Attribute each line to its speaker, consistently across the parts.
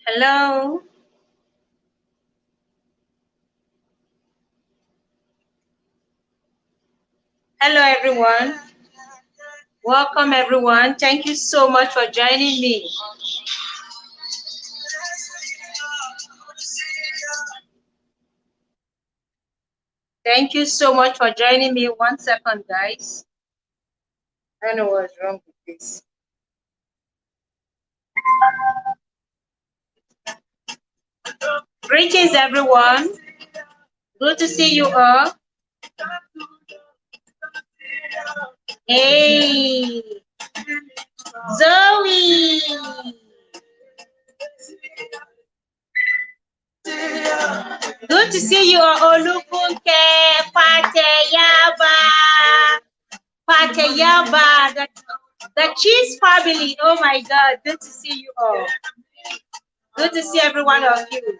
Speaker 1: Hello. Hello, everyone. Welcome, everyone. Thank you so much for joining me. Thank you so much for joining me. 1 second, guys. I don't know what's wrong with this. Greetings, everyone. Good to see you all. Hey, Zoe. Good to see you all. Olufunke, Pateyaba, the Cheese family. Oh my God, good to see you all. Good to see every one of you.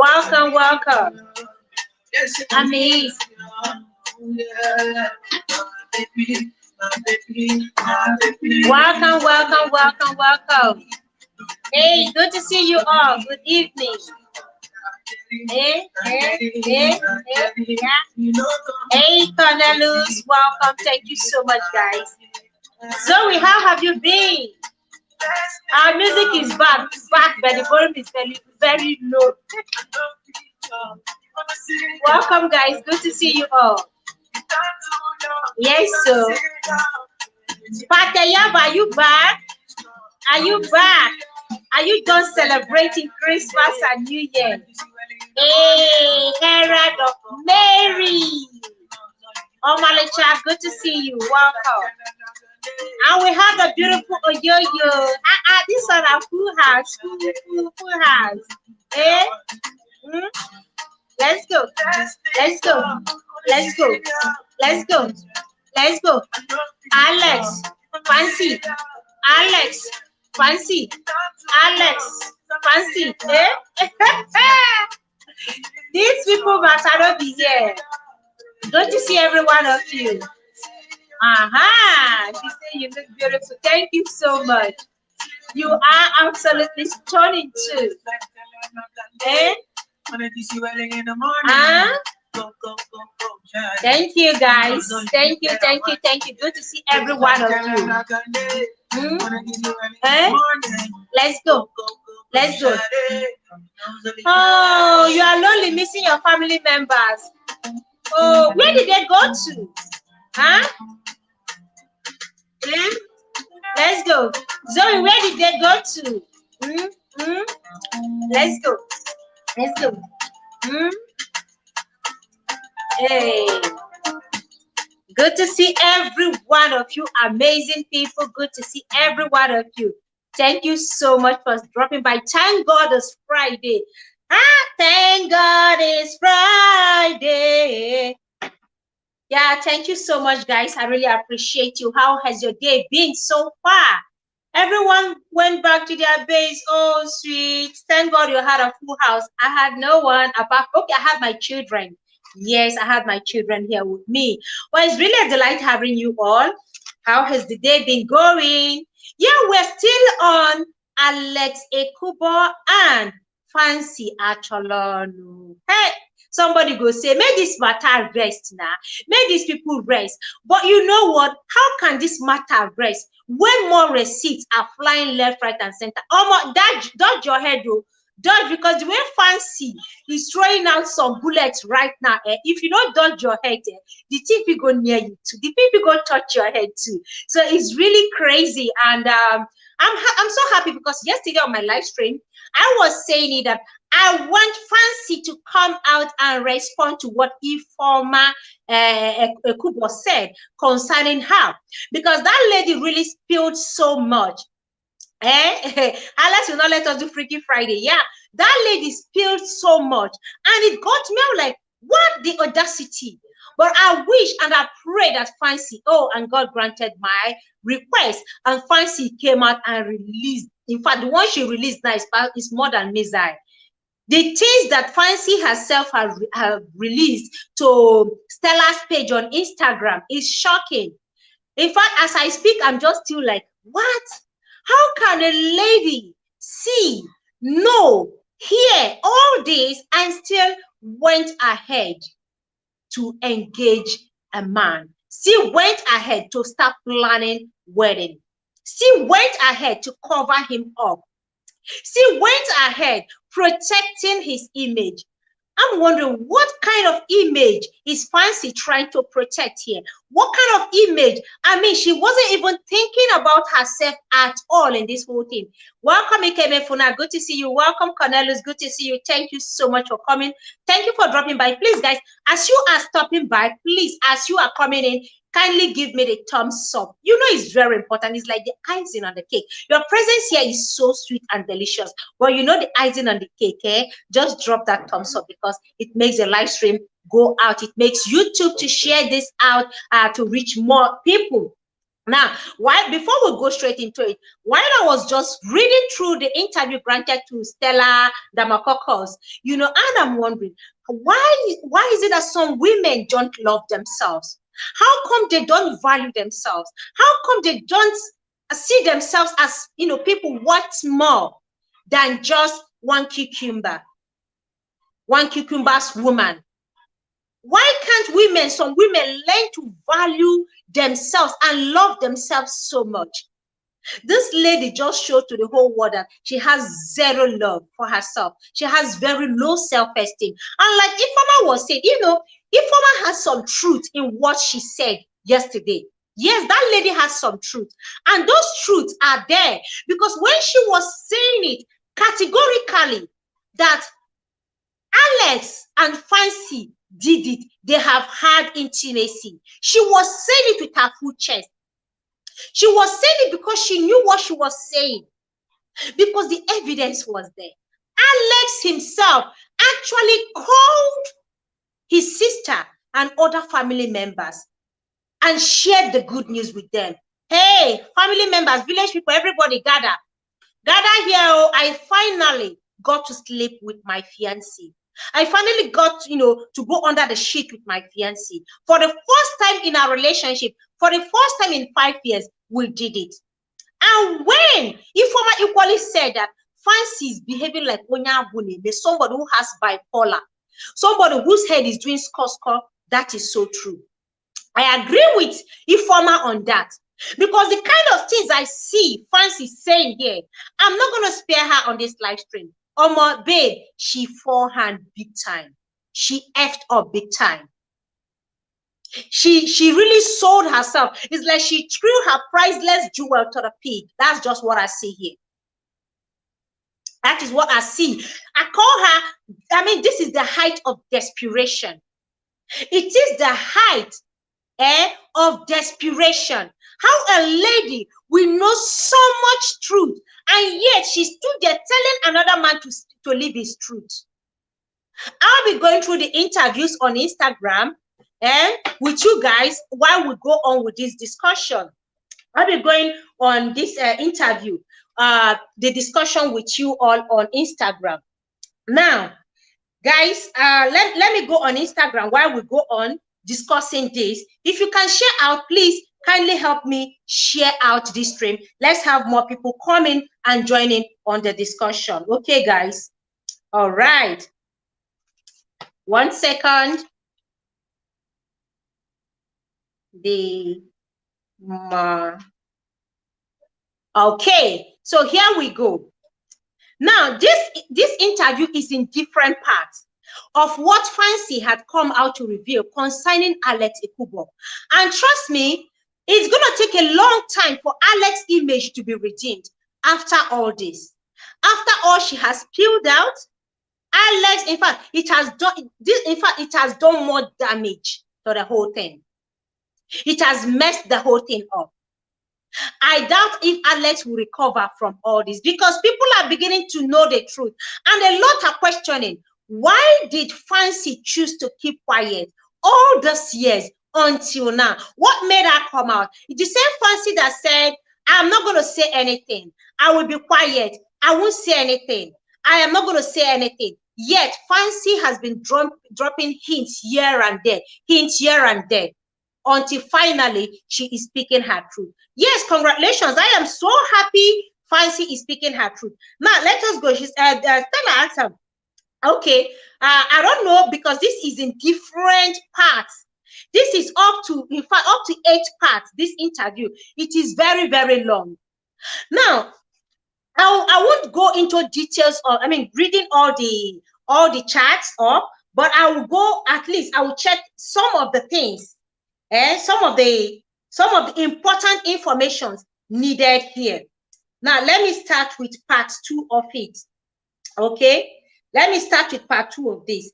Speaker 1: Welcome, welcome. Amazing. Welcome, welcome, welcome, welcome. Hey, good to see you all. Good evening. Hey, Cornelius, welcome. Thank you so much, guys. Zoe, how have you been? Our music is back, but the volume is very, very low. Welcome, guys. Good to see you all. Yes, so. Patayab, are you back? Are you back? Are you done celebrating Christmas and New Year? Hey, Herald of Mary. Oh, Malicha, good to see you. Welcome. And we have a beautiful Oyoyo. This one a full house. Full house. Eh? Let's go. Let's go. Let's go. Let's go. Let's go. Alex. Fancy. Alex. Fancy. Alex. Fancy. Eh? These people must not be here. Good to see every one of you. She said you look beautiful. Thank you so much. You are absolutely stunning too. Eh? Thank you, guys. Thank you, thank you, thank you. Good to see every one of you. Eh? Let's go. Let's go. Oh, you are lonely, missing your family members. Oh, where did they go to? Huh? Eh? Let's go. Zoe, where did they go to? Let's go. Let's go. Hey. Good to see every one of you, amazing people. Good to see every one of you. Thank you so much for dropping by. Thank God it's Friday. Thank God it's Friday. Yeah, thank you so much, guys. I really appreciate you. How has your day been so far? Everyone went back to their base. Oh, sweet. Thank God you had a full house. I had no one apart. Okay, I had my children. Yes, I have my children here with me. Well, it's really a delight having you all. How has the day been going? Yeah, we're still on Alex Ekubo and Fancy Acholonu. Hey, somebody go say, may this matter rest now. May these people rest. But you know what? How can this matter rest when more receipts are flying left, right, and center? Dodge your head, though. Dodge, because the way Fancy is throwing out some bullets right now. If you don't dodge your head, the thief will go near you too. The people go touch your head too. So it's really crazy. And I'm so happy because yesterday on my live stream, I was saying that I want Fancy to come out and respond to what Ifoma Ekubo said concerning her, because that lady really spilled so much. Unless you not let us do Freaky Friday. Yeah, that lady spilled so much, and it got me. I'm like, what the audacity? But I wish and I pray that Fancy, and God granted my request, and Fancy came out and released. In fact, the one she released now is more than missile. The things that Fancy herself have released to Stella's page on Instagram is shocking. In fact, as I speak, I'm just still like, what? How can a lady see, know, hear all this and still went ahead to engage a man? She went ahead to start planning wedding. She went ahead to cover him up. She went ahead protecting his image. I'm wondering, what kind of image is Fancy trying to protect here? What kind of image? I mean, she wasn't even thinking about herself at all in this whole thing. Welcome, Ikemefuna. Good to see you. Welcome, Cornelius. Good to see you. Thank you so much for coming. Thank you for dropping by. Please, guys, as you are stopping by, please, as you are coming in, kindly give me the thumbs up. You know, it's very important. It's like the icing on the cake. Your presence here is so sweet and delicious. But you know the icing on the cake, eh? Just drop that thumbs up because it makes the live stream go out. It makes YouTube to share this out to reach more people. Now, before we go straight into it, while I was just reading through the interview granted to Stella Damakokos, you know, and I'm wondering, why is it that some women don't love themselves? How come they don't value themselves? How come they don't see themselves as, you know, people worth more than just one cucumber's woman? Why can't women, some women, learn to value themselves and love themselves so much? This lady just showed to the whole world that she has zero love for herself. She has very low self-esteem. And like Ifeoma was saying, you know, Ifeoma has some truth in what she said yesterday. Yes, that lady has some truth. And those truths are there because when she was saying it categorically that Alex and Fancy did it, they have had intimacy. She was saying it with her full chest. She was saying it because she knew what she was saying, because the evidence was there. Alex himself actually called his sister and other family members and shared the good news with them. Hey, family members, village people, everybody gather here. Oh, I finally got to sleep with my fiancé. I finally got, you know, to go under the sheet with my fiancé. For the first time in our relationship, for the first time in 5 years, we did it. And when Ifeoma equally said that Fancy is behaving like Onya Abune, somebody who has bipolar, somebody whose head is doing score, that is so true. I agree with Ifeoma on that. Because the kind of things I see Fancy saying here, I'm not going to spare her on this live stream. Omo, babe, she forehand big time. She effed up big time. She really sold herself. It's like she threw her priceless jewel to the pig. That's just what I see here. That is what I see. I call her, I mean, this is the height of desperation. It is the height of desperation. How a lady will know so much truth, and yet she stood there telling another man to live his truth. I'll be going through the interviews on Instagram with you guys while we go on with this discussion. I'll be going on this interview, the discussion with you all on Instagram. Now, guys, let me go on Instagram while we go on discussing this. If you can share out, please kindly help me share out this stream. Let's have more people coming and joining on the discussion. Okay, guys. All right. 1 second. Okay, so here we go. Now, this interview is in different parts of what Fancy had come out to reveal concerning Alex Ekubo. And trust me, it's going to take a long time for Alex's image to be redeemed after all this. After all she has spilled out, Alex, in fact, it has done more damage to the whole thing. It has messed the whole thing up. I doubt if Alex will recover from all this because people are beginning to know the truth. And a lot are questioning, why did Fancy choose to keep quiet all these years until now? What made her come out? It's the same Fancy that said, I'm not going to say anything. I will be quiet. I won't say anything. I am not going to say anything. Yet Fancy has been dropping hints here and there, until finally she is speaking her truth. Yes, congratulations. I am so happy Fancy is speaking her truth. Now, let us go. She's Stella asked her, okay, I don't know, because this is in different parts. This is up to, in fact, up to 8 parts, this interview. It is very, very long. Now, I won't go into details of, reading all the charts up, but I will go, at least I will check some of the things, some of the important informations needed here. Now, let me start with part 2 of it. Okay, let me start with part 2 of this.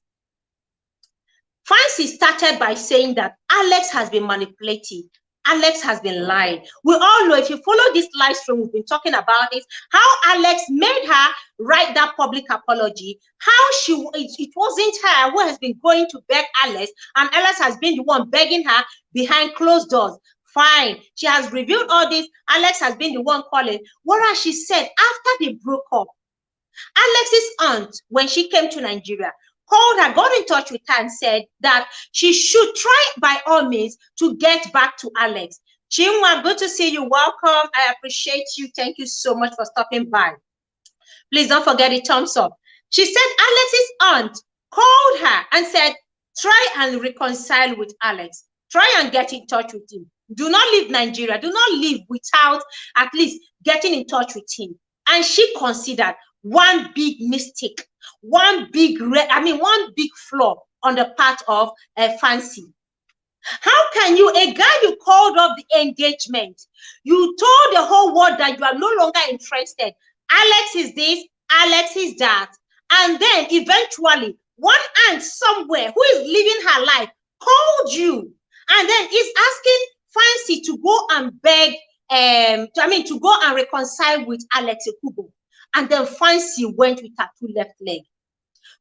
Speaker 1: Fancy started by saying that Alex has been manipulated. Alex has been lying. We all know, if you follow this live stream, we've been talking about it, how Alex made her write that public apology, how it wasn't her who has been going to beg Alex, and Alex has been the one begging her behind closed doors. Fine, she has revealed all this. Alex has been the one calling. Whereas she said after they broke up, Alex's aunt, when she came to Nigeria, called her, got in touch with her and said that she should try by all means to get back to Alex. Chinwa, good to see you. Welcome. I appreciate you. Thank you so much for stopping by. Please don't forget the thumbs up. She said Alex's aunt called her and said, try and reconcile with Alex. Try and get in touch with him. Do not leave Nigeria. Do not leave without at least getting in touch with him. And she considered one big mistake, one big flaw on the part of Fancy. How can you, a guy you called off the engagement, you told the whole world that you are no longer interested. Alex is this, Alex is that. And then eventually, one aunt somewhere who is living her life called you and then is asking Fancy to go and beg, to go and reconcile with Alex Ekubo. And then Fancy went with her 2 left legs.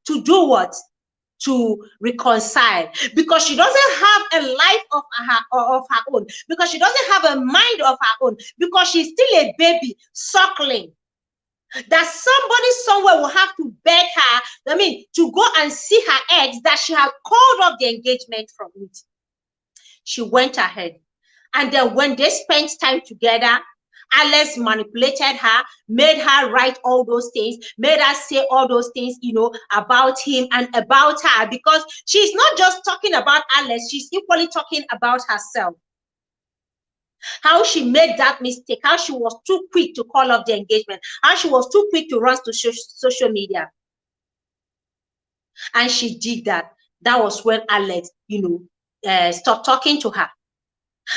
Speaker 1: To do what? To reconcile. Because she doesn't have a life of her own. Because she doesn't have a mind of her own. Because she's still a baby suckling. That somebody somewhere will have to beg her, to go and see her ex that she had called off the engagement from it. She went ahead. And then when they spent time together, Alex manipulated her, made her write all those things, made her say all those things, about him and about her, because she's not just talking about Alex, she's equally talking about herself. How she made that mistake, how she was too quick to call off the engagement, how she was too quick to run to social media. And she did that. That was when Alex, stopped talking to her.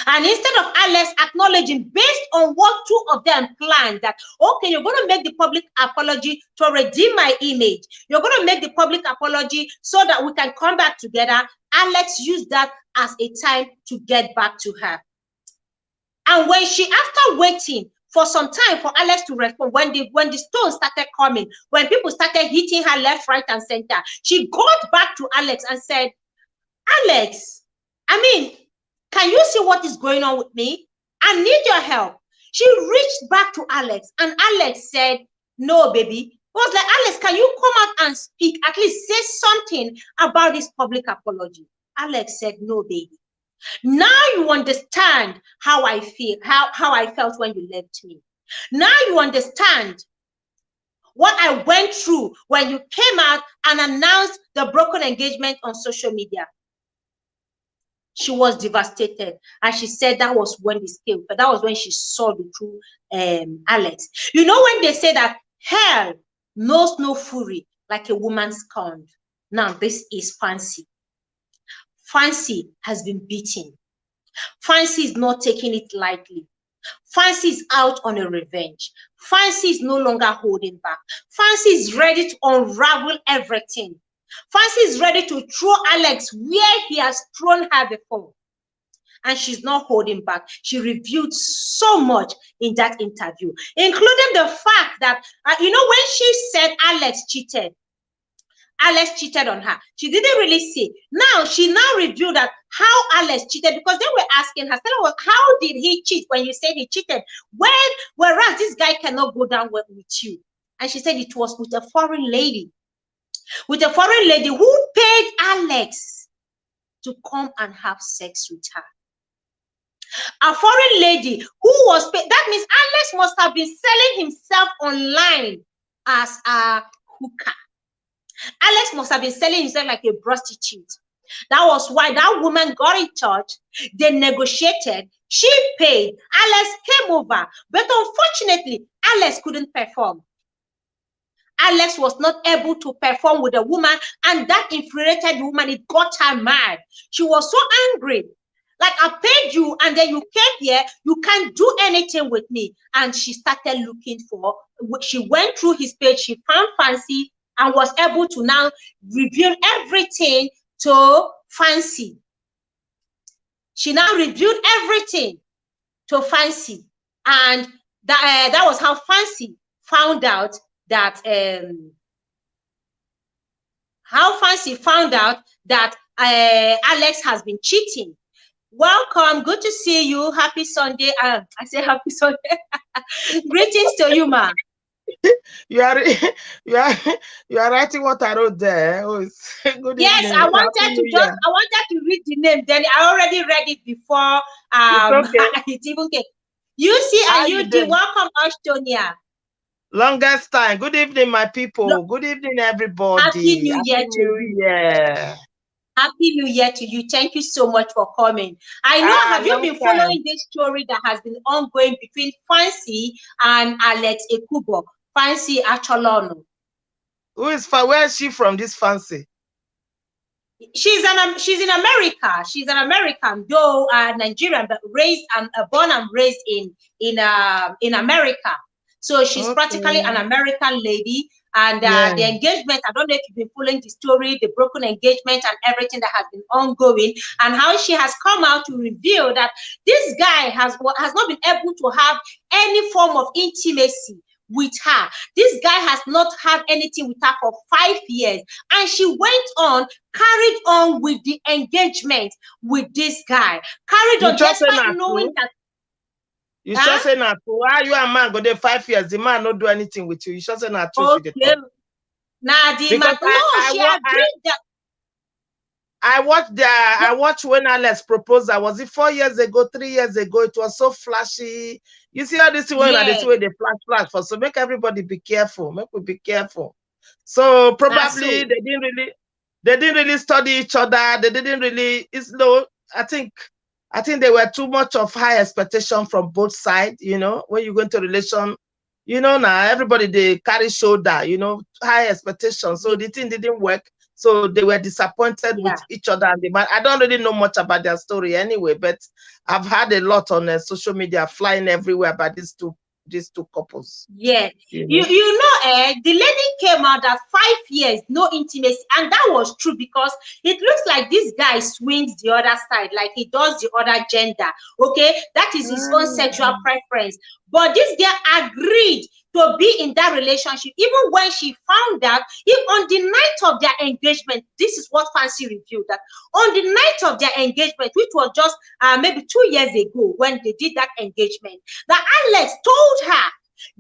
Speaker 1: And instead of Alex acknowledging, based on what 2 of them planned, that, okay, you're going to make the public apology to redeem my image. You're going to make the public apology so that we can come back together. Alex used that as a time to get back to her. And when she, after waiting for some time for Alex to respond, when the stones started coming, when people started hitting her left, right, and center, she got back to Alex and said, Alex, can you see what is going on with me? I need your help. She reached back to Alex, and Alex said, no, baby. It was like, Alex, can you come out and speak, at least say something about this public apology? Alex said, no, baby. Now you understand how I feel, how I felt when you left me. Now you understand what I went through when you came out and announced the broken engagement on social media. She was devastated, and she said that was when this came, but that was when she saw the true Alex. You know, when they say that hell knows no fury like a woman scorned. Now this is Fancy. Fancy has been beaten. Fancy is not taking it lightly. Fancy is out on a revenge. Fancy is no longer holding back. Fancy is ready to unravel everything. Fancy is ready to throw Alex where he has thrown her before. And she's not holding back. She revealed so much in that interview, including the fact that, when she said Alex cheated on her, she didn't really say. Now, she now revealed that how Alex cheated, because they were asking her, Stella, how did he cheat when you said he cheated? Whereas this guy cannot go down with you. And she said it was with a foreign lady. With a foreign lady who paid Alex to come and have sex with her. A foreign lady who was paid. That means Alex must have been selling himself online as a hooker. Alex must have been selling himself like a prostitute. That was why that woman got in touch. They negotiated. She paid. Alex came over. But unfortunately, Alex couldn't perform. Alex was not able to perform with the woman, and that infuriated the woman. It got her mad. She was so angry. Like, I paid you, and then you came here. You can't do anything with me. And she started looking for. She went through his page. She found Fancy and was able to now reveal everything to Fancy. She now revealed everything to Fancy, and that was how Fancy found out that Alex has been cheating. Welcome, good to see you. Happy Sunday. I say happy Sunday. Greetings to you, ma.
Speaker 2: You are writing what I wrote there. Oh, good
Speaker 1: yes,
Speaker 2: evening.
Speaker 1: I wanted to read the name. Then I already read it before.
Speaker 2: Okay.
Speaker 1: It even came. You see, and you did. Welcome, Ashtonia.
Speaker 2: Longest time. Good evening, my people. Good evening, everybody.
Speaker 1: Happy New Year to you. Happy New Year to you. Thank you so much for coming. I know, have you been following this story that has been ongoing between Fancy and Alex Ekubo? Fancy Acholonu.
Speaker 2: Where is she from, this Fancy?
Speaker 1: She's in America. She's an American, though Nigerian, but born and raised in America. So she's practically an American lady. And the engagement, I don't know if you've been following the story, the broken engagement and everything that has been ongoing, and how she has come out to reveal that this guy has not been able to have any form of intimacy with her. This guy has not had anything with her for 5 years, and she went on, carried on with the engagement with this guy, carried on despite knowing that.
Speaker 2: You just say not true. Why you a man go there 5 years? The man not do anything with you. You just say not true.
Speaker 1: Okay. Nah, the man. No, she agreed that.
Speaker 2: I watched when Alex proposed. Was it 4 years ago, 3 years ago? It was so flashy. You see how this way, this way they flash for. So make everybody be careful. Make we be careful. So probably they didn't really study each other. They didn't really. It's no. I think there were too much of high expectation from both sides, you know, when you go into relation, you know, now everybody, they carry shoulder, you know, high expectations. So the thing didn't work. So they were disappointed with each other. And I don't really know much about their story anyway, but I've had a lot on social media flying everywhere about these two couples.
Speaker 1: Yes. You know, the lady came out at 5 years, no intimacy. And that was true because it looks like this guy swings the other side, like he does the other gender. Okay. That is his own sexual preference. But this girl agreed to be in that relationship, even when she found out, if on the night of their engagement, this is what Fancy revealed, that on the night of their engagement, which was just maybe 2 years ago when they did that engagement, that Alex told her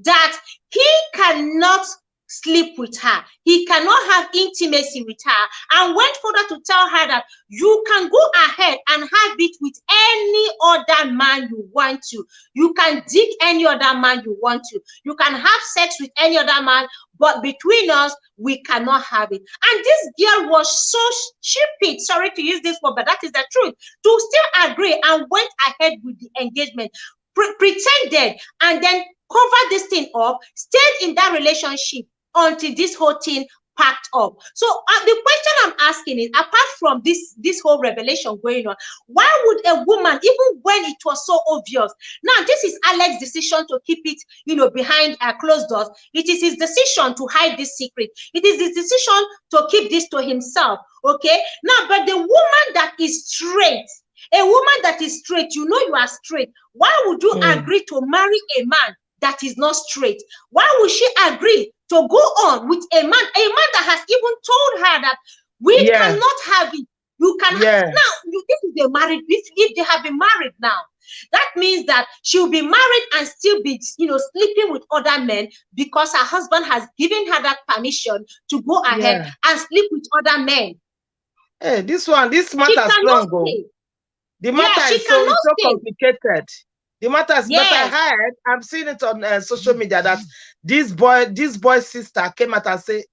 Speaker 1: that he cannot sleep with her, he cannot have intimacy with her, and went further to tell her that you can go ahead and have it with any other man you want to. You can dig any other man you want to. You can have sex with any other man, but between us, we cannot have it. And this girl was so stupid, sorry to use this word, but that is the truth, to still agree and went ahead with the engagement, pretended, and then covered this thing up, stayed in that relationship until this whole thing packed up. So the question I'm asking is, apart from this whole revelation going on, why would a woman, even when it was so obvious, now this is Alex's decision to keep it, you know, behind closed doors. It is his decision to hide this secret. It is his decision to keep this to himself. Okay. Now, but the woman that is straight, a woman that is straight, you know, you are straight. Why would you agree to marry a man that is not straight? Why would she agree to go on with a man that has even told her that we cannot have it? You cannot. Now, this is a married. If they have been married now, that means that she'll be married and still be, you know, sleeping with other men because her husband has given her that permission to go ahead and sleep with other men.
Speaker 2: Hey, this matter strong. The matter
Speaker 1: she
Speaker 2: is so
Speaker 1: cannot say.
Speaker 2: complicated. The matter is, but I've seen it on social media that this boy's sister came out and say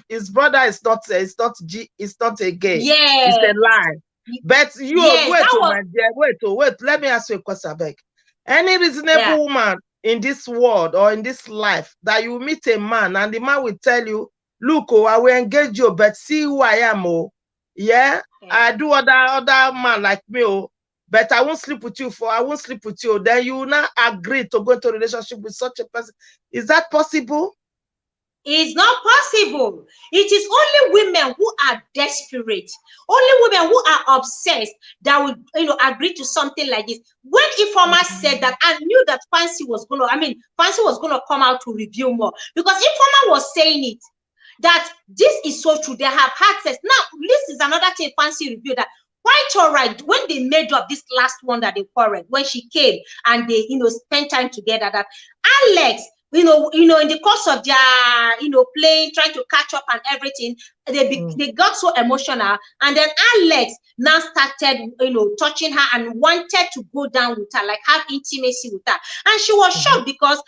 Speaker 2: his brother is not a gay.
Speaker 1: Yes.
Speaker 2: It's a lie. But you my dear, wait. Let me ask you a question, Beck. Any reasonable woman in this world or in this life that you meet a man and the man will tell you, look, oh, I will engage you, but see who I am, oh. Yeah, I do other man like me, oh, but I won't sleep with you. Then you will not agree to go into a relationship with such a person. Is that possible?
Speaker 1: It's not possible. It is only women who are desperate, only women who are obsessed that would, agree to something like this. When Informer said that, I knew that Fancy was gonna come out to reveal more, because Informer was saying it, that this is so true. They have had sex. Now, this is another thing Fancy revealed, that quite all right, when they made up this last one that they quarreled, when she came and they, spent time together, that Alex, in the course of their, playing, trying to catch up and everything, they got so emotional, and then Alex now started, touching her and wanted to go down with her, like have intimacy with her, and she was shocked because,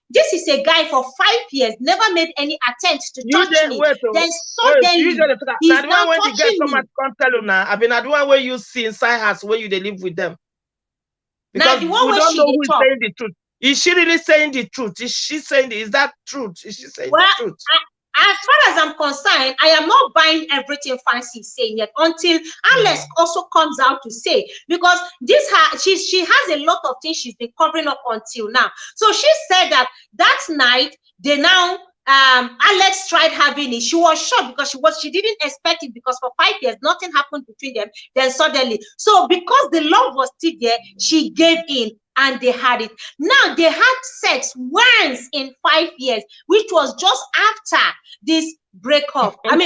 Speaker 1: this is a guy for 5 years, never made any attempt to touch me. Then suddenly, he's now touching me.
Speaker 2: I mean, I the one where you see inside house where you they live with them. Because
Speaker 1: now, the one
Speaker 2: we
Speaker 1: where
Speaker 2: don't
Speaker 1: she
Speaker 2: know who is
Speaker 1: talk.
Speaker 2: saying the truth. Is she really saying the truth? Is she saying is that truth? Is she saying the truth?
Speaker 1: As far as I'm concerned, I am not buying everything Fancy is saying yet until Alex also comes out to say, because she has a lot of things she's been covering up until now. So she said that night they now Alex tried having it. She was shocked because she didn't expect it, because for 5 years nothing happened between them. Then suddenly, so because the love was still there, she gave in and they had it. Now they had sex once in 5 years, which was just after this breakup. After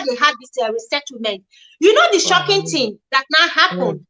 Speaker 1: they had this resettlement. The shocking thing that now happened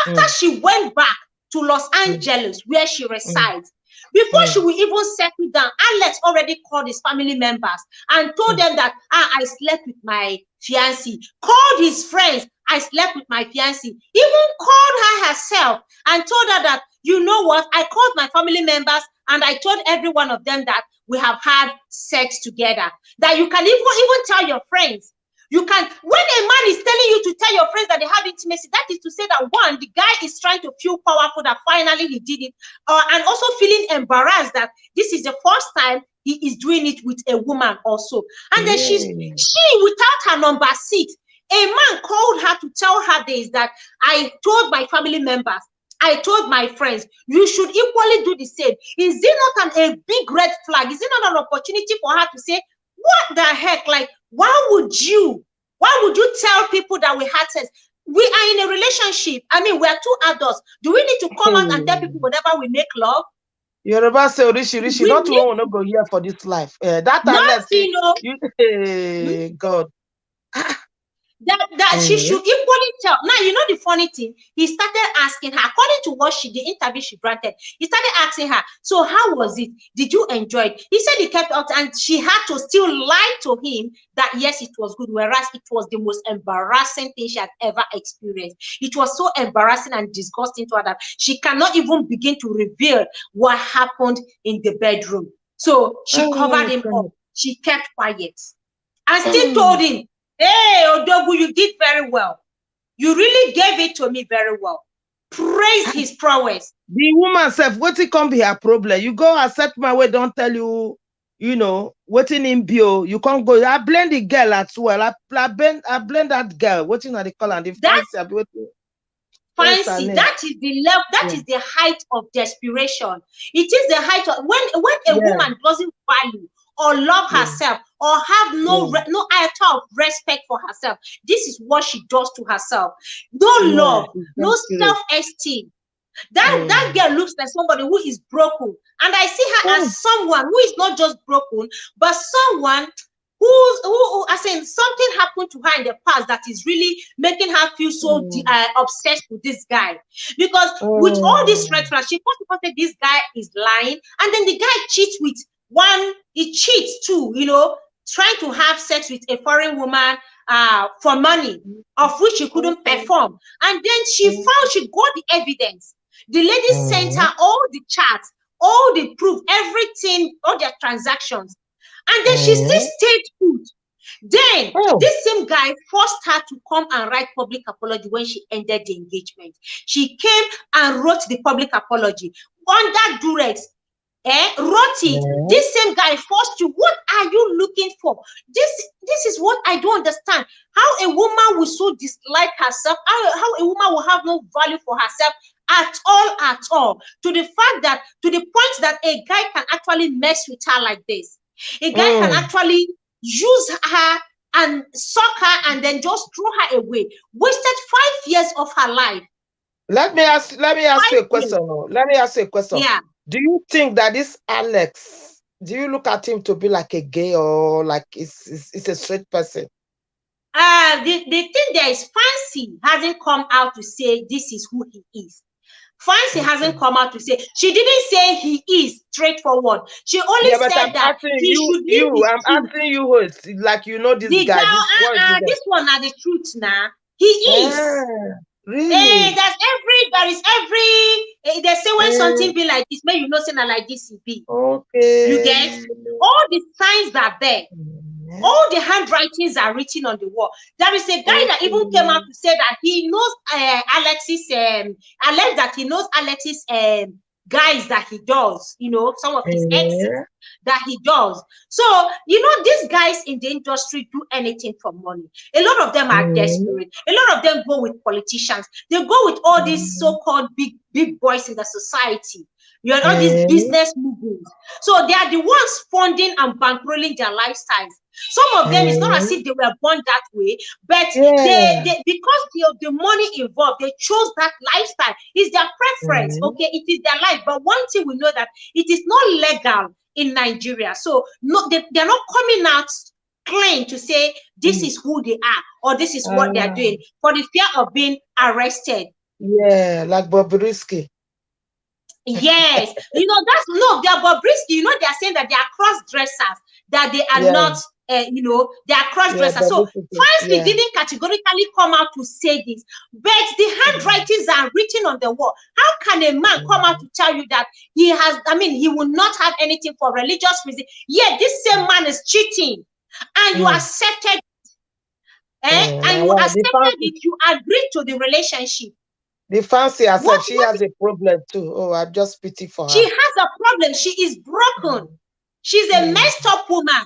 Speaker 1: after she went back to Los Angeles, where she resides. Before she will even settle down, Alex already called his family members and told them that I slept with my fiancé. Called his friends, I slept with my fiancé. Even called her herself and told her that, you know what, I called my family members and I told every one of them that we have had sex together. That you can even tell your friends. You can, when a man is telling you to tell your friends that they have intimacy, that is to say that, one, the guy is trying to feel powerful that finally he did it, and also feeling embarrassed that this is the first time he is doing it with a woman also. And then she without her number 6, a man called her to tell her this, that I told my family members, I told my friends, you should equally do the same. Is it not a big red flag? Is it not an opportunity for her to say, what the heck? Like, why would you tell people that we had sex? We are in a relationship. We are 2 adults. Do we need to come out and tell people whenever we make love?
Speaker 2: Yoruba say Rishi, not want to go here for this life. That unless God.
Speaker 1: That she should equally tell. Now, the funny thing, he started asking her, according to what the interview she granted, he started asking her, so how was it? Did you enjoy it? He said he kept out, and she had to still lie to him that yes, it was good, whereas it was the most embarrassing thing she had ever experienced. It was so embarrassing and disgusting to her that she cannot even begin to reveal what happened in the bedroom. So she covered him up. She kept quiet and still told him, hey, Odogu, you did very well. You really gave it to me very well. Praise his prowess.
Speaker 2: The woman said, what it can be her problem? You go accept my way, don't tell you, waiting in bio. You can't go. I blend the girl as well. I blend that girl. What they call her? The
Speaker 1: Fancy. That is the level. That is the height of desperation. It is the height of when a woman doesn't value or love herself or have no iota of respect for herself. This is what she does to herself. No love, no self-esteem. That girl looks like somebody who is broken. And I see her as someone who is not just broken, but someone who I saying something happened to her in the past that is really making her feel so obsessed with this guy. Because with all these red flags, she first said this guy is lying, and then the guy cheats with he cheats too, trying to have sex with a foreign woman for money, of which she couldn't perform. And then she found, she got the evidence. The lady sent her all the charts, all the proof, everything, all their transactions. And then she still stayed put. Then this same guy forced her to come and write public apology when she ended the engagement. She came and wrote the public apology under duress. Wrote it. This same guy forced you. What are you looking for? This is what I don't understand. How a woman will so dislike herself, how a woman will have no value for herself at all, to the fact that, to the point that a guy can actually mess with her like this. A guy can actually use her and suck her and then just throw her away. Wasted 5 years of her life.
Speaker 2: Let me ask you a question. Let me ask you a question.
Speaker 1: Yeah.
Speaker 2: Do you think that this Alex, do you look at him to be like a gay or like it's a straight person?
Speaker 1: The thing there is, Fancy hasn't come out to say this is who he is. Fancy hasn't come out to say, she didn't say he is straightforward. She only said that he should be.
Speaker 2: I'm asking you, like, you know, this
Speaker 1: the
Speaker 2: guy.
Speaker 1: Girl, this one are the truth now. He is.
Speaker 2: Really?
Speaker 1: There is every they say when something be like this, may you know saying like this it be.
Speaker 2: Okay.
Speaker 1: You get all the signs are there. All the handwritings are written on the wall. There is a guy that even came out to say that he knows Alex's Alex, that he knows Alex's guys that he does, you know, some of his exes that he does. So, you know, these guys in the industry do anything for money. A lot of them are desperate. A lot of them go with politicians. They go with all these so-called big boys in the society. You know, all these business moguls. So they are the ones funding and bankrolling their lifestyles. Some of them, it's not as if they were born that way, but they because of the money involved, they chose that lifestyle. It's their preference, okay? It is their life. But one thing we know, that it is not legal in Nigeria. So no, they're not coming out claim to say this is who they are or this is what they're doing for the fear of being arrested.
Speaker 2: Yeah, like Bobrisky.
Speaker 1: Yes, you know, they're Bobrisky. You know, they're saying that they are cross-dressers, that they are not, you know, they are cross-dressers. So Fancy didn't categorically come out to say this, but the handwritings are written on the wall. How can a man come out to tell you that he has, I mean, he will not have anything for religious reason? Yet this same man is cheating, and you accepted it, and you accepted it, you agreed to the relationship.
Speaker 2: The Fancy herself, she has a problem too. Oh, I just pity for her.
Speaker 1: She has a problem. She is broken. She's a messed up woman.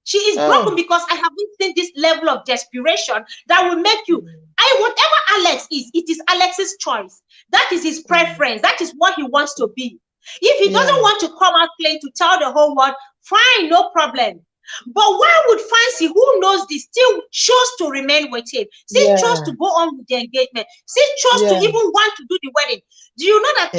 Speaker 1: She is broken because I haven't seen this level of desperation that will make you. Whatever Alex is, it is Alex's choice. That is his preference. That is what he wants to be. If he doesn't want to come out plain to tell the whole world, fine, no problem. But why would Fancy, who knows this, still chose to remain with him? Still chose to go on with the engagement? Still chose to even want to do the wedding? Do you know that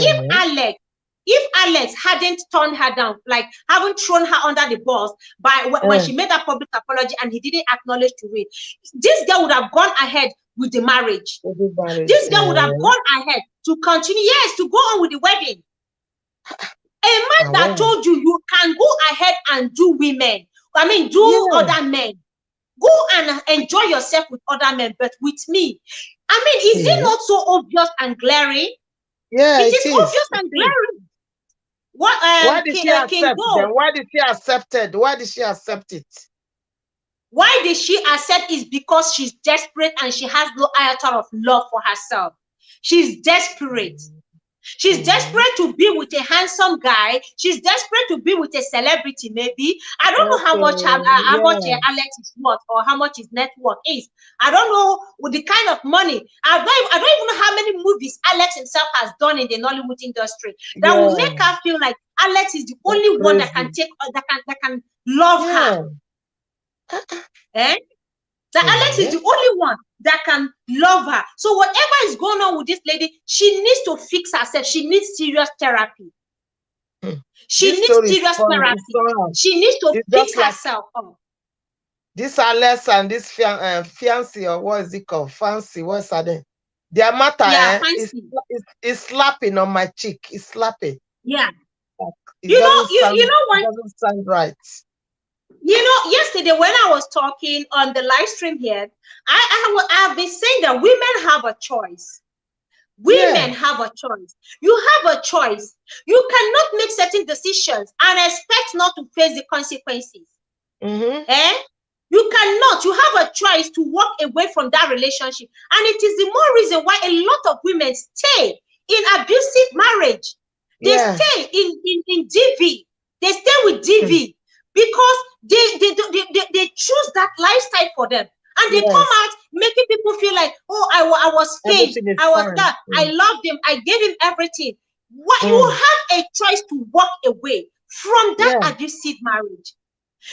Speaker 1: if Alex hadn't turned her down, like haven't thrown her under the bus by when she made that public apology and he didn't acknowledge to it, this girl would have gone ahead with the marriage. This girl would have gone ahead to continue, to go on with the wedding. A man that told you can go ahead and do women. I mean, do other men. Go and enjoy yourself with other men, but with me. I mean, is it not so obvious and glaring?
Speaker 2: Yeah,
Speaker 1: it is obvious and glaring. What?
Speaker 2: Why did she accept them? Why did she accept it? Why did she accept it?
Speaker 1: Why did she accept it? Because she's desperate and she has no iota of love for herself. She's desperate. She's desperate to be with a handsome guy. She's desperate to be with a celebrity, maybe. I don't know how much Alex is worth or how much his net worth is. I don't know with the kind of money. I don't even know how many movies Alex himself has done in the Nollywood industry that will make her feel like Alex is the only one that can take that can love her. That Alex is the only one that can love her. So whatever is going on with this lady, she needs to fix herself. She needs serious therapy. She needs serious therapy. She needs to fix herself up.
Speaker 2: This Alex and this fiancé, or what is it called? Fancy, what's her name? Their matter is slapping on my cheek. It's slapping.
Speaker 1: Yeah.
Speaker 2: You know what? It doesn't sound right.
Speaker 1: You know, yesterday when I was talking on the live stream here, I've been saying that women have a choice. Women have a choice. You have a choice. You cannot make certain decisions and expect not to face the consequences. You cannot. You have a choice to walk away from that relationship. And it is the more reason why a lot of women stay in abusive marriage. They stay in DV. They stay with DV because they choose that lifestyle for them. And they come out making people feel like, oh, I was fake. I was that. I loved him. I gave him everything. What you have a choice to walk away from that abusive marriage.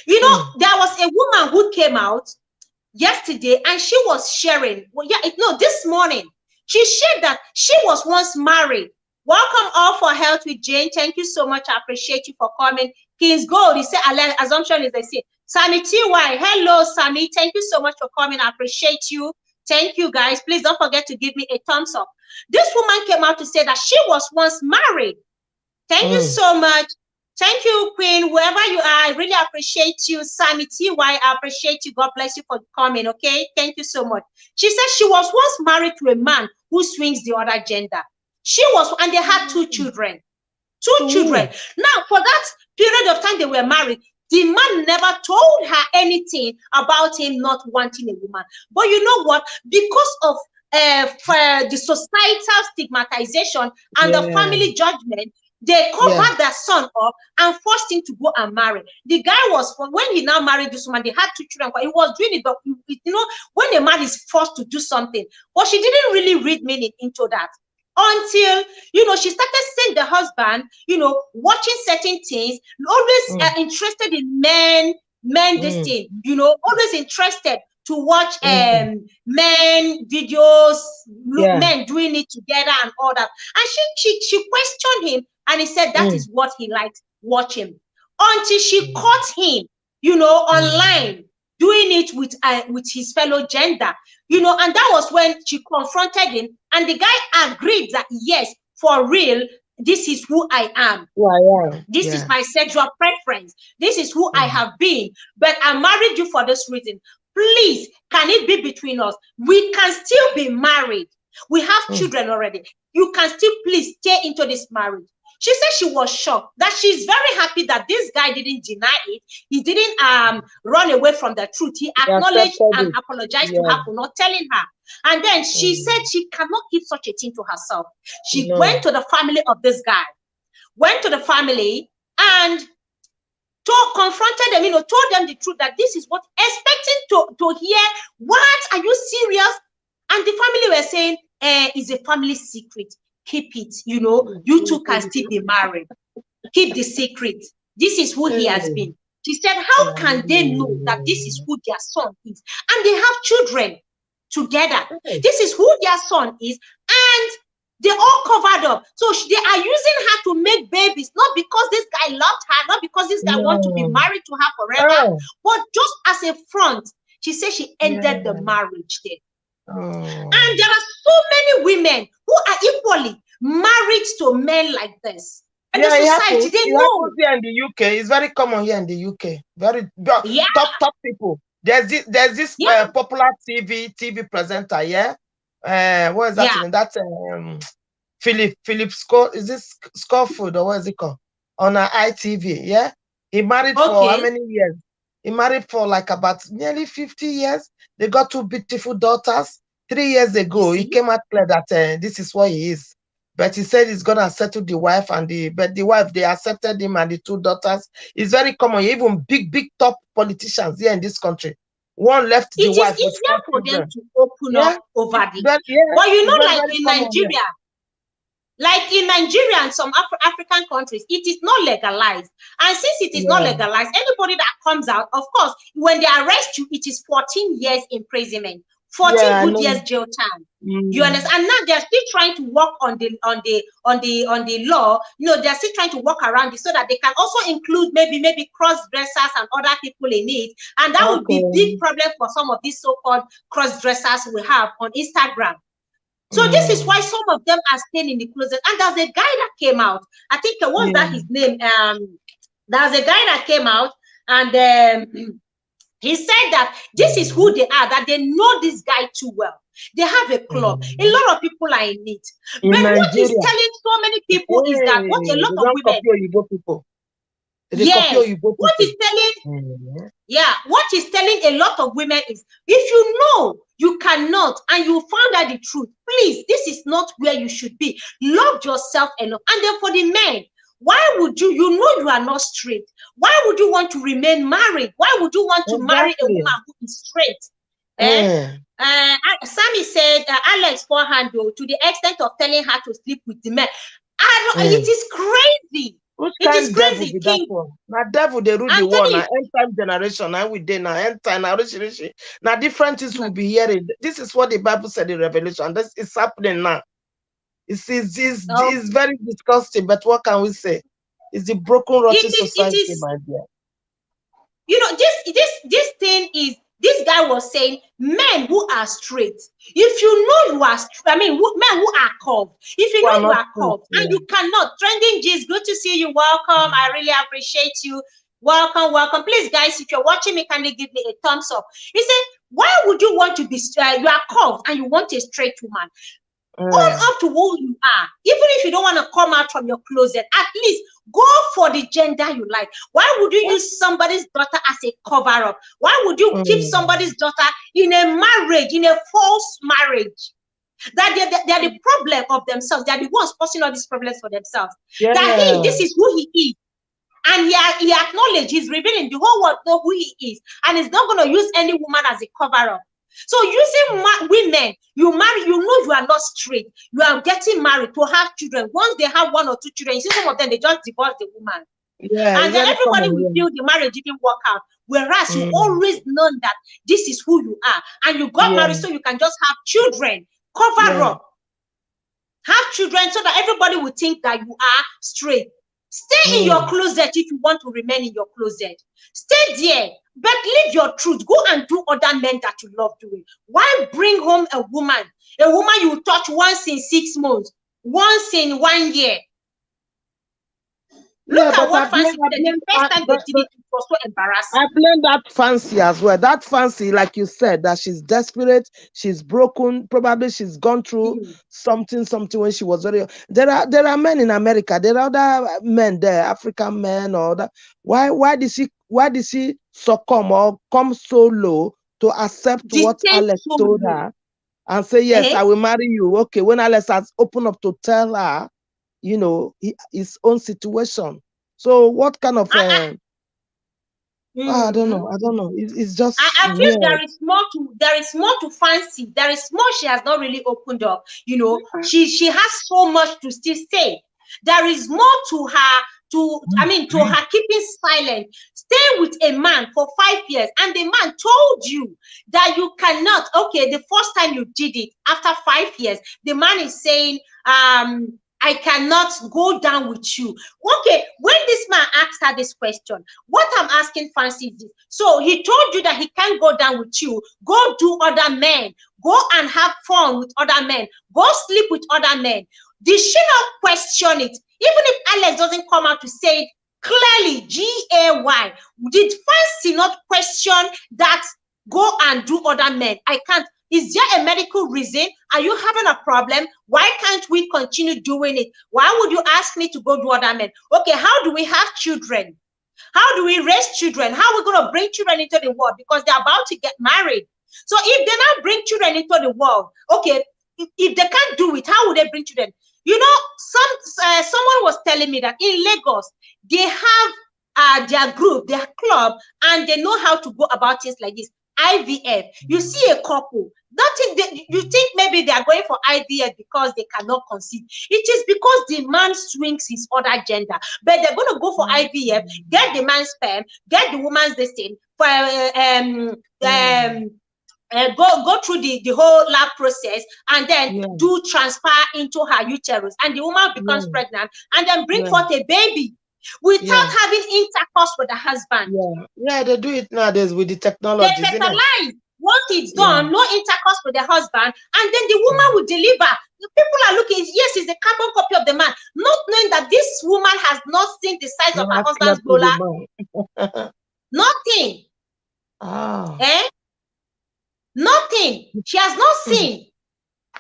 Speaker 1: You know, there was a woman who came out yesterday and she was sharing. Well, this morning she shared that she was once married. Welcome all for health with Jane. Thank you so much. I appreciate you for coming. King's Gold, he said, assumption is the same. Sammy TY, hello, Sammy. Thank you so much for coming. I appreciate you. Thank you, guys. Please don't forget to give me a thumbs up. This woman came out to say that she was once married. Thank you so much. Thank you, Queen. Whoever you are, I really appreciate you. Sammy TY, I appreciate you. God bless you for coming, okay? Thank you so much. She said she was once married to a man who swings the other gender. She was, and they had two children. Two children. Now, for that period of time they were married, the man never told her anything about him not wanting a woman. But you know what? Because of the societal stigmatization and the family judgment, they covered their son up and forced him to go and marry. The guy was, when he now married this woman, they had two children, but he was doing it, you know, when a man is forced to do something, but she didn't really read meaning into that. Until, you know, she started seeing the husband, you know, watching certain things, always interested in men, this thing, you know, always interested to watch men videos, men doing it together and all that. And she questioned him, and he said that is what he likes watching. Until she caught him, you know, online, doing it with his fellow gender, you know, and that was when she confronted him, and the guy agreed that yes, for real, this is who I am. This is my sexual preference. This is who I have been. But I married you for this reason. Please, can it be between us? We can still be married. We have children already. You can still please stay into this marriage. She said she was shocked, that she's very happy that this guy didn't deny it. He didn't run away from the truth. He acknowledged and apologized to her for not telling her. And then she said she cannot keep such a thing to herself. She went to the family of this guy, went to the family and confronted them, you know, told them the truth, that this is what, expecting to hear, what, are you serious? And the family were saying, it's a family secret. Keep it, you know, you two can still be married. Keep the secret. This is who he has been. She said, how can they know that this is who their son is? And they have children together. This is who their son is. And they all covered up. So they are using her to make babies, not because this guy loved her, not because this guy wants to be married to her forever, but just as a front. She said she ended the marriage there. And there are so many women who are equally married to men like this. And the society, they know.
Speaker 2: Here in the UK, it's very common here in the UK. Very top people. There's this popular TV presenter, what is that? That's Philip Scott. Is this Scofield or what is it called? On ITV, He married for how many years? He married for like about nearly 50 years. They got two beautiful daughters. 3 years ago, he came out clear that this is what he is. But he said he's gonna settle the wife, and the wife, they accepted him and the two daughters. It's very common. Even big top politicians here in this country. One left the wife.
Speaker 1: It is easier for them to open up over there. But you know, like in Nigeria and some African countries, it is not legalized. And since it is not legalized, anybody that comes out, of course, when they arrest you, it is 14 years imprisonment, 14 good years jail time. You understand? And now they're still trying to work on the law. You know, they're still trying to work around it so that they can also include maybe cross-dressers and other people in it. And that would be a big problem for some of these so-called cross-dressers we have on Instagram. So this is why some of them are staying in the closet. And there's a guy that came out. I think what was that his name? There's a guy that came out And he said that this is who they are, that they know this guy too well. They have a club. A lot of people are in it.
Speaker 2: In
Speaker 1: But
Speaker 2: Nigeria,
Speaker 1: what he's telling so many people is that what a lot
Speaker 2: they
Speaker 1: of
Speaker 2: don't
Speaker 1: women.
Speaker 2: copy Oyibo people. They copy
Speaker 1: Yes.
Speaker 2: Oyibo
Speaker 1: What he's
Speaker 2: people.
Speaker 1: telling, yeah, what he's telling a lot of women is, if you know you cannot and you found out the truth, please, this is not where you should be. Love yourself enough. And then for the men, why would you know you are not straight? Why would you want to remain married? Why would you want to marry a woman who is straight? Sammy said, Alex forehand, though, to the extent of telling her to sleep with the men. It is crazy. It is crazy.
Speaker 2: King. Now devil they rule the world. Now end time generation. Now we did now end time. Now different things will be hearing. This is what the Bible said in Revelation. This is happening now. It's very disgusting. But what can we say? It's the broken, rotten society, my dear.
Speaker 1: You know, this thing is. This guy was saying, men who are straight, if you know you are, men who are curved, if you know you are curved and you cannot, Trending G's, good to see you, welcome, I really appreciate you, welcome, please guys, if you're watching me, kindly give me a thumbs up. He said, why would you want to be, you are curved and you want a straight woman? Own up to who you are. Even if you don't want to come out from your closet, at least go for the gender you like. Why would you use somebody's daughter as a cover-up? Why would you keep somebody's daughter in a marriage, in a false marriage? That they're the problem of themselves. They're the ones causing all these problems for themselves. Yeah. That this is who he is. And he acknowledged, he's revealing the whole world know who he is. And he's not going to use any woman as a cover-up. So using women, you marry, you know you are not straight. You are getting married to have children. Once they have 1 or 2 children, you see some of them, they just divorce the woman. Yeah, and then everybody will feel the marriage didn't work out. Whereas you always known that this is who you are. And you got married so you can just have children. Cover up. Have children so that everybody will think that you are straight. Stay in your closet if you want to remain in your closet. Stay there. But live your truth. Go and do other men that you love doing. Why bring home a woman you touch once in 6 months, once in 1 year? Look at what Fancy said. The first time they did it, it was so embarrassing.
Speaker 2: I blame that Fancy as well. That Fancy, like you said, that she's desperate, she's broken, probably she's gone through something when she was very young. There are men in America, there are other men there, African men or that. Why did she succumb or come so low to accept what Alex told her and say, yes, I will marry you? Okay, when Alex has opened up to tell her, you know, his own situation. So what kind of I don't know. It's just
Speaker 1: I feel there is more to Fancy. There is more she has not really opened up. You know, she has so much to still say. There is more to her to her keeping silent. Stay with a man for 5 years, and the man told you that you cannot. Okay, the first time you did it, after 5 years, the man is saying, I cannot go down with you. Okay, when this man asked her this question, what I'm asking Fancy is this. So he told you that he can't go down with you. Go do other men. Go and have fun with other men. Go sleep with other men. Did she not question it? Even if Alex doesn't come out to say it clearly, G-A-Y, did Fancy not question that go and do other men? I can't. Is there a medical reason? Are you having a problem? Why can't we continue doing it? Why would you ask me to go do other men? Okay, how do we have children? How do we raise children? How are we going to bring children into the world? Because they're about to get married. So if they now bring children into the world, okay, if they can't do it, how would they bring children? You know, someone was telling me that in Lagos, they have their group, their club, and they know how to go about things like this. IVF. You see a couple, you think maybe they are going for IVF because they cannot conceive. It is because the man swings his other gender, but they're going to go for IVF, get the man's sperm, get the woman's destiny, for go through the whole lab process, and then do transfer into her uterus, and the woman becomes pregnant, and then bring forth a baby without having intercourse with the husband.
Speaker 2: Yeah, they do it nowadays with the technology.
Speaker 1: They fertilize. Once it's done, no intercourse with the husband, and then the woman will deliver. The people are looking, yes, it's a carbon copy of the man, not knowing that this woman has not seen the size of her husband's bowler. Nothing. Eh? Nothing. She has not seen.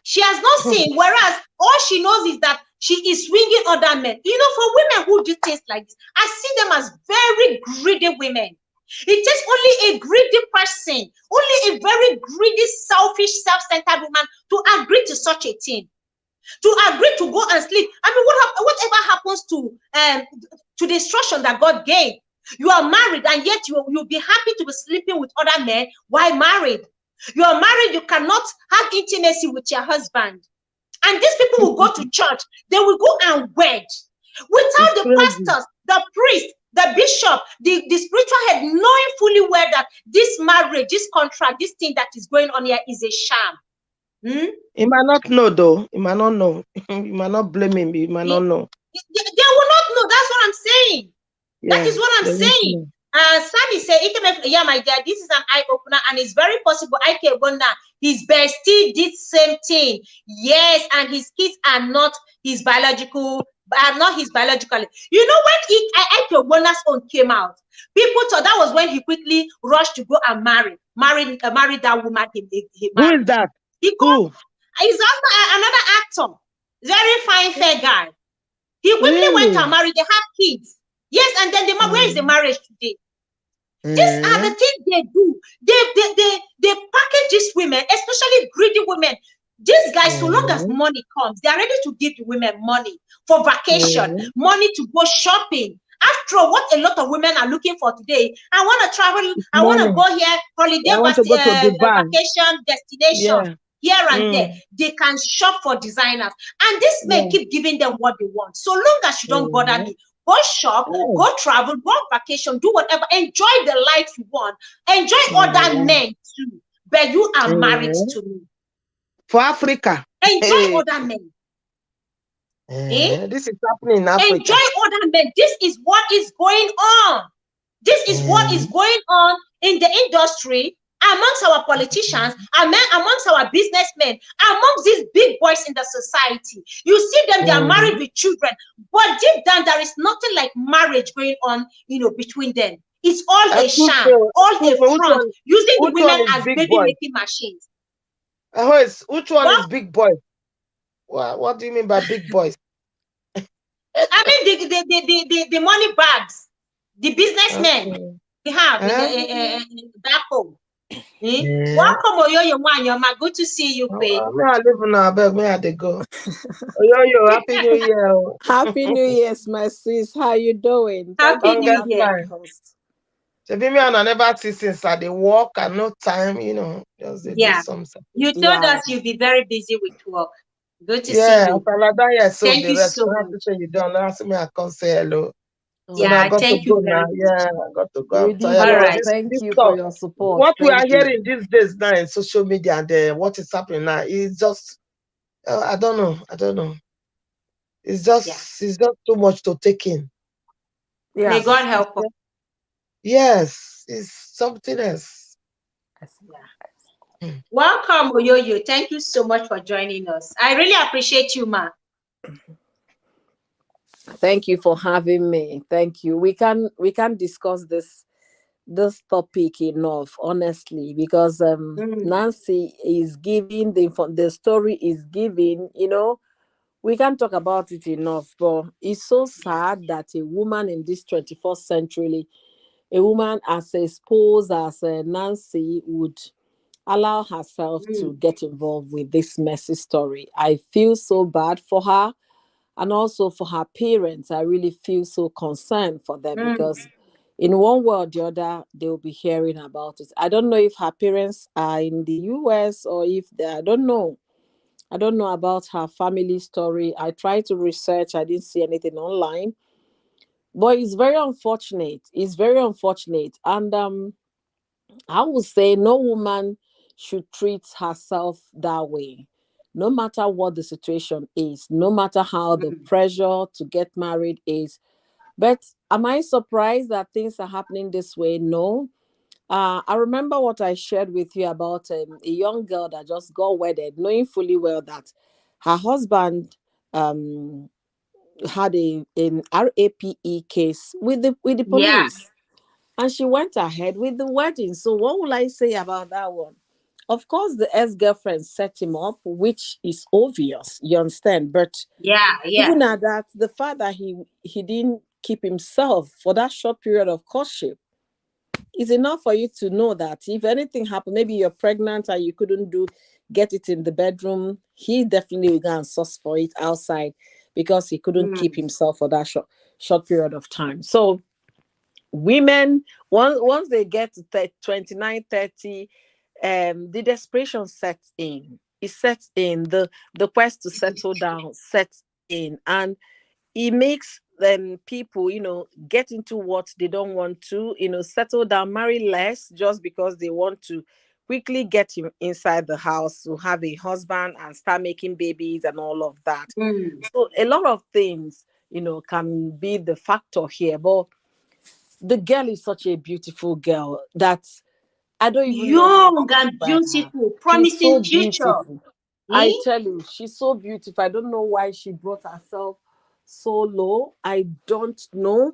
Speaker 1: She has not seen. Whereas all she knows is that she is swinging other men. You know, for women who do things like this, I see them as very greedy women. It takes only a greedy person, only a very greedy, selfish, self-centered woman to agree to such a thing. To agree to go and sleep. I mean, whatever happens to the instruction that God gave, you are married and yet you'll be happy to be sleeping with other men while married. You are married, you cannot have intimacy with your husband. And these people will go to church, they will go and wed without the pastors, the priest, the bishop, the spiritual head knowing fully well that this marriage, this contract, this thing that is going on here is a sham.
Speaker 2: He might not know though. He might not know. He might not blame him. He might not know.
Speaker 1: They will not know. That's what I'm saying. Yeah, that is what I'm saying. Sammy said, yeah, my dear, this is an eye opener, and it's very possible Ekubo, his bestie did same thing. Yes, and his kids are not his biological, not his biologically. You know, when Ekubo's own came out, people thought that was when he quickly rushed to go and marry that woman. He married.
Speaker 2: Who is that?
Speaker 1: Who? He's also another actor, very fine, fair guy. He quickly went and married. They have kids. Yes, and then where is the marriage today? These are the things they do. They package these women, especially greedy women. These guys, so long as money comes, they are ready to give the women money for vacation, money to go shopping. After all, what a lot of women are looking for today, I want to travel, I want to go here, holiday, vacation, destination, here and there. They can shop for designers. And these men keep giving them what they want. So long as you don't bother me, go shop, go travel, go on vacation, do whatever, enjoy the life you want, enjoy other men too. But you are married to me.
Speaker 2: For Africa.
Speaker 1: Enjoy other men.
Speaker 2: This is happening in Africa.
Speaker 1: Enjoy other men. This is what is going on. This is what is going on in the industry, amongst our politicians, amongst our businessmen, amongst these big boys in the society. You see them, they are married with children, but deep down, there is nothing like marriage going on, between them. It's all a sham, all a front, using the women as baby-making machines.
Speaker 2: Which one is big boy? What do you mean by big boys?
Speaker 1: I mean the money bags, the businessmen we have back home. Welcome, Oyoyo Mwanyoma. Good to see you, Queen.
Speaker 2: I live now, but where they go? Oyoyo, Happy New Year.
Speaker 3: Happy New Year, my sis. How you doing?
Speaker 1: Happy New Year.
Speaker 2: So me and I never see since I they walk and no time, just do something.
Speaker 1: You told us you'll be very busy with work. Good to see you.
Speaker 2: Thank you so much. You don't ask me, I can't say hello.
Speaker 1: Thank you very much.
Speaker 2: I got to go.
Speaker 3: All right. Thank you for your support.
Speaker 2: What we are hearing these days now in social media and what is happening now is just, I don't know. It's just too much to take in.
Speaker 1: Yeah. May God help us.
Speaker 2: Yes, it's something else.
Speaker 1: Welcome, Oyoyo. Thank you so much for joining us. I really appreciate you, Ma.
Speaker 3: Thank you for having me. Thank you. We can discuss this topic enough, honestly, because Nancy is giving the story is giving. We can't talk about it enough. But it's so sad that a woman in this 21st century, a woman as exposed as Nancy, would allow herself to get involved with this messy story. I feel so bad for her. And also for her parents, I really feel so concerned for them because in one way or the other, they'll be hearing about it. I don't know if her parents are in the US or if I don't know. I don't know about her family story. I tried to research. I didn't see anything online. But it's very unfortunate. It's very unfortunate. And I would say no woman should treat herself that way. No matter what the situation is, no matter how the pressure to get married is. But am I surprised that things are happening this way? No. I remember what I shared with you about a young girl that just got wedded, knowing fully well that her husband had an RAPE case with the police. and she went ahead with the wedding. So what will I say about that one? Of course, the ex-girlfriend set him up, which is obvious, you understand. But
Speaker 1: Yeah, yeah.
Speaker 3: even at that, the fact that he didn't keep himself for that short period of courtship is enough for you to know that if anything happened, maybe you're pregnant and you couldn't get it in the bedroom, he definitely will go and source for it outside because he couldn't keep himself for that short period of time. So women, once they get to 29, 30, the desperation sets in. It sets in. The quest to settle down sets in, and it makes them people, get into what they don't want to, settle down, marry less just because they want to quickly get him inside the house to have a husband and start making babies and all of that. So a lot of things, can be the factor here. But the girl is such a beautiful girl that I don't even know how
Speaker 1: Young
Speaker 3: to
Speaker 1: and
Speaker 3: describe her.
Speaker 1: beautiful,
Speaker 3: She's
Speaker 1: promising
Speaker 3: so
Speaker 1: future.
Speaker 3: beautiful.
Speaker 1: Eh?
Speaker 3: I tell you, she's so beautiful. I don't know why she brought herself so low. I don't know.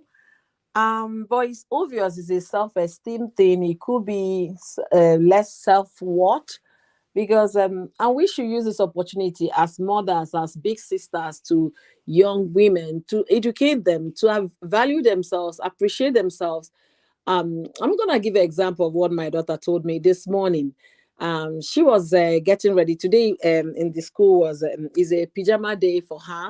Speaker 3: But it's obvious it's a self-esteem thing. It could be less self-worth because and we should use this opportunity as mothers, as big sisters to young women to educate them, to have value themselves, appreciate themselves. I'm gonna give an example of what my daughter told me this morning. She was getting ready today. In the school was is a pajama day for her.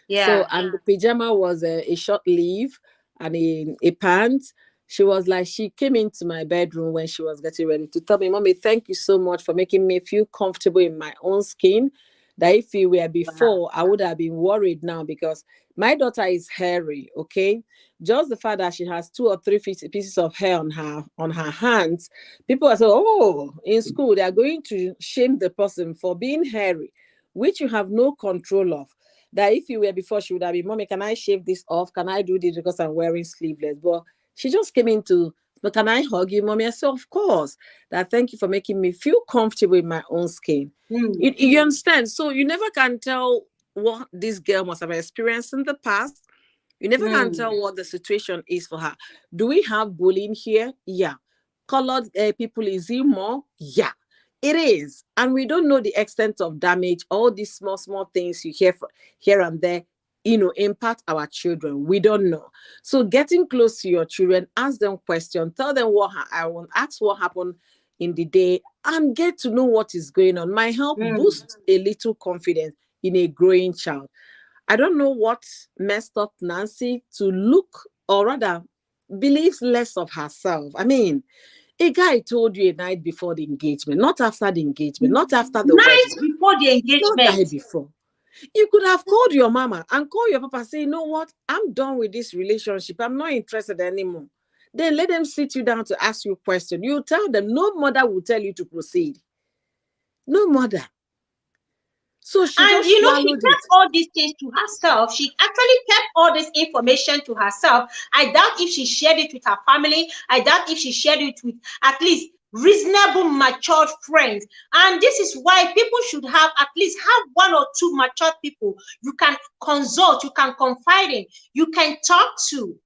Speaker 3: So,
Speaker 1: Yeah.
Speaker 3: and the pajama was a short sleeve and a pant. She was like, she came into my bedroom when she was getting ready to tell me, Mommy, thank you so much for making me feel comfortable in my own skin. That if you were
Speaker 1: Wow.
Speaker 3: before, I would have been worried now because my daughter is hairy, okay? Just the fact that she has 2 or 3 pieces of hair on her hands, people are saying, oh, in school, they are going to shame the person for being hairy, which you have no control of. That if you were before, she would have been, Mommy, can I shave this off? Can I do this because I'm wearing sleeveless? But she just came into, but can I hug you, Mommy? I said, of course. That thank you for making me feel comfortable in my own skin. You understand? So you never can tell what this girl must have experienced in the past. You never can tell what the situation is for her. Do we have bullying here? Yeah. Colored people, is it more? Yeah. It is. And we don't know the extent of damage. All these small things you hear here and there, impact our children. We don't know. So getting close to your children, ask them questions, tell them ask what happened in the day, and get to know what is going on. Might help boost a little confidence in a growing child. I don't know what messed up Nancy to look, or rather, believes less of herself. I mean, a guy told you a night before the engagement, not after the engagement, not after the wedding,
Speaker 1: Night before the
Speaker 3: not
Speaker 1: engagement.
Speaker 3: that before. You could have called your mama and call your papa, say, you know what, I'm done with this relationship. I'm not interested anymore. Then let them sit you down to ask you a question. You tell them, no mother will tell you to proceed. No mother. So she
Speaker 1: And
Speaker 3: just
Speaker 1: she
Speaker 3: swallowed it.
Speaker 1: kept all these things to herself. She actually kept all this information to herself. I doubt if she shared it with her family. I doubt if she shared it with at least reasonable, matured friends. And this is why people should have at least have 1 or 2 matured people you can consult, you can confide in, you can talk to.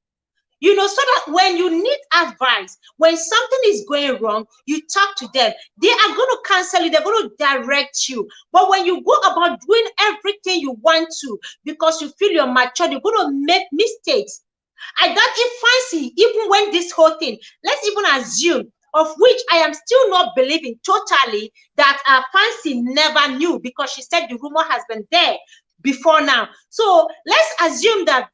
Speaker 1: So that when you need advice, when something is going wrong, you talk to them. They are going to counsel you, they're going to direct you. But when you go about doing everything you want to because you feel you're mature, you're going to make mistakes. I doubt if Fancy, even when this whole thing, let's even assume, of which I am still not believing totally, that Fancy never knew because she said the rumor has been there before now. So let's assume that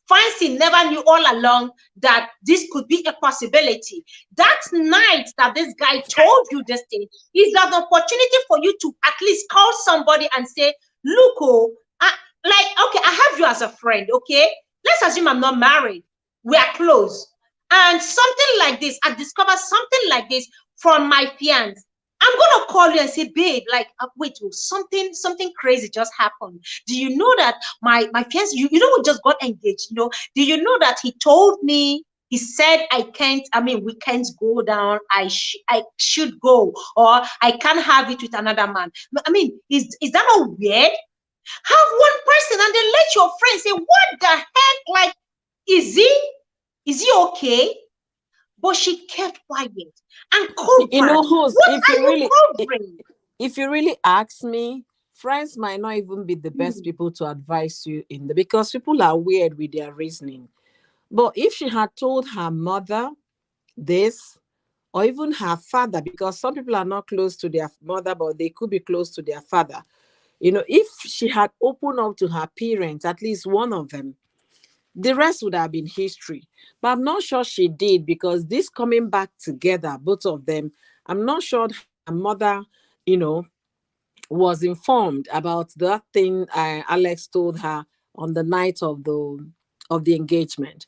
Speaker 1: Fancy never knew all along that this could be a possibility. That night that this guy told you this thing is an opportunity for you to at least call somebody and say, look, okay, I have you as a friend, okay? Let's assume I'm not married. We are close. And something like this, I discovered something like this from my fiance. I'm gonna call you and say, babe, like, wait, something crazy just happened. Do you know that my fiance, you know, we just got engaged? Do you know that he told me? He said we can't go down. I should go, or I can't have it with another man. I mean, is that not weird? Have one person and then let your friend say, what the heck? Like, is he okay? but she kept quiet and covered.
Speaker 3: You know, host,
Speaker 1: What are you covering?
Speaker 3: if you really ask me, friends might not even be the best people to advise you because people are weird with their reasoning. But if she had told her mother this, or even her father, because some people are not close to their mother, but they could be close to their father. You know, if she had opened up to her parents, at least one of them, the rest would have been history. But I'm not sure she did, because this coming back together, both of them, I'm not sure her mother, you know, was informed about that thing Alex told her on the night of the engagement.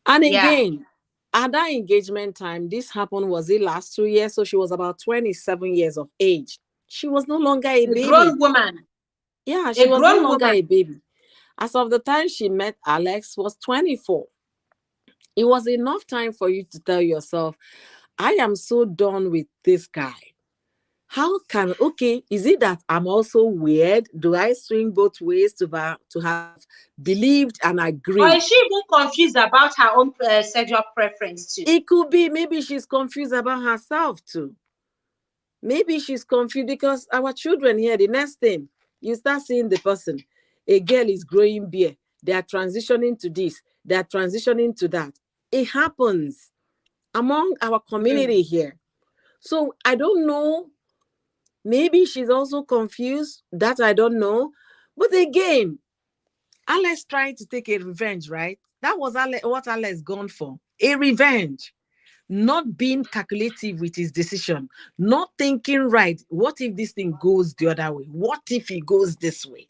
Speaker 3: And
Speaker 1: Yeah.
Speaker 3: again, at that engagement time, this happened, was it last 2 years? So she was about 27 years of age. She was no longer a
Speaker 1: A
Speaker 3: baby.
Speaker 1: grown woman.
Speaker 3: Yeah, she
Speaker 1: A
Speaker 3: was no
Speaker 1: grown
Speaker 3: longer
Speaker 1: woman.
Speaker 3: a baby. As of the time she met Alex was 24. It was enough time for you to tell yourself, I am so done with this guy. How can, okay, is it that I'm also weird? Do I swing both ways to have believed and
Speaker 1: Or
Speaker 3: agreed?
Speaker 1: is she even confused about her own sexual preference too?
Speaker 3: It could be, maybe she's confused about herself too. Maybe she's confused because our children here, the next thing, you start seeing the person. A girl is growing beard. They are transitioning to this. They are transitioning to that. It happens among our community here. So I don't know. Maybe she's also confused. That I don't know. But again, Alex trying to take a revenge, right? That was what Alex gone for. A revenge. Not being calculative with his decision, not thinking, right, what if this thing goes the other way? What if it goes this way?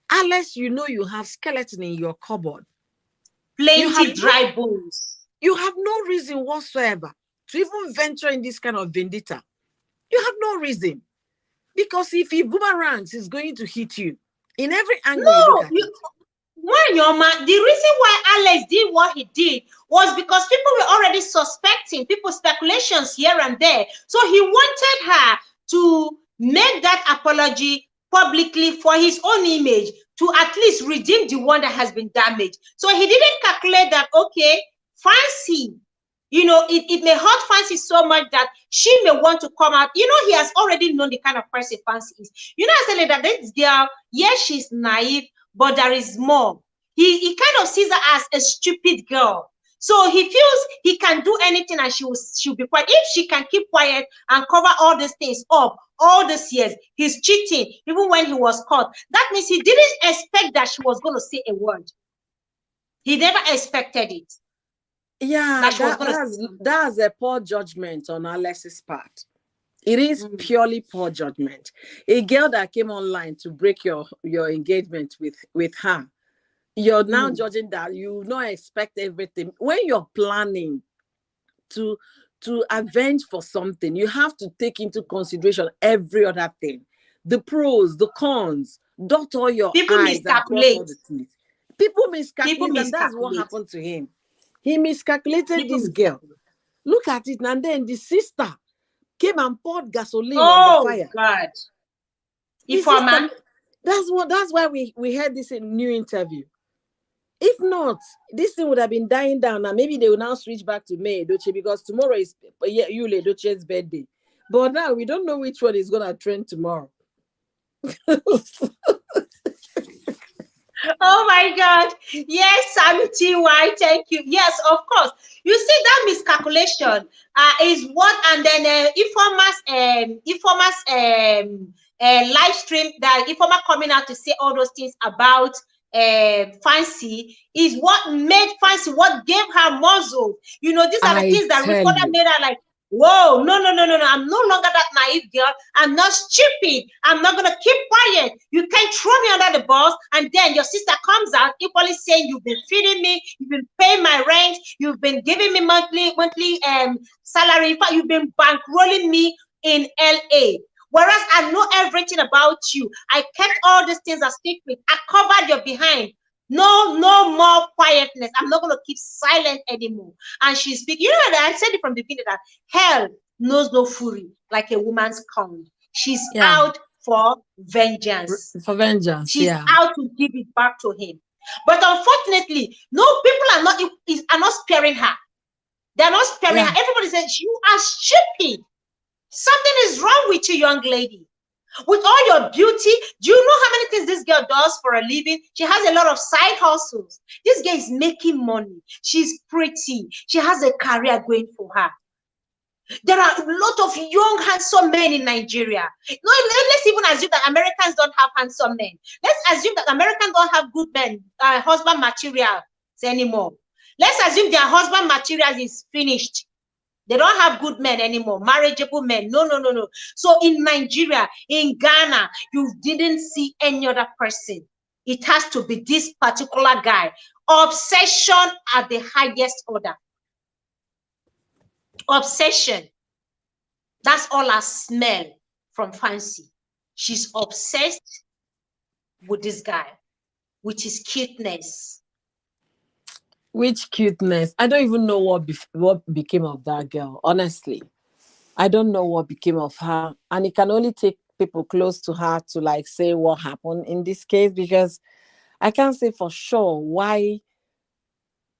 Speaker 3: Unless you know you have skeleton in your cupboard.
Speaker 1: Plenty dry bones.
Speaker 3: You have no reason whatsoever to even venture in this kind of vendetta. You have no reason. Because if he boomerangs, he's going to hit you. In every angle you look at it.
Speaker 1: The reason why Alex did what he did was because people were already suspecting, people speculations here and there. So he wanted her to make that apology publicly for his own image, to at least redeem the one that has been damaged. So he didn't calculate that, okay, Fancy, you know, it may hurt Fancy so much that she may want to come out. You know, he has already known the kind of person Fancy is. You know, I said that this girl, yes, she's naive, but there is more. He kind of sees her as a stupid girl. So he feels he can do anything and she'll be quiet. If she can keep quiet and cover all these things up all these years, he's cheating, even when he was caught. That means he didn't expect that she was going to say a word. He never expected it.
Speaker 3: Yeah, that's a poor judgment on Alex's part. It is purely poor judgment. A girl that came online to break your engagement with her, you're now judging that you not expect everything. When you're planning to avenge for something, you have to take into consideration every other thing. The pros, the cons, dot all your I's and cross all the T's. People miscalculate, and that's what happened to him. He miscalculated this girl. Look at it, and then the sister came and poured gasoline on the fire.
Speaker 1: Oh God! Ifeoma.
Speaker 3: That's why we had this new interview. If not, this thing would have been dying down, and maybe they will now switch back to May Edochie, because tomorrow is Yule Edochie's birthday. But now we don't know which one is gonna trend tomorrow.
Speaker 1: Oh my God. Yes, Sammy TY, thank you. Yes, of course. You see, that miscalculation is what, and then Ifeoma's live stream, that Ifeoma coming out to say all those things about Fancy is what made Fancy, what gave her muzzle. You know, these are the things that reporter made her like, whoa, no, I'm no longer that naive girl. I'm not stupid. I'm not going to keep quiet. You can't throw me under the bus. And then your sister comes out equally saying, you've been feeding me, you've been paying my rent, you've been giving me monthly salary. In fact, you've been bankrolling me in LA. Whereas I know everything about you. I kept all these things a secret. I covered your behind. No more quietness. I'm not going to keep silent anymore. And she's speaking. You know, I said it from the beginning that hell knows no fury like a woman's tongue. She's out for vengeance. She's out to give it back to him. But unfortunately, no, people are not sparing her. They're not sparing
Speaker 3: Yeah.
Speaker 1: her. Everybody says, you are stupid. Something is wrong with you, young lady. With all your beauty, do you know how many things this girl does for a living? She has a lot of side hustles. This girl is making money. She's pretty. She has a career going for her. There are a lot of young, handsome men in Nigeria. No, let's even assume that Americans don't have handsome men. Let's assume that Americans don't have good men, husband materials anymore. Let's assume their husband materials is finished. They don't have good men anymore, marriageable men. No, no, no, no. So in Nigeria, in Ghana, you didn't see any other person. It has to be this particular guy. Obsession at the highest order. Obsession. That's all I smell from Fancy. She's obsessed with this guy, with his cuteness.
Speaker 3: Which cuteness? I don't even know what became of that girl, honestly. I don't know what became of her. And it can only take people close to her to like say what happened in this case, because I can't say for sure why.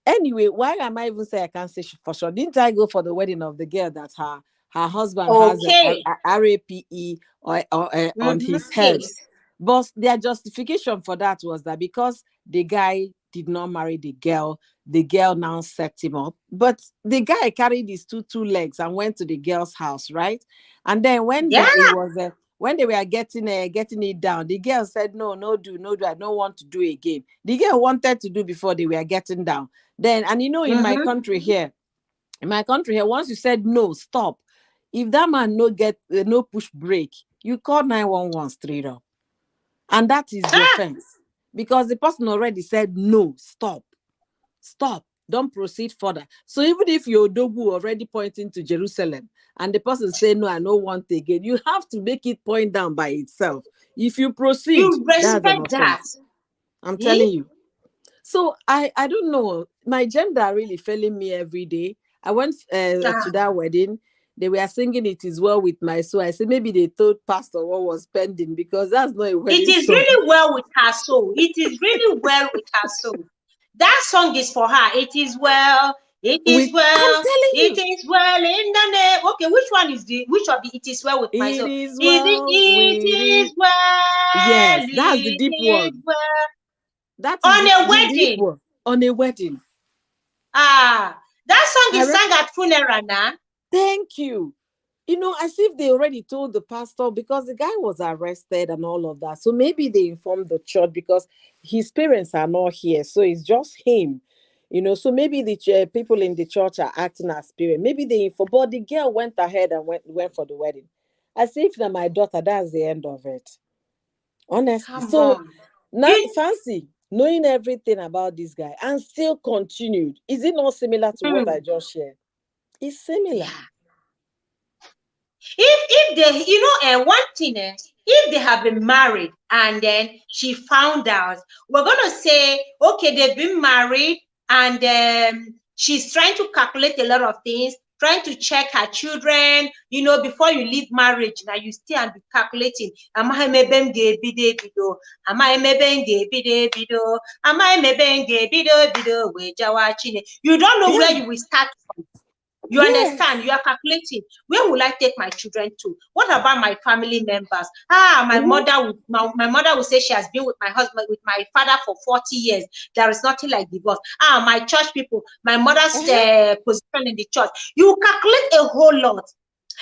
Speaker 3: Anyway, why am I even say I can't say for sure? Didn't I go for the wedding of the girl that her husband has
Speaker 1: Okay.
Speaker 3: a RAPE on his head?
Speaker 1: Yes.
Speaker 3: But their justification for that was that because the guy did not marry the girl now set him up. But the guy carried his two legs and went to the girl's house, right? And then when
Speaker 1: Yeah.
Speaker 3: when they were getting it down, the girl said, no, do, I don't want to do again. The girl wanted to do before they were getting down. Then, and in my country here, once you said no, stop. If that man no push break, you call 911 straight up. And that is the offense. Because the person already said no, stop, don't proceed further. So even if your dogu already pointing to Jerusalem and the person say no, I don't want again, you have to make it point down by itself. If you proceed,
Speaker 1: you
Speaker 3: that's an
Speaker 1: respect that.
Speaker 3: offense. I'm telling you. So I don't know. My gender are really failing me every day. I went to that wedding. They were singing "It Is Well With My Soul." I said maybe they told pastor what was pending, because that's not a wedding
Speaker 1: It is
Speaker 3: song.
Speaker 1: really well with her soul. It is really well with her soul. That song is for her. It is well. It is well. It is well in the name. Okay, which of the "It Is Well With My Soul"?
Speaker 3: It is well.
Speaker 1: It is well.
Speaker 3: Yes, that's the deep one.
Speaker 1: Well.
Speaker 3: That
Speaker 1: On
Speaker 3: is
Speaker 1: a
Speaker 3: the deep
Speaker 1: wedding.
Speaker 3: one. On a wedding.
Speaker 1: That song is sung at funeral now.
Speaker 3: Thank you. As if they already told the pastor, because the guy was arrested and all of that. So maybe they informed the church, because his parents are not here. So it's just him. So maybe the people in the church are acting as parents. Maybe they informed, but the girl went ahead and went for the wedding. As if they're my daughter, that's the end of it. Honestly.
Speaker 1: Come
Speaker 3: So
Speaker 1: on.
Speaker 3: now Fancy, knowing everything about this guy and still continued, is it not similar to what I just shared? It's similar.
Speaker 1: Yeah. If they, one thing, if they have been married and then she found out, we're gonna say, okay, they've been married and she's trying to calculate a lot of things, trying to check her children. Before you leave marriage, now you still and be calculating. Am I maybe bido? Am I maybe bido? Am I maybe bido? You don't know where you will start from. You understand? You are calculating. Where will I take my children to? What about my family members? My mother will say she has been with my husband, with my father for 40 years. There is nothing like divorce. My church people, my mother's position in the church. You calculate a whole lot.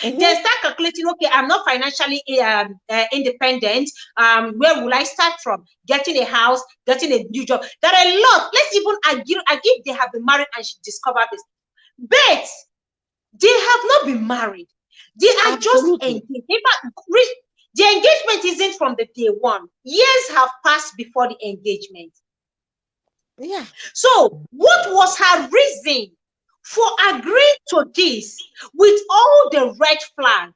Speaker 1: Then start calculating, okay, I'm not financially independent. Where will I start from? Getting a house, getting a new job. There are a lot. Let's even argue they have been married and she discovered this. But they have not been married. They are just engaged. In fact, the engagement isn't from the day one. Years have passed before the engagement.
Speaker 3: Yeah.
Speaker 1: So what was her reason for agreeing to this with all the red flags?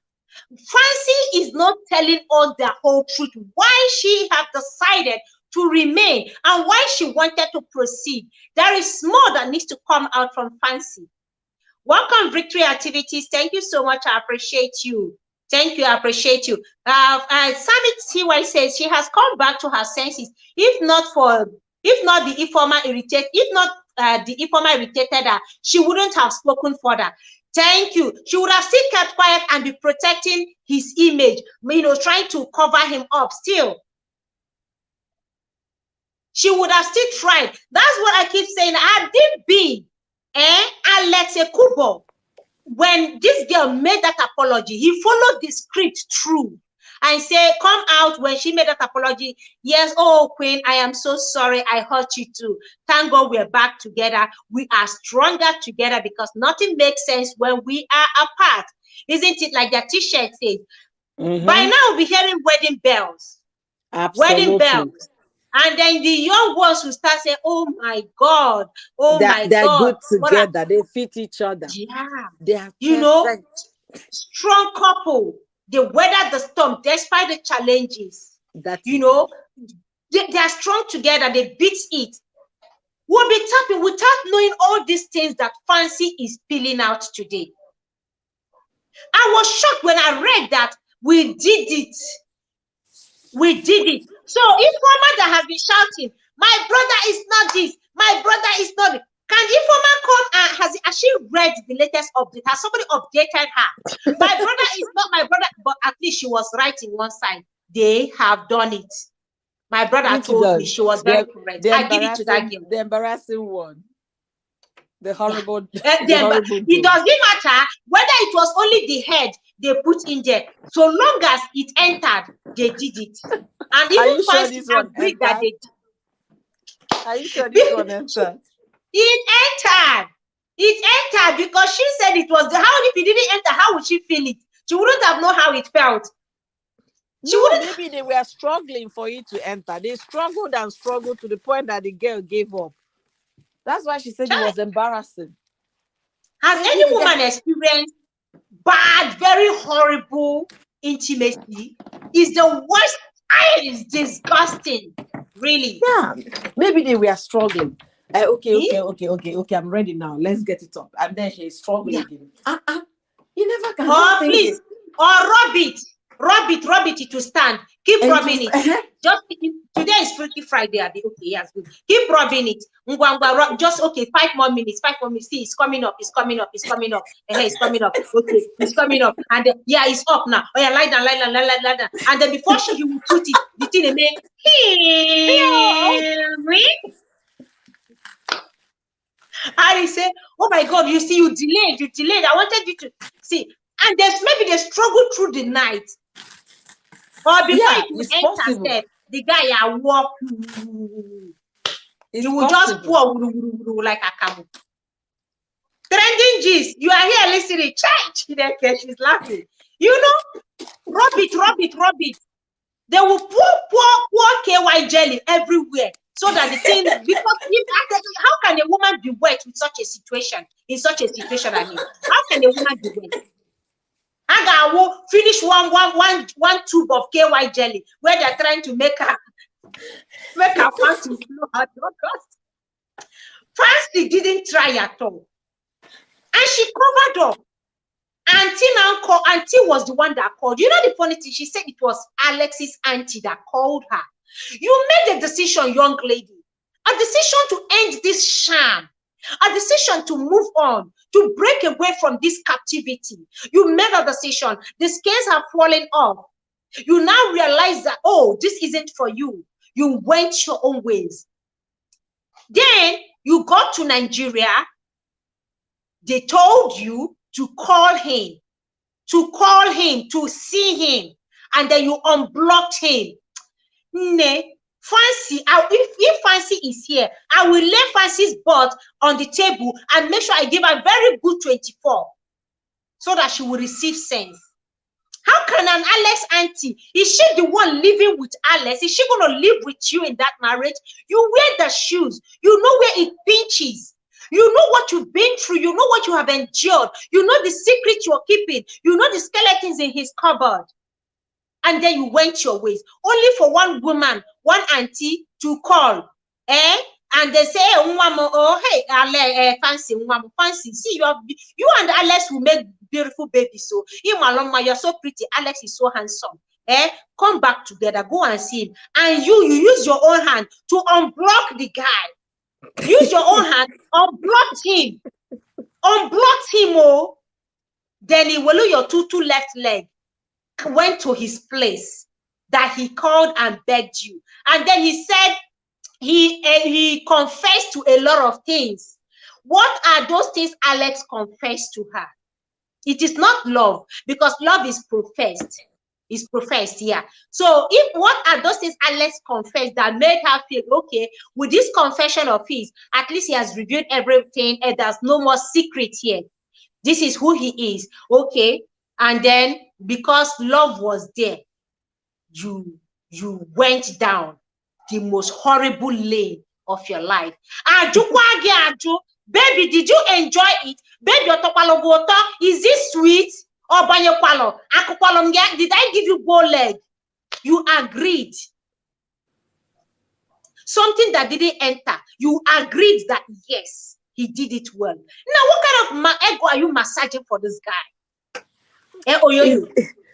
Speaker 1: Fancy is not telling us the whole truth, why she have decided to remain and why she wanted to proceed. There is more that needs to come out from Fancy. Welcome, Victory Activities. Thank you so much. I appreciate you. Thank you. I appreciate you. Summit CY says she has come back to her senses. If not the informer irritate, if not the informer irritated her, she wouldn't have spoken further. Thank you. She would have still kept quiet and be protecting his image, you know, trying to cover him up still. She would have still tried. That's what I keep saying. Had it been Alex Ekubo, when this girl made that apology, he followed the script through and say, come out when she made that apology. Yes, oh Queen, I am so sorry. I hurt you too. Thank God we're back together. We are stronger together because nothing makes sense when we are apart. Isn't it like that t-shirt says? By now we'll be hearing wedding bells.
Speaker 3: Absolutely.
Speaker 1: Wedding bells. And then the young ones will start saying, oh my God, oh my God.
Speaker 3: They're good together. They fit each other.
Speaker 1: Yeah.
Speaker 3: They are
Speaker 1: you know, strong couple. They weather the storm despite the challenges. You know, they are strong together. They beat it. We'll be tapping without knowing all these things that Fancy is spilling out today. I was shocked when I read that we did it. We did it. So informer that has been shouting, my brother is not this, my brother is not this. Can informer come and has she read the latest update? Has somebody updated her? My brother is not my brother, but at least she was right in one side. They have done it. My brother told me she was very correct. I give it to that girl.
Speaker 3: The embarrassing one. The horrible.
Speaker 1: Horrible it doesn't matter whether it was only the head they put in there. So long as it entered, they did it. And even Fancy agreed that they did.
Speaker 3: Are you sure this one entered?
Speaker 1: It entered. It entered because she said it was how if it didn't enter, how would she feel it? She wouldn't have known how it felt.
Speaker 3: Maybe they were struggling for it to enter. They struggled and struggled to the point that the girl gave up. That's why she said it was embarrassing.
Speaker 1: Has any woman experienced bad, very horrible intimacy? Is the worst. It's disgusting. Really.
Speaker 3: Yeah. Maybe they were struggling. Okay. I'm ready now. Let's get it up. And then she's struggling again. You never can.
Speaker 1: Oh, please. Or rub it to stand. Keep rubbing it. Just today is Freaky Friday. Okay, yes, good. Keep rubbing it. Just 5 more minutes. 5 more minutes. See, it's coming up. It's coming up. It's coming up. It's coming up. Okay, it's coming up. And then, it's up now. Oh yeah, lie down. And then before she will put it, the thing make and he said, oh my God, you see, you delayed. I wanted you to see. And maybe they struggled through the night. Or before it enter, the guy walk. You will just pour like a camel. Trending gist. You are here listening. She's laughing. You know, rub it. They will pour KY jelly everywhere. So that the thing, because how can a woman be wet with such a situation? In such a situation, I mean, how can a woman be wet? I will finish one tube of KY jelly where they're trying to make her Fancy flow out. Fancy didn't try at all, and she covered up. Auntie was the one that called. You know the funny thing? She said it was Alex's auntie that called her. You made a decision, young lady. A decision to end this sham. A decision to move on, to break away from this captivity. You made a decision. The scales have fallen off. You now realize that, oh, this isn't for you. You went your own ways. Then you got to Nigeria. They told you to call him, to see him, and then you unblocked him. Fancy, if Fancy is here, I will lay Fancy's butt on the table and make sure I give her very good 24 so that she will receive sense. How can an Alex auntie, is she the one living with Alex? Is she going to live with you in that marriage? You wear the shoes. You know where it pinches. You know what you've been through. You know what you have endured. You know the secret you're keeping. You know the skeletons in his cupboard. And then you went your ways. Only for one woman, one auntie to call. And they say, hey, Fancy, see, you and Alex will make beautiful babies. So, you're so pretty. Alex is so handsome. Come back together. Go and see him. And you use your own hand to unblock the guy. Use your own hand, unblock him. Unblock him, oh. Then he will lose your two left leg. Went to his place that he called and begged you. And then he said he confessed to a lot of things. What are those things Alex confessed to her? It is not love, because love is professed. Is professed, yeah. So what are those things Alex confessed that made her feel okay with this confession of his? At least he has revealed everything, and there's no more secret here. This is who he is, okay. And then because love was there, you went down the most horrible lane of your life. Baby, did you enjoy it? Baby, is this sweet? Or did I give you bow leg? You agreed. Something that didn't enter, you agreed that yes, he did it well. Now, what kind of ego are you massaging for this guy?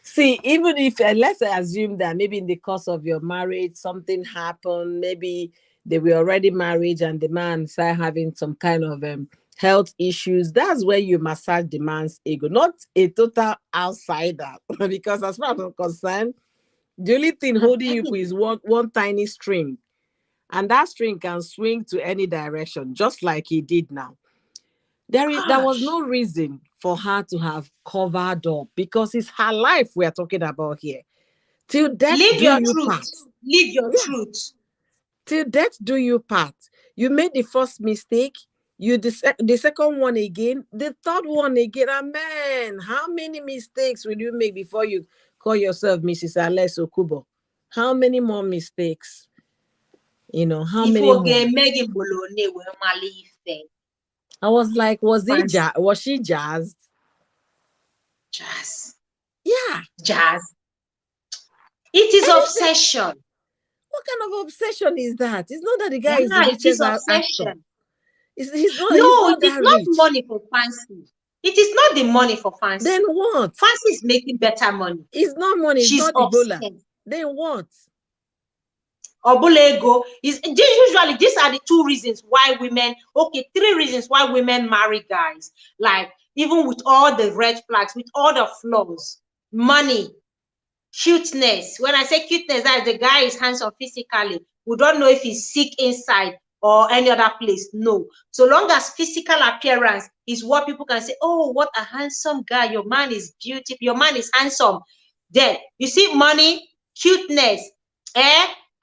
Speaker 3: See, even if let's assume that maybe in the course of your marriage something happened, maybe they were already married and the man started having some kind of health issues, that's where you massage the man's ego, not a total outsider. Because as far as I'm concerned, the only thing holding you is one tiny string, and that string can swing to any direction, just like he did now. There was no reason for her to have covered up, because it's her life we are talking about here. Till death
Speaker 1: live
Speaker 3: do
Speaker 1: your
Speaker 3: you
Speaker 1: truth.
Speaker 3: part.
Speaker 1: Live your truth.
Speaker 3: Till death do you part. You made the first mistake, you the second one again, the third one again. Amen. How many mistakes will you make before you call yourself Mrs. Alex Ekubo? How many more mistakes? How many more? I was like, was she jazzed?
Speaker 1: Jazz.
Speaker 3: Yeah.
Speaker 1: Jazz. It is obsession.
Speaker 3: What kind of obsession is that? It's not that the guy is the richest
Speaker 1: it is obsession.
Speaker 3: actor. He's not
Speaker 1: it is not money for Fancy. It is not the money for Fancy.
Speaker 3: Then what?
Speaker 1: Fancy is making better money.
Speaker 3: It's not money. It's not Ebola. Then what?
Speaker 1: Obulego is usually these are the two reasons why women, three reasons why women marry guys. Like, even with all the red flags, with all the flaws, money, cuteness. When I say cuteness, that the guy is handsome physically. We don't know if he's sick inside or any other place. No. So long as physical appearance is what people can say, oh, what a handsome guy. Your man is beautiful. Your man is handsome. Then you see money, cuteness,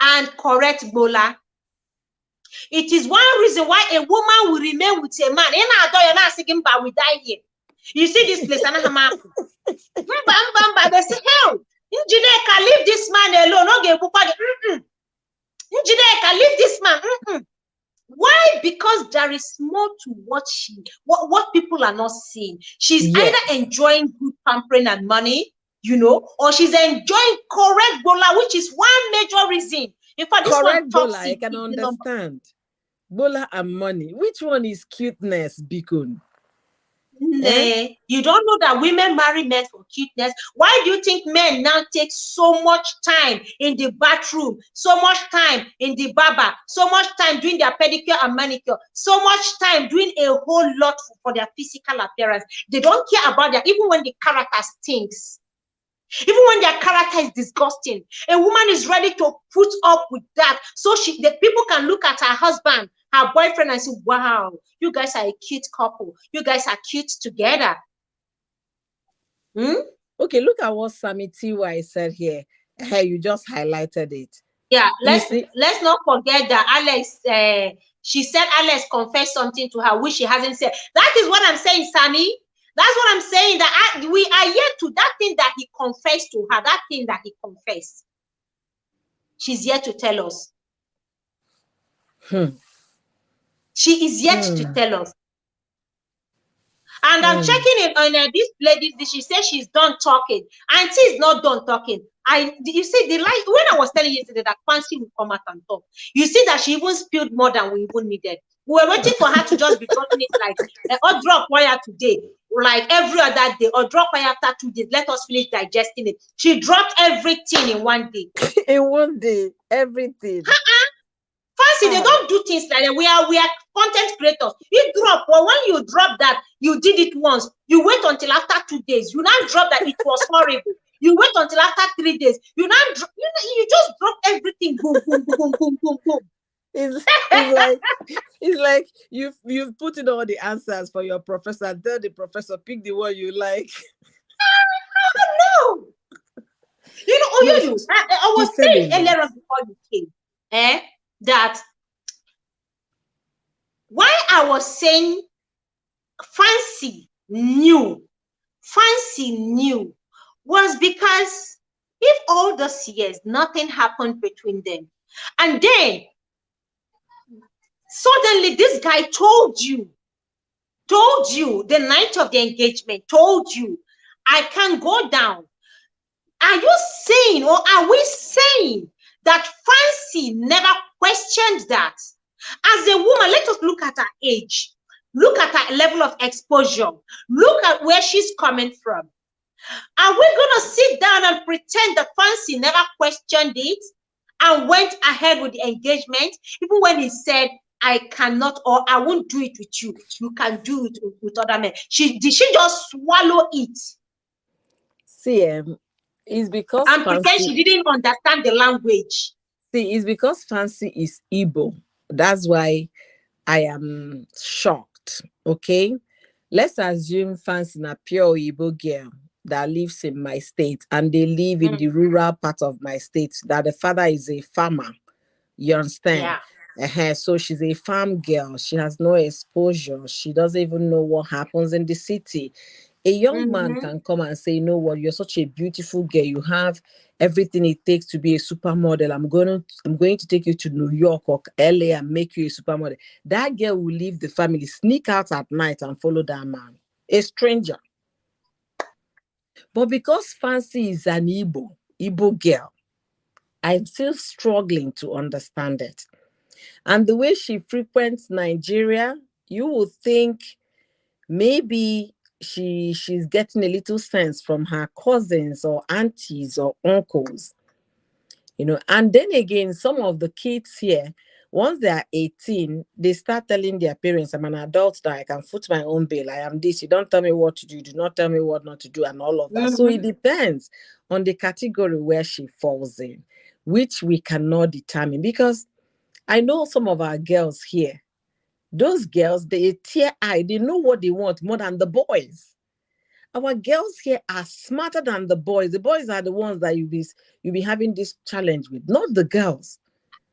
Speaker 1: and correct bola. It is one reason why a woman will remain with a man. We die here. You see this place, they say, hell, Njideka, leave this man alone. Njideka, leave this man. Why? Because there is more to what people are not seeing. She's either enjoying good pampering and money, or she's enjoying correct bola, which is one major reason. In fact, this correct
Speaker 3: bola, I can understand. Bola and money. Which one is cuteness, Bikun?
Speaker 1: You don't know that women marry men for cuteness. Why do you think men now take so much time in the bathroom, so much time in the barber, so much time doing their pedicure and manicure, so much time doing a whole lot for their physical appearance? They don't care about that, even when the character stinks. Even when their character is disgusting, a woman is ready to put up with that so the people can look at her husband, her boyfriend, and say, wow, you guys are a cute couple. You guys are cute together.
Speaker 3: Okay, look at what Sammy T.Y. said here. Hey, you just highlighted it.
Speaker 1: Yeah, let's not forget that Alex, she said Alex confessed something to her which she hasn't said. That is what I'm saying, Sammy. That's what I'm saying, that we are yet to that thing that he confessed to her, that thing that he confessed. She's yet to tell us. She is yet to tell us. And I'm checking it on this lady. She says she's done talking. Auntie is not done talking. You see, when I was telling you yesterday that Fancy would come out and talk, you see that she even spilled more than we even needed. We were waiting for her to just be dropping it like, or drop wire today, like every other day, or drop wire after 2 days. Let us finish digesting it. She dropped everything in one day.
Speaker 3: In one day, everything.
Speaker 1: Fancy Fancy, they don't do things like that. We are content creators. You drop, or when you drop that, you did it once. You wait until after 2 days. You now drop that it was horrible. You wait until after 3 days. You now drop, you just drop everything. Boom, boom, boom, boom, boom, boom.
Speaker 3: It's like you've put in all the answers for your professor. Tell the professor, pick the one you like.
Speaker 1: No. I was saying earlier on before you came, that why I was saying Fancy knew was because if all those years nothing happened between them, and then suddenly this guy told you the night of the engagement, told you I can go down. Are you saying, or are we saying that Fancy never questioned that? As a woman, let us look at her age, look at her level of exposure, look at where she's coming from. Are we going to sit down and pretend that Fancy never questioned it and went ahead with the engagement, even when he said, I cannot, or I won't do it with you. You can do it with other men. Did she just swallow it?
Speaker 3: See, it's because
Speaker 1: and pretend she didn't understand the language.
Speaker 3: See, it's because Fancy is Igbo. That's why I am shocked. Okay, let's assume Fancy is a pure Igbo girl that lives in my state, and they live in the rural part of my state. That the father is a farmer. You understand? Yeah. So she's a farm girl. She has no exposure. She doesn't even know what happens in the city. A young man can come and say, you know what, you're such a beautiful girl. You have everything it takes to be a supermodel. I'm going to take you to New York or LA and make you a supermodel. That girl will leave the family, sneak out at night and follow that man, a stranger. But because Fancy is an Igbo girl, I'm still struggling to understand it. And the way she frequents Nigeria, you would think maybe she's getting a little sense from her cousins or aunties or uncles. And then again, some of the kids here, once they are 18, they start telling their parents, I'm an adult now, I can foot my own bill, I am this, you don't tell me what to do, do not tell me what not to do, and all of that. So it depends on the category where she falls in, which we cannot determine, because I know some of our girls here, those girls, they tear eye, they know what they want more than the boys. Our girls here are smarter than the boys. The boys are the ones that you'll be having this challenge with, not the girls.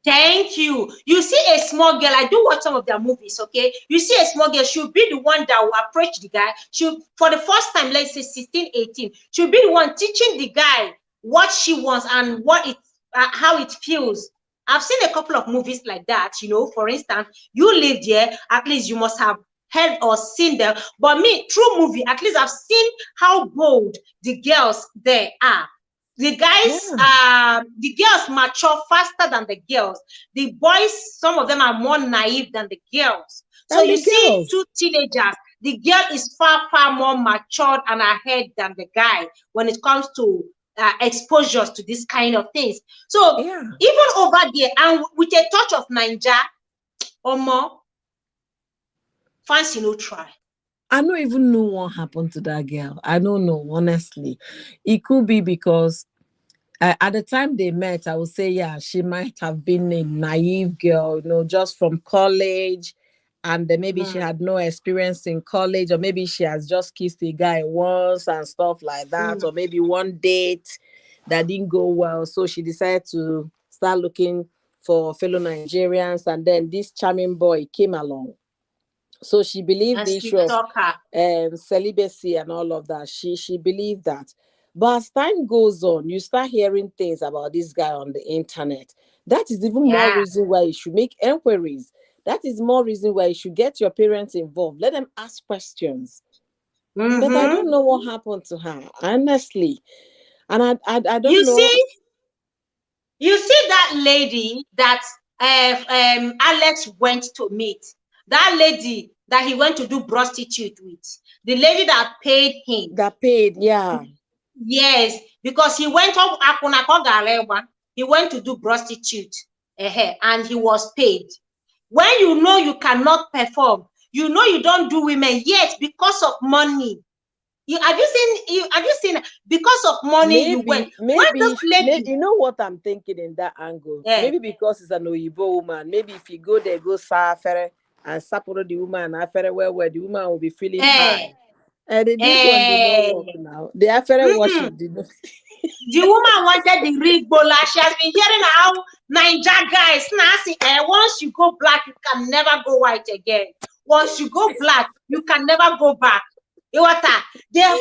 Speaker 1: Thank you. You see a small girl, I do watch some of their movies, okay? You see a small girl, she'll be the one that will approach the guy. For the first time, let's say 16, 18, she'll be the one teaching the guy what she wants and how it feels. I've seen a couple of movies like that, for instance, you live there, at least you must have heard or seen them. But me, through movie, at least I've seen how bold the girls there are. The guys, the girls mature faster than the girls. The boys, some of them are more naive than the girls. So you see two teenagers, the girl is far, far more matured and ahead than the guy when it comes to exposures to this kind of things. So even over there, and with a touch of Naija or more, Fancy no try.
Speaker 3: I don't even know what happened to that girl. I don't know, honestly. It could be because at the time they met, I would say, she might have been a naive girl, just from college. And then maybe she had no experience in college, or maybe she has just kissed a guy once and stuff like that. Or maybe one date that didn't go well. So she decided to start looking for fellow Nigerians. And then this charming boy came along. So she believed the issue of celibacy and all of that. She believed that. But as time goes on, you start hearing things about this guy on the internet. That is even more reason why you should make inquiries. That is more reason why you should get your parents involved. Let them ask questions. But I don't know what happened to her, honestly. And I don't know.
Speaker 1: You see that lady that Alex went to meet. That lady that he went to do prostitute with. The lady that paid him. Yes, because he went up. He went to do prostitute and he was paid. When you know you cannot perform, you know you don't do women, yet because of money. Have you seen because of money you went?
Speaker 3: Maybe you know what I'm thinking in that angle. Maybe because it's an Oyibo woman. Maybe if you go there, go safari and support the woman, affair where the woman will be feeling high. And this one did not work now. The affair worship did not.
Speaker 1: The woman wanted the rig bola. She has been hearing how Niger guys now once you go black, you can never go white again. Once you go black, you can never go back. They have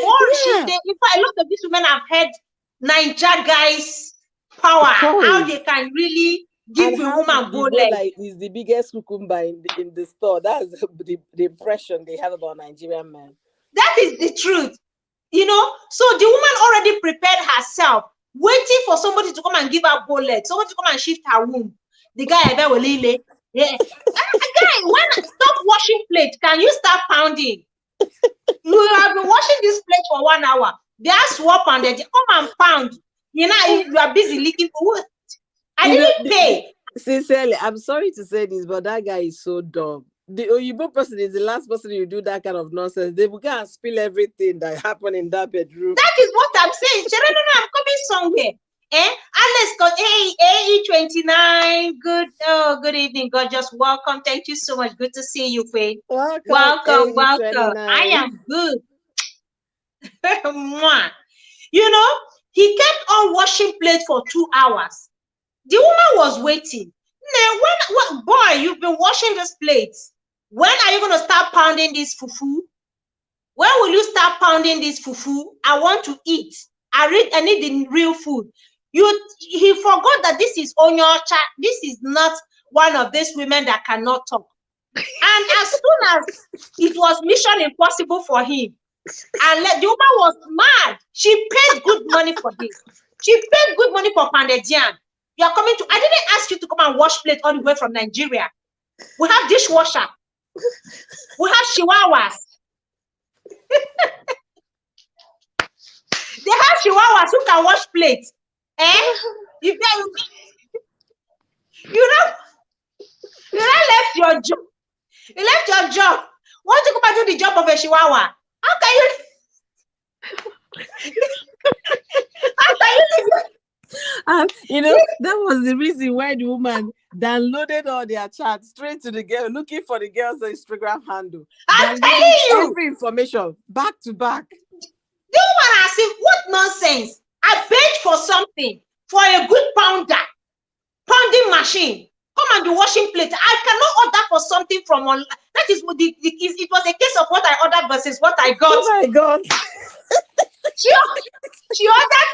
Speaker 1: all in fact, a lot of these women have had Niger guys power, how they can really give a woman go leg.
Speaker 3: Like is the biggest cucumber in the store. That's the impression they have about Nigerian men.
Speaker 1: That is the truth. You know, so the woman already prepared herself, waiting for somebody to come and give her bow leg, somebody to come and shift her womb. The guy ever will lay. Yeah. Guy, when stop washing plate, can you start pounding? You have been washing this plate for 1 hour. They are swap and they come and pound. You know, you are busy licking for what? I didn't pay.
Speaker 3: Sincerely, I'm sorry to say this, but that guy is so dumb. The Oyibo person is the last person you do that kind of nonsense. They will go and spill everything that happened in that bedroom.
Speaker 1: That is what I'm saying. I'm coming somewhere. Alex, hey, AE29. Good evening. God, just welcome. Thank you so much. Good to see you, Faith. Welcome. I am good. You know, he kept on washing plates for 2 hours. The woman was waiting. Now, boy, you've been washing these plates. When are you going to start pounding this fufu? When will you start pounding this fufu? I want to eat. I need the real food. He forgot that this is Onyocha. This is not one of these women that cannot talk. And as soon as it was mission impossible for him, and the woman was mad. She paid good money for this. She paid good money for Pandedian. You are coming to, I didn't ask you to come and wash plates all the way from Nigeria. We have dishwasher. We have chihuahuas. They have chihuahuas who can wash plates. You left your job. You left your job. Want to come and do the job of a chihuahua? How can you? How can you?
Speaker 3: You know, that was the reason why the woman downloaded all their chats straight to the girl, looking for the girl's Instagram handle.
Speaker 1: I'm telling you,
Speaker 3: every information back to back.
Speaker 1: The woman has said, "What nonsense! I paid for something, for a good pounding machine. Come and be washing plate. I cannot order for something from online. That is what it was a case of what I ordered versus what I got.
Speaker 3: Oh my God!
Speaker 1: She ordered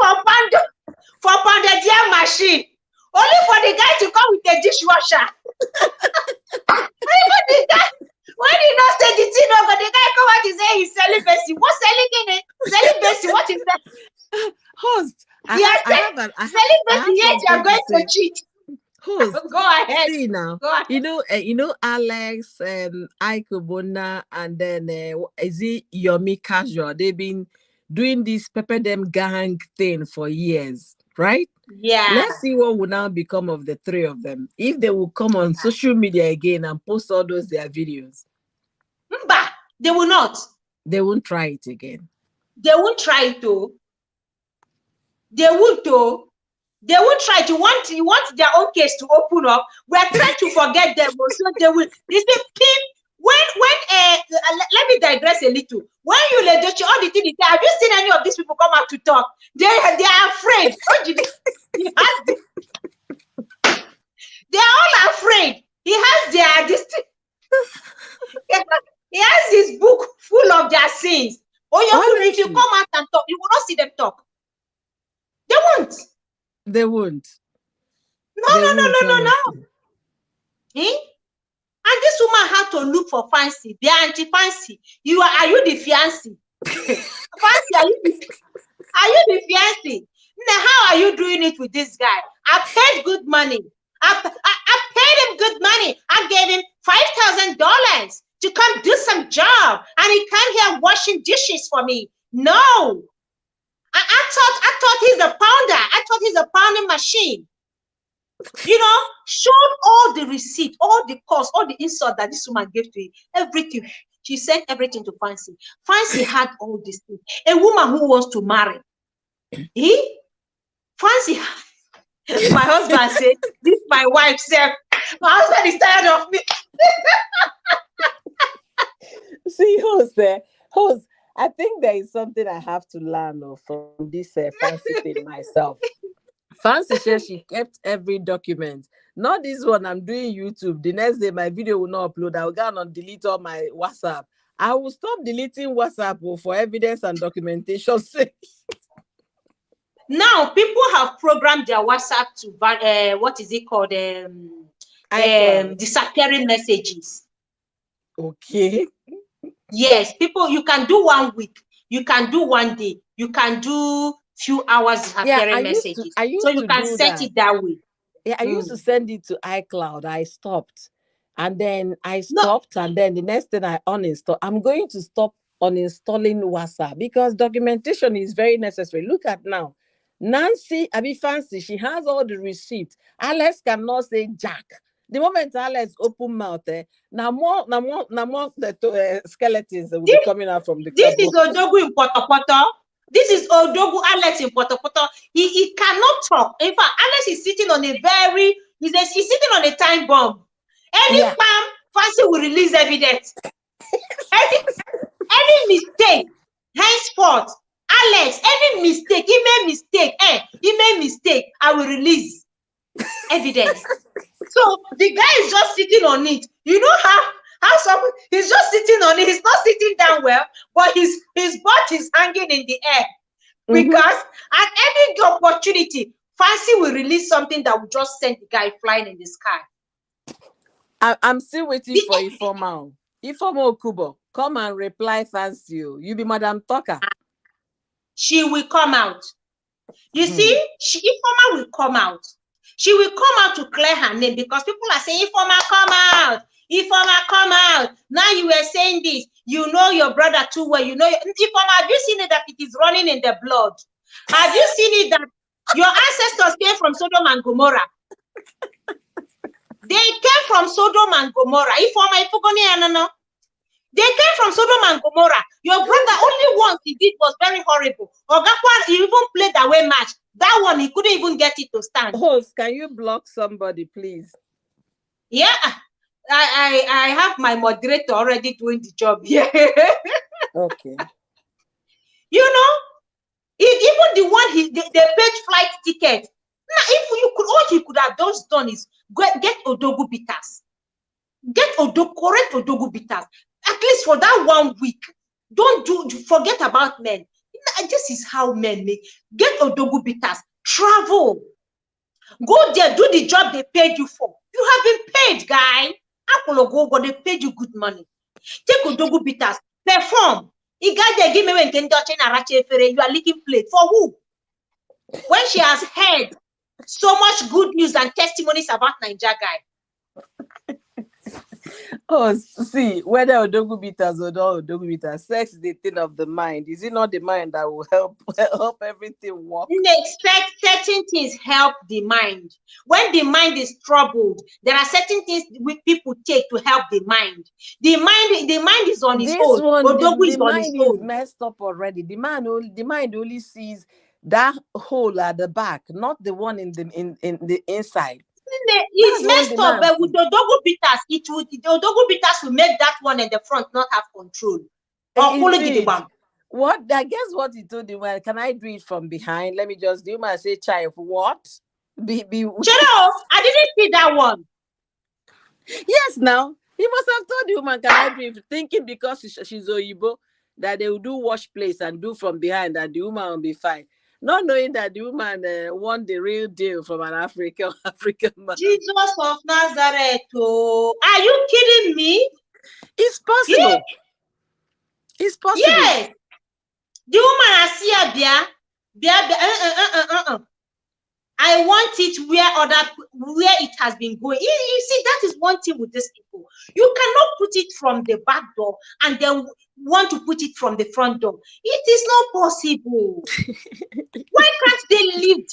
Speaker 1: for pounded machine, only for the guy to come with a dishwasher. Even the guy, when he not say the thing over, the guy come out and say he's selling Bessie. What's selling in it? Selling Bessie. What is that?
Speaker 3: Host.
Speaker 1: Selling Bessie. Yes, you are going to cheat.
Speaker 3: Host,
Speaker 1: go ahead.
Speaker 3: See now,
Speaker 1: go ahead.
Speaker 3: You know Alex, Ekubo, and then is it Yomi Casual? They've been doing this pepper them gang thing for years, right?
Speaker 1: Yeah.
Speaker 3: Let's see what will now become of the three of them. If they will come on social media again and post all those their videos.
Speaker 1: But they will not.
Speaker 3: They won't try it again.
Speaker 1: They won't try it though. They won't though. They won't try to want their own case to open up. We are trying to forget them. So they will. This pin. Let me digress a little. When you all the thing, have you seen any of these people come out to talk? They are afraid. They are all afraid. He has he has this book full of their sins. If you come out and talk, you will not see them talk. They won't.
Speaker 3: They won't.
Speaker 1: No. And this woman had to look for Fancy. They are anti-Fancy. Are you the fiancé? Fancy, are you the fiancé? Now, how are you doing it with this guy? I paid good money. I paid him good money. I gave him $5,000 to come do some job, and he came here washing dishes for me. No. I thought he's a pounder. I thought he's a pounding machine. You know, show the receipt, all the cost, all the insult that this woman gave to him, everything. She sent everything to Fancy. Fancy had all these things. A woman who wants to marry. Fancy. My husband said, this my wife said, my husband is tired of me.
Speaker 3: See, host there. Host, I think there is something I have to learn from this Fancy thing myself. Fancy says she kept every document. Not this one, I'm doing YouTube. The next day, my video will not upload. I will go and delete all my WhatsApp. I will stop deleting WhatsApp for evidence and documentation sake.
Speaker 1: Now, people have programmed their WhatsApp to, what is it called? Disappearing messages.
Speaker 3: Okay.
Speaker 1: Yes, people, you can do 1 week. You can do 1 day. You can do few hours disappearing messages. So you can set it that way.
Speaker 3: Yeah, I used to send it to iCloud. I stopped. And then I stopped. And then the next thing I uninstall. I'm going to stop uninstalling WhatsApp because documentation is very necessary. Look at now. Nancy, Fancy, she has all the receipts. Alex cannot say jack. The moment Alex open mouth, now more the skeletons will be coming out from the cupboard.
Speaker 1: This is Odogu in Potopoto. This is Odogu Alex in Potopoto. He cannot talk. In fact, Alex is sitting on he's sitting on a time bomb. Any time Fancy will release evidence. any mistake, henceforth, Alex, any mistake, he made mistake, I will release evidence. So the guy is just sitting on it. You know how some he's just sitting on it. He's not sitting down well, but his butt is hanging in the air. Because at any opportunity, Fancy will release something that will just send the guy flying in the sky.
Speaker 3: I'm still waiting for Ifoma. Ifoma Ekubo, come and reply Fancy. You be Madam Talker.
Speaker 1: She will come out. You see, Ifoma will come out. She will come out to clear her name because people are saying, Ifoma, come out. Ifoma, come out. Now you were saying this. You know your brother too well. You know, Ifoma, have you seen it that it is running in the blood? Have you seen it that your ancestors came from Sodom and Gomorrah? They came from Sodom and Gomorrah. Ifoma, they came from Sodom and Gomorrah. Your brother only once he did was very horrible. Ogakwa, he even played away match. That one, he couldn't even get it to stand.
Speaker 3: Host, can you block somebody, please?
Speaker 1: Yeah, I have my moderator already doing the job here.
Speaker 3: Okay.
Speaker 1: You know, even the one they paid flight ticket. Now, if you could, all he could have done is get Odogu bitters. Get correct Odogu bitters. At least for that 1 week. Forget about men. This is how men make. Get Odogu bitters. Travel. Go there, do the job they paid you for. You have been paid, guy. They paid you good money. Take Odogu bitters. Perform. You got there, give me when you are licking plate. For who? When she has heard so much good news and testimonies about Niger guy.
Speaker 3: Oh, see, whether Odogu bitters or not Odogu bitters, sex is the thing of the mind. Is it not the mind that will help everything work?
Speaker 1: Certain things help the mind. When the mind is troubled, there are certain things people take to help the mind. The mind is on its own. Odogu is on its own.
Speaker 3: The mind is messed up already. The mind only sees that hole at the back, not the one in the inside.
Speaker 1: It's messed up, but with the Odogu bitters, the Odogu bitters will make that one in the front not have control.
Speaker 3: What I guess what he told him, well, can I do it from behind? Let me just do my say child. What?
Speaker 1: I didn't see that one.
Speaker 3: Yes, now he must have told the woman, can I do it? Thinking because she's Oyibo that they will do wash place and do from behind and the woman will be fine. Not knowing that the woman won the real deal from an African man.
Speaker 1: Jesus of Nazareth. Oh. Are you kidding me?
Speaker 3: It's possible.
Speaker 1: Yeah.
Speaker 3: It's possible.
Speaker 1: Yes. The woman I see I want it where it has been going. You see, that is one thing with these people. You cannot put it from the back door and then want to put it from the front door. It is not possible. Why can't they live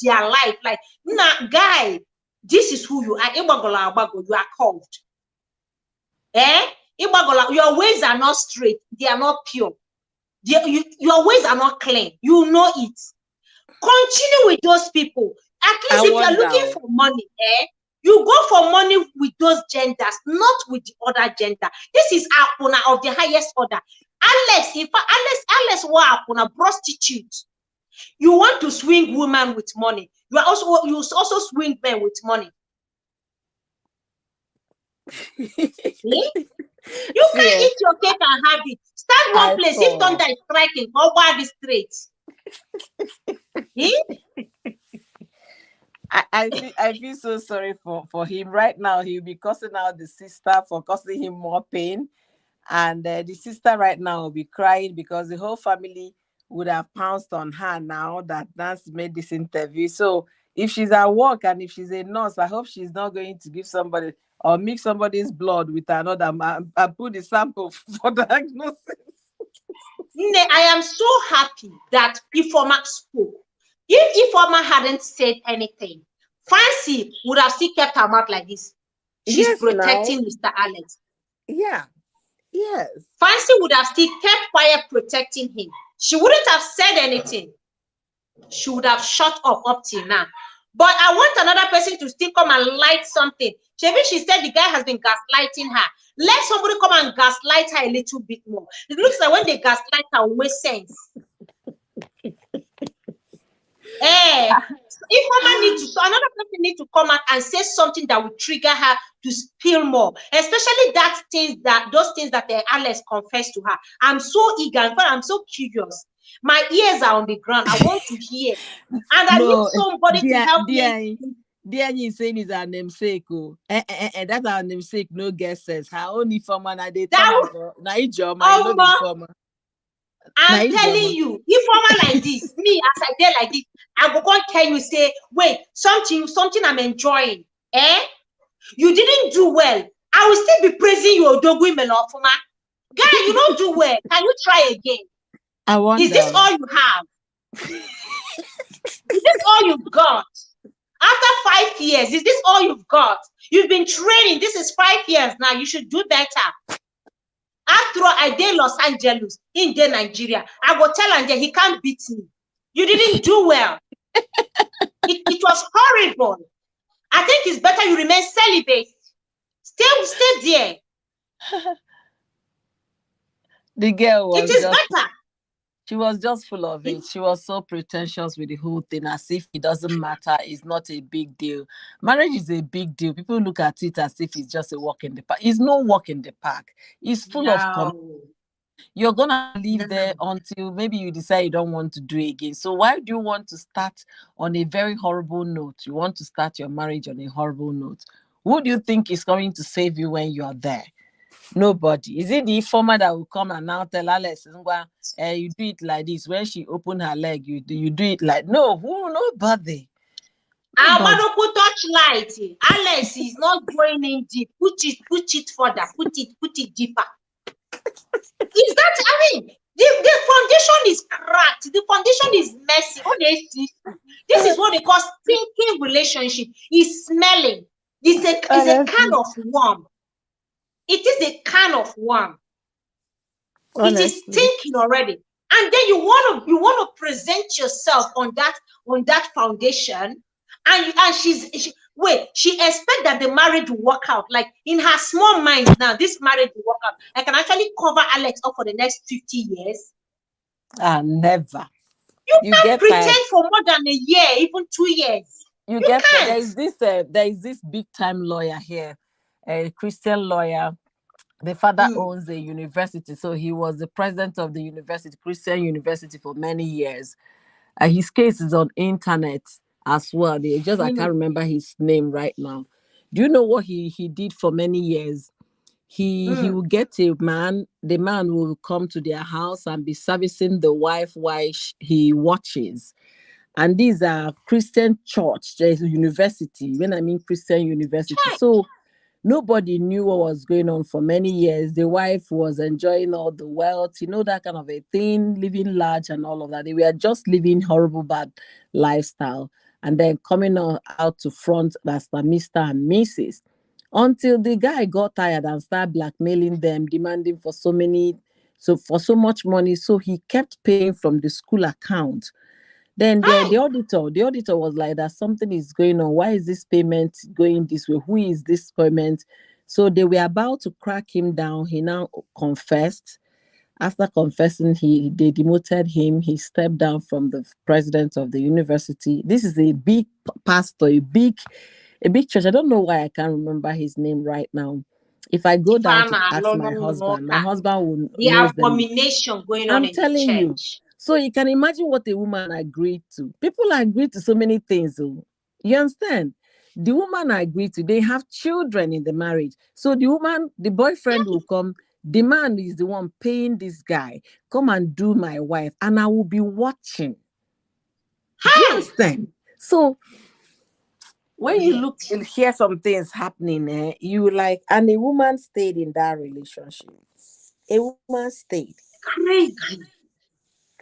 Speaker 1: their life? Like, nah, guy, This is who you are. You are called. Your ways are not straight. They are not pure. Your ways are not clean. You know it. Continue with those people. At least if you are looking for money, you go for money with those genders, not with the other gender. This is Apuna of the highest order. Alex Apuna prostitute. You want to swing women with money. You also swing men with money. You can eat your cake and have it. Start one place. If thunder is striking, go over the streets.
Speaker 3: I feel so sorry for him right now. He'll be cursing out the sister for causing him more pain, and the sister right now will be crying because the whole family would have pounced on her now that Nancy made this interview. So if she's at work and if she's a nurse, I hope she's not going to give somebody or mix somebody's blood with another and put the sample for diagnosis.
Speaker 1: I am so happy that Ifoma spoke. If Ifoma hadn't said anything, Fancy would have still kept her mouth like this. She's protecting Mr. Alex.
Speaker 3: Yeah. Yes.
Speaker 1: Fancy would have still kept quiet protecting him. She wouldn't have said anything. She would have shut up till now. But I want another person to still come and light something. Maybe she said the guy has been gaslighting her. Let somebody come and gaslight her a little bit more. It looks like when they gaslight her, it makes sense. If another person needs to come out and say something that will trigger her to spill more, especially those things that Alex confessed to her. I'm so eager, in fact, I'm so curious. My ears are on the ground. I want to hear, and I need somebody to help me.
Speaker 3: You saying is our namesake, and that's our namesake. No guesses. Her only former na they tell na ijoma.
Speaker 1: I'm telling you, if former like this, me as I did like this, I go and tell you say, wait, something I'm enjoying. You didn't do well. I will still be praising you, Odogwu Melofuma. Guy, you don't do well. Can you try again?
Speaker 3: I wonder.
Speaker 1: Is this all you have? Is this all you've got? After 5 years, is this all you've got? You've been training. This is 5 years now. You should do better. After all, I did Los Angeles, in Nigeria. I will tell Anje he can't beat me. You didn't do well. It was horrible. I think it's better you remain celibate. Stay there.
Speaker 3: The girl was
Speaker 1: better.
Speaker 3: She was just full of it. She was so pretentious with the whole thing, as if it doesn't matter. It's not a big deal. Marriage is a big deal. People look at it as if it's just a walk in the park. It's no walk in the park. It's full of you're gonna live there until maybe you decide you don't want to do it again. So why do you want to start on a very horrible note? You want to start your marriage on a horrible note. Who do you think is going to save you when you are there? Nobody. Is it the informer that will come and now tell Alex, you do it like this? When she opened her leg, you do it like nobody.
Speaker 1: Amadoku touch light. Alex is not going in deep. Put it further. Put it deeper. Is that? I mean, the foundation is cracked. The foundation is messy. This is what they call stinking relationship. It's smelling. It's a kind of worm. It is a can of worm. Honestly. It is stinking already. And then you want to present yourself on that foundation, and she expects that the marriage will work out. Like in her small mind now, this marriage will work out. I can actually cover Alex up for the next 50 years.
Speaker 3: Never.
Speaker 1: You can't pretend for more than a year, even 2 years.
Speaker 3: You get can't. There is this big time lawyer here, a Christian lawyer. The father owns a university, so he was the president of the university, Christian University, for many years. His case is on internet as well. I can't remember his name right now. Do you know what he did for many years? He will get a man. The man will come to their house and be servicing the wife while he watches. And these are Christian church. There's a university. When I mean Christian university, so nobody knew what was going on for many years. The wife was enjoying all the wealth, that kind of a thing, living large and all of that. They were just living horrible, bad lifestyle. and then coming out to front as the Mr. and Mrs. Until the guy got tired and started blackmailing them, demanding for so much money. So he kept paying from the school account. Then the auditor was like, that something is going on. Why is this payment going this way? Who is this payment? So they were about to crack him down. He now confessed. After confessing, they demoted him. He stepped down from the president of the university. This is a big pastor, a big church. I don't know why I can't remember his name right now. If I go down to ask my husband will knows
Speaker 1: abomination going
Speaker 3: on.
Speaker 1: I'm
Speaker 3: in telling the church. You. So you can imagine what a woman agreed to. People agree to so many things. Oh. You understand? The woman agreed to. They have children in the marriage. So the boyfriend will come. The man is the one paying this guy. Come and do my wife, and I will be watching. Do you understand? So when you look and hear some things happening, you like, and a woman stayed in that relationship. A woman stayed.
Speaker 1: Crazy.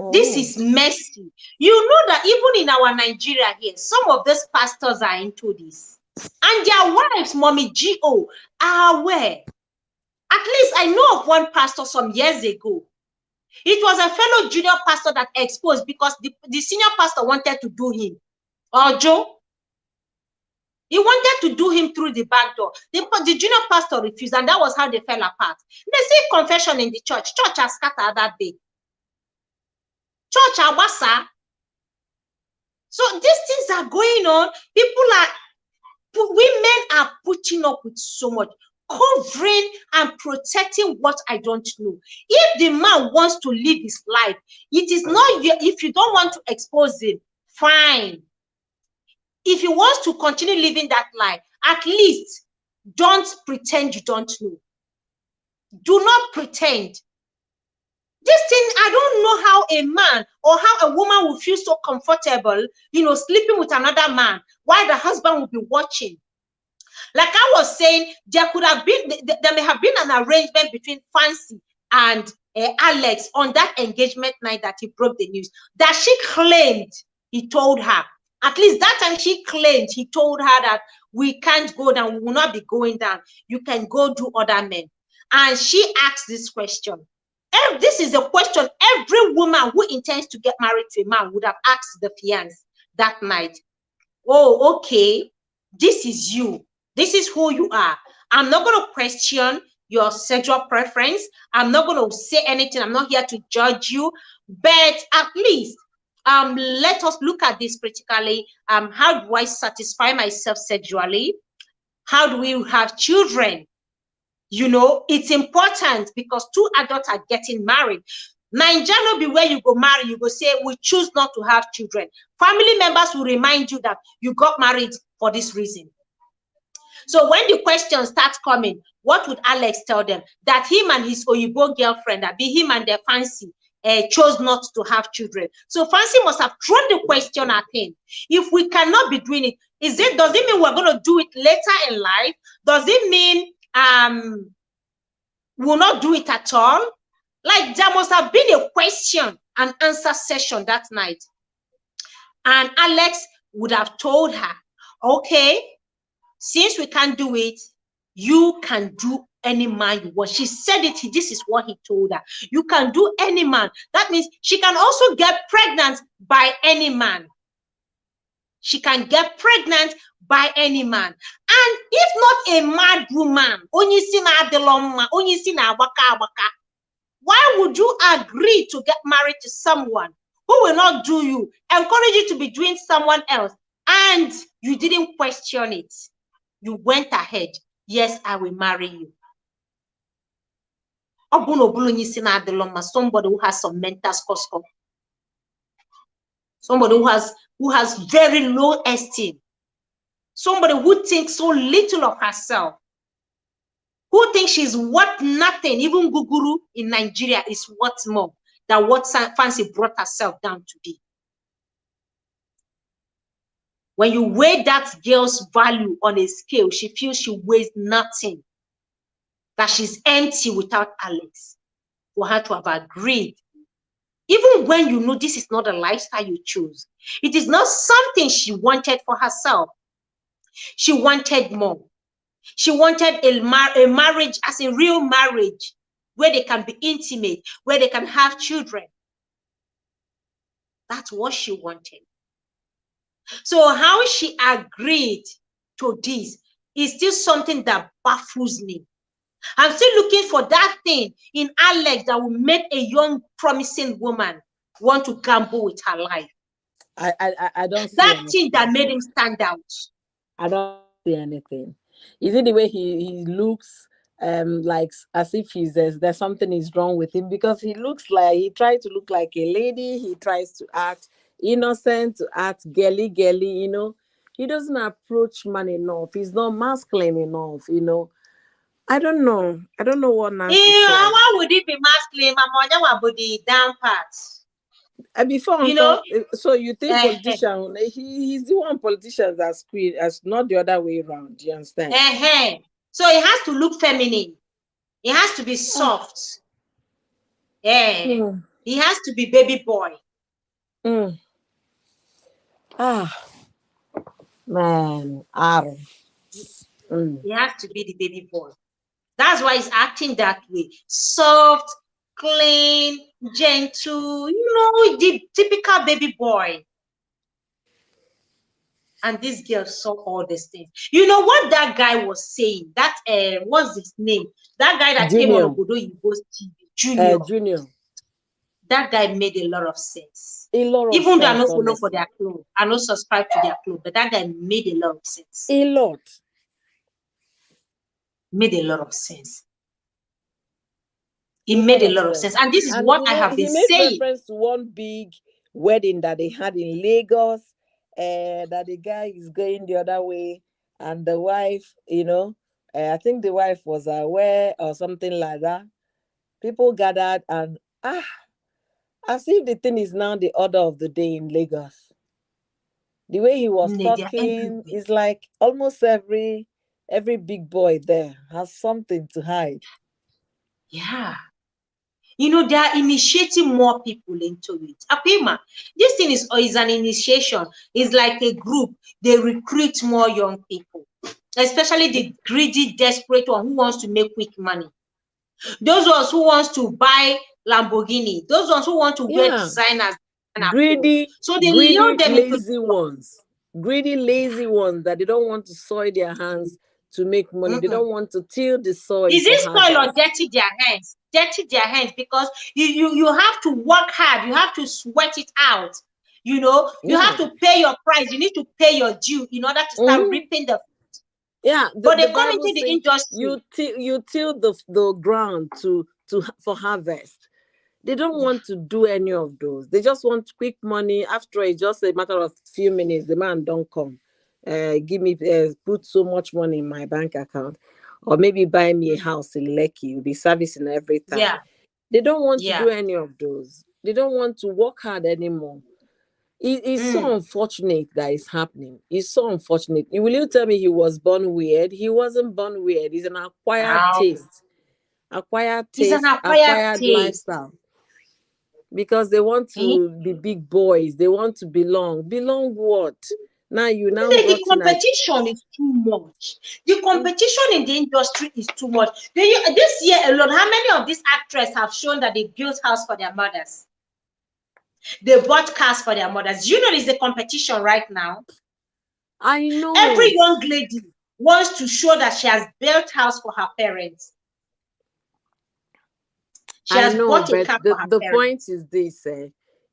Speaker 1: Oh. This is messy. You know that even in our Nigeria here, some of these pastors are into this. And their wives, Mommy G.O., are aware. At least I know of one pastor some years ago. It was a fellow junior pastor that exposed because the senior pastor wanted to do him. Joe. He wanted to do him through the back door. The junior pastor refused, and that was how they fell apart. They see confession in the church. Church has scattered that day. Church Awasa. So these things are going on. Women are putting up with so much, covering and protecting what I don't know. If the man wants to live his life, it is not you. If you don't want to expose him, fine. If he wants to continue living that life, at least don't pretend you don't know. Do not pretend. This thing, I don't know how a man or how a woman will feel so comfortable, sleeping with another man while the husband will be watching. Like I was saying, there may have been an arrangement between Fancy and Alex on that engagement night that he broke the news. That she claimed he told her. At least that time she claimed he told her that we can't go down, we will not be going down. You can go do other men. And she asked this question. This is a question every woman who intends to get married to a man would have asked the fiancé that night. Oh, okay, this is you. This is who you are. I'm not going to question your sexual preference. I'm not going to say anything. I'm not here to judge you. But at least let us look at this critically. How do I satisfy myself sexually? How do we have children? It's important because two adults are getting married. Nigeria be where you go marry, you go say, we choose not to have children. Family members will remind you that you got married for this reason. So when the question starts coming, what would Alex tell them? That him and his Oyibo girlfriend, that be him and their Fancy, chose not to have children. So Fancy must have thrown the question at him. If we cannot be doing it, does it mean we're going to do it later in life? Does it mean we'll not do it at all? Like there must have been a question and answer session that night. And Alex would have told her, okay, since we can't do it, you can do any man you want. She said it, this is what he told her. You can do any man. That means she can also get pregnant by any man. She can get pregnant by any man. And if not a mad woman, why would you agree to get married to someone who will not do you, encourage you to be doing someone else, and you didn't question it? You went ahead. Yes, I will marry you. Somebody who has some mental score. Somebody who has very low esteem. Somebody who thinks so little of herself. Who thinks she's worth nothing. Even Guguru in Nigeria is worth more than what Fancy brought herself down to be. When you weigh that girl's value on a scale, she feels she weighs nothing. That she's empty without Alex. For her to have agreed. Even when you know this is not a lifestyle you choose, it is not something she wanted for herself. She wanted more. She wanted a marriage as a real marriage where they can be intimate, where they can have children. That's what she wanted. So how she agreed to this is still something that baffles me. I'm still looking for that thing in Alex that will make a young, promising woman want to gamble with her life.
Speaker 3: I don't see
Speaker 1: that
Speaker 3: anything.
Speaker 1: thing that made him stand out.
Speaker 3: I don't see anything. Is it the way he looks like as if there's something is wrong with him? Because he looks like he tries to look like a lady, he tries to act innocent, to act girly, you know. He doesn't approach man enough. He's not masculine enough, you know. I don't know. I don't know what Nancy said.
Speaker 1: Why would it be masculine? Mama the down part.
Speaker 3: Before,
Speaker 1: You know,
Speaker 3: so you think politician? He's the one politicians are screen as not the other way around. Do you understand?
Speaker 1: So it has to look feminine. It has to be soft. Yeah, he has to be baby boy.
Speaker 3: Man,
Speaker 1: He has to be the baby boy. That's why he's acting that way. Soft, clean, gentle, you know, the typical baby boy. And this girl saw all these things. You know what that guy was saying? That what's his name? That guy that came on Obodo Yibo's TV,
Speaker 3: Junior.
Speaker 1: That guy made a lot of sense.
Speaker 3: A lot of
Speaker 1: Even
Speaker 3: sense,
Speaker 1: though I don't follow for their club, I don't subscribe to their club, but that guy made a lot of sense.
Speaker 3: A lot.
Speaker 1: Made a lot of sense. It made a lot of sense. And this is what I have been saying.
Speaker 3: He made reference to one big wedding that they had in Lagos, that the guy is going the other way, and the wife, you know, I think the wife was aware or something like that. People gathered and as if the thing is now the order of the day in Lagos. The way he was talking is like almost every big boy there has something to hide.
Speaker 1: Yeah. You know, they are initiating more people into it. Apima, this thing is an initiation. It's like a group. They recruit more young people, especially the greedy, desperate one who wants to make quick money. Those ones who wants to buy Lamborghini. Those ones who want to wear designers.
Speaker 3: Greedy,
Speaker 1: so they lure them
Speaker 3: lazy ones. Greedy, lazy ones that they don't want to soil their hands to make money. They don't want to till the soil.
Speaker 1: Is it soil or dirty their hands? Dirty their hands because you have to work hard. You have to sweat it out. You know, you have to pay your price. You need to pay your due in order to start reaping the fruit.
Speaker 3: Yeah,
Speaker 1: but they come into the industry.
Speaker 3: You till the ground for harvest. They don't want to do any of those. They just want quick money. After it's just a matter of few minutes, the man don't come. Give me put so much money in my bank account, or maybe buy me a house in Lekki. You'll be servicing every time.
Speaker 1: Yeah.
Speaker 3: They don't want to do any of those. They don't want to work hard anymore. It's so unfortunate that it's happening. It's so unfortunate. Will you tell me he was born weird? He wasn't born weird. He's an acquired taste. Acquired taste, acquired lifestyle. Because they want to be big boys. They want to belong. Belong what?
Speaker 1: The competition is too much. The competition in the industry is too much. This year alone, how many of these actresses have shown that they built house for their mothers? They bought cars for their mothers. You know, there's a competition right now.
Speaker 3: I know.
Speaker 1: Every young lady wants to show that she has built house for her parents. She has bought a car for her
Speaker 3: the
Speaker 1: parents.
Speaker 3: point is this: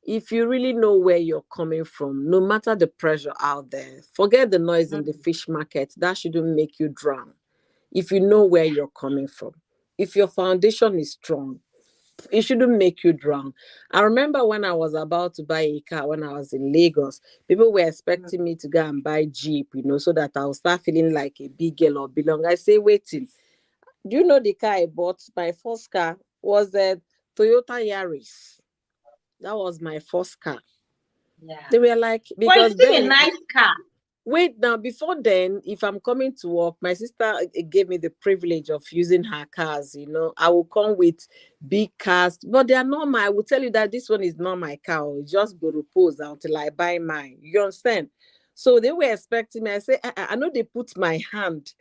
Speaker 3: if you really know where you're coming from, no matter the pressure out there, forget the noise in the fish market. That shouldn't make you drown. If you know where you're coming from, if your foundation is strong, it shouldn't make you drown. I remember when I was about to buy a car when I was in Lagos, people were expecting me to go and buy Jeep, you know, so that I'll start feeling like a big girl or belong. I say, waiting. Do you know the car I bought? My first car was a Toyota Yaris. That was my first car.
Speaker 1: Yeah.
Speaker 3: They were like,
Speaker 1: because it's still a nice car.
Speaker 3: Wait now, before then, if I'm coming to work, my sister gave me the privilege of using her cars. You know, I will come with big cars, but they are not my. I will tell you that this one is not my car. It's just go repose until I buy mine. You understand? So they were expecting me. I say, I know they put my hand,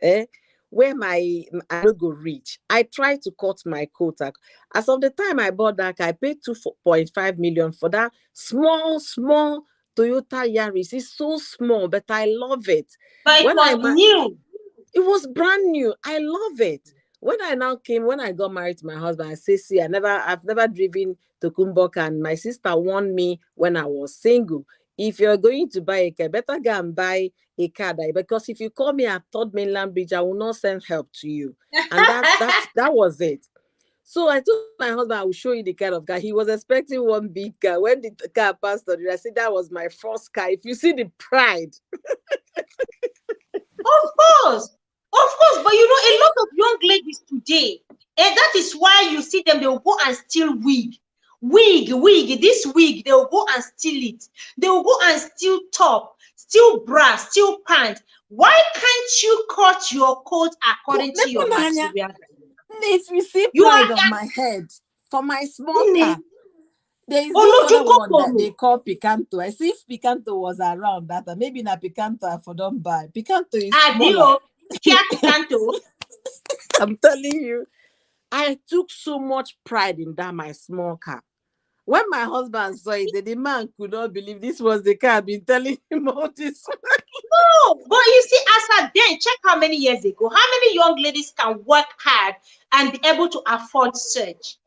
Speaker 3: where I don't go reach. I try to cut my coat. As of the time I bought that car, I paid 2.5 million for that small Toyota Yaris. Is so small, but I love it.
Speaker 1: But it was new.
Speaker 3: It was brand new. I love it. When I got married to my husband, I say, see, I've never driven to Kumbok, and my sister warned me when I was single. If you're going to buy a car, better go and buy a car because if you call me at Third Mainland Bridge, I will not send help to you. And that was it. So I told my husband I will show you the kind of car. He was expecting one big car. When the car passed on, I said that was my first car. If you see the pride.
Speaker 1: Of course. But you know, a lot of young ladies today, and that is why you see them, they will go and steal wig. This wig, they will go and steal it. They will go and steal top, steal bra, steal pants. Why can't you cut your coat according to your material?
Speaker 3: If you see pride on my head for my small car, there is this other one that they call Picanto. I see if Picanto was around that, maybe not Picanto I for don't buy. Picanto is smaller.
Speaker 1: Picanto.
Speaker 3: I'm telling you, I took so much pride in that my small car. When my husband saw it, the man could not believe this was the car I've been telling him all this.
Speaker 1: No, but you see, as a then, check how many years ago, how many young ladies can work hard and be able to afford such?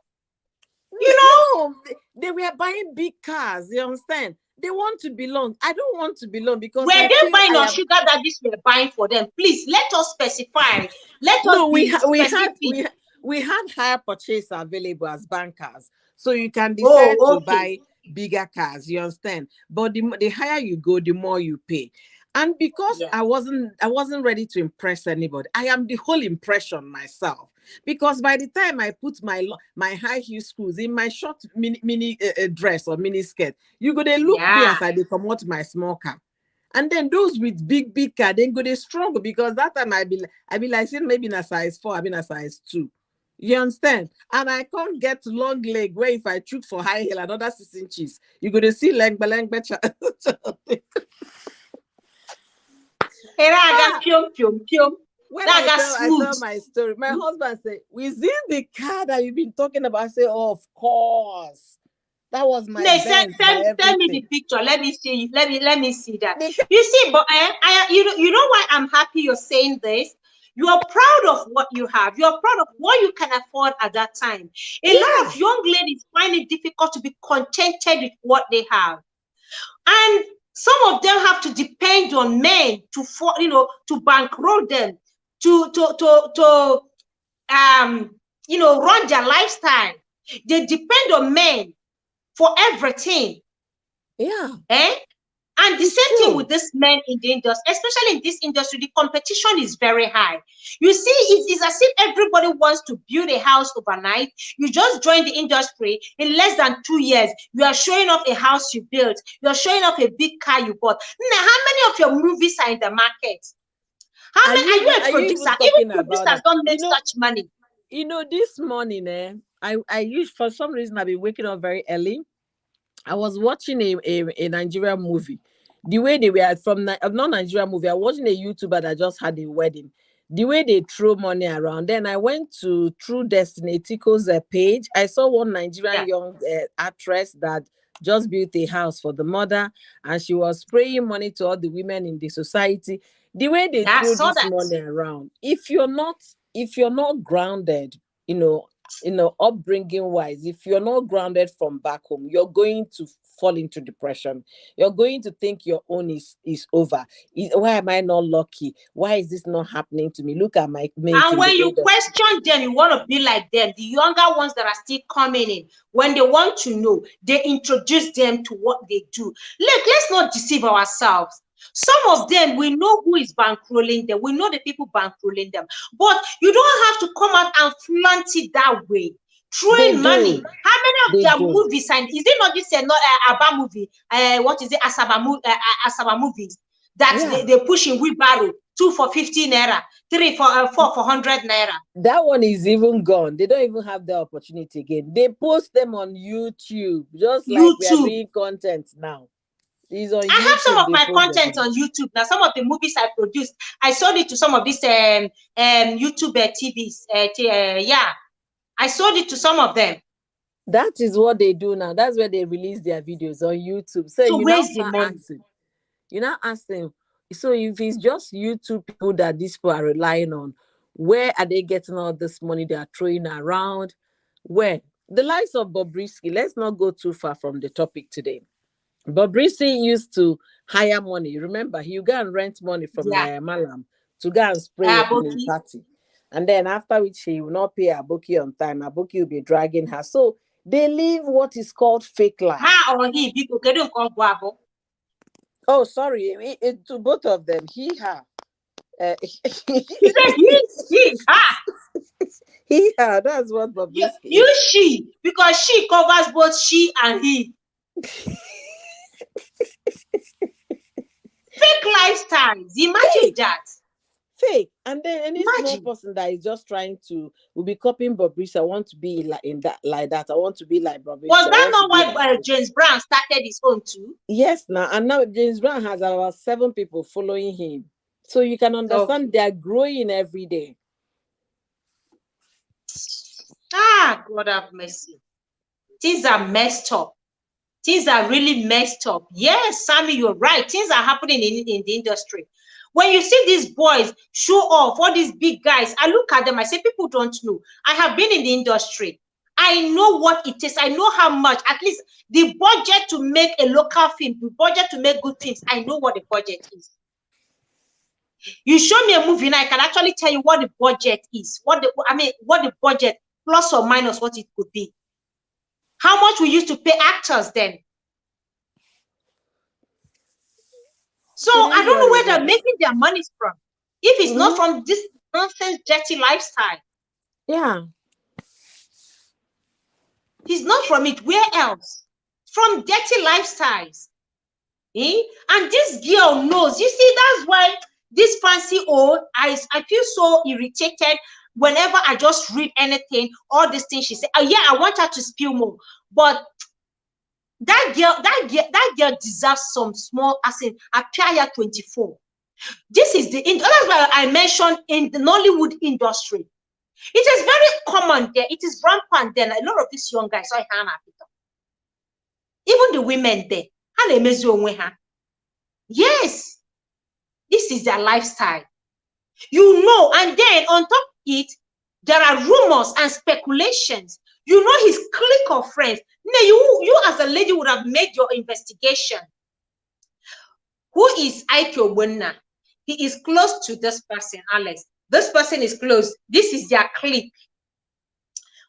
Speaker 1: You know,
Speaker 3: they were buying big cars. You understand? They want to belong. I don't want to belong because
Speaker 1: were they buying on sugar daddies were buying for them? Please let us specify.
Speaker 3: We had higher purchase available as bankers, so you can decide to buy bigger cars. You understand? But the higher you go, the more you pay. And because I wasn't ready to impress anybody, I am the whole impression myself. Because by the time I put my high heel shoes in my short mini dress or mini skirt, you go they look me as I come out my small car. And then those with big car, then go they struggle because that time I be like saying maybe in a size 4, I been a size 2. You understand? And I can't get long leg where if I shoot for high heel another 6 inches, you go to see length better.
Speaker 1: When
Speaker 3: I tell my story, my husband said, "Within the car that you've been talking about," I say, "Oh, of course, that was my."
Speaker 1: Send me the picture. Let me see. Let me see that. You see, but you know why I'm happy you're saying this. You are proud of what you have. You are proud of what you can afford at that time. A lot of young ladies find it difficult to be contented with what they have, and some of them have to depend on men to bankroll them, to run their lifestyle. They depend on men for everything.
Speaker 3: Yeah.
Speaker 1: And the same thing with this men in the industry, especially in this industry, the competition is very high. You see, it's as if everybody wants to build a house overnight. You just join the industry in less than 2 years. You are showing off a house you built. You are showing off a big car you bought. Now, how many of your movies are in the market? How many are you a producer? Even producers don't make such money.
Speaker 3: You know, this morning, I used, for some reason, I've been waking up very early. I was watching a Nigerian movie. The way they were from not Nigerian movie, I was watching a YouTuber that just had a wedding. The way they throw money around. Then I went to True Destiny Tico's page. I saw one Nigerian young actress that just built a house for the mother, and she was spraying money to all the women in the society. The way they throw this money around. If you're not grounded, upbringing wise, if you're not grounded from back home, you're going to fall into depression. You're going to think your own is over. Why am I not lucky? Why is this not happening to me? Look at my mates.
Speaker 1: And when you question them, you want to be like them. The younger ones that are still coming in, when they want to know, they introduce them to what they do. Look, let's not deceive ourselves. Some of them, we know who is bankrolling them. We know the people bankrolling them. But you don't have to come out and flaunt it that way. Throwing money. How many of their movies, and is it not this Aba movie? What is it? Asaba movies that they push in wheelbarrow, 2 for 50 naira, 3 for 4 for 100 naira.
Speaker 3: That one is even gone. They don't even have the opportunity again. They post them on YouTube, just like we are doing content now. It's on
Speaker 1: I
Speaker 3: YouTube,
Speaker 1: have some of my content on YouTube. Now, some of the movies I produced, I sold it to some of these YouTube TVs. Yeah, I sold it to some of them.
Speaker 3: That is what they do now. That's where they release their videos on YouTube. So you
Speaker 1: where's the money?
Speaker 3: You now ask them, so if it's just YouTube people that these people are relying on, where are they getting all this money they are throwing around? Where? The likes of Bobrisky, let's not go too far from the topic today. Bobrisky used to hire money. Remember, he would go and rent money from Malam to go and spray it in a party. And then after which he will not pay Aboki on time, Aboki will be dragging her. So they live what is called fake life. Oh, sorry, to both of them. He, her. He, her. That's what Bobrisky
Speaker 1: you she, because she covers both she and he. Fake lifestyles. Imagine that.
Speaker 3: Fake. And then any small person that is just trying to will be copying Bobrisky. I want to be like that. I want to be like Bobrisky.
Speaker 1: Was that not why James Brown started his own too?
Speaker 3: Yes, now and now James Brown has about 7 people following him. So you can understand they are growing every day.
Speaker 1: Ah, God have mercy. Things are messed up. Things are really messed up. Yes, Sammy, you're right. Things are happening in the industry. When you see these boys show off, all these big guys, I look at them, I say, people don't know. I have been in the industry. I know what it is. I know how much, at least the budget to make a local film, the budget to make good films, I know what the budget is. You show me a movie and I can actually tell you what the budget is. What the budget, plus or minus what it could be. How much we used to pay actors then. So I don't know where they're making their money from. If it's not from this nonsense, dirty lifestyle.
Speaker 3: Yeah.
Speaker 1: It's not from it. Where else? From dirty lifestyles. And this girl knows. You see, that's why this Fancy I feel so irritated whenever I just read anything, all these things she said. Oh, yeah, I want her to spill more. But that girl deserves some small, as in Apia 24. This is that's why I mentioned in the Nollywood industry. It is very common there. It is rampant there. A lot of these young guys, even the women there. Yes, this is their lifestyle. You know, and then on top of it, there are rumors and speculations. You know his clique of friends. Now, you as a lady would have made your investigation. Who is Ekubo? He is close to this person, Alex. This person is close. This is their clique.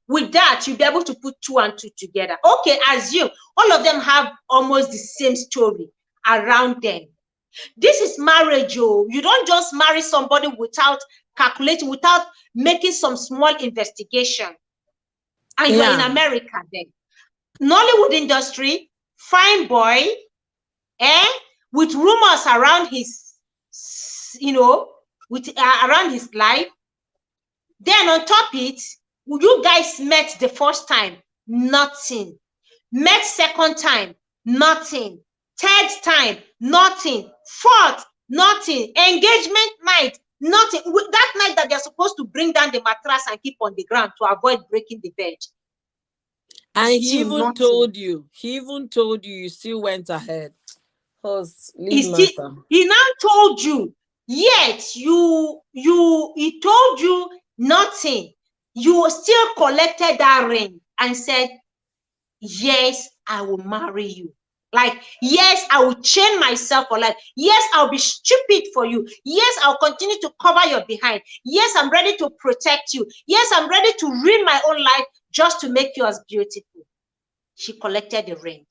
Speaker 1: With that, you'll be able to put 2 and 2 together. Okay, assume all of them have almost the same story around them. This is marriage. You don't just marry somebody without calculating, without making some small investigation. And you're in America then. Nollywood industry, fine boy, with rumors around his, around his life. Then on top of it, you guys met the first time, nothing. Met second time, nothing. Third time, nothing. Fourth, nothing. Engagement night, nothing. That night that they're supposed to bring down the mattress and keep on the ground to avoid breaking the bed.
Speaker 3: And he even told you, you still went ahead.
Speaker 1: He now told you, yet he told you nothing. You still collected that ring and said, yes, I will marry you. Like, yes, I will chain myself for life. Yes, I'll be stupid for you. Yes, I'll continue to cover your behind. Yes, I'm ready to protect you. Yes, I'm ready to ruin my own life just to make you as beautiful. She collected the ring.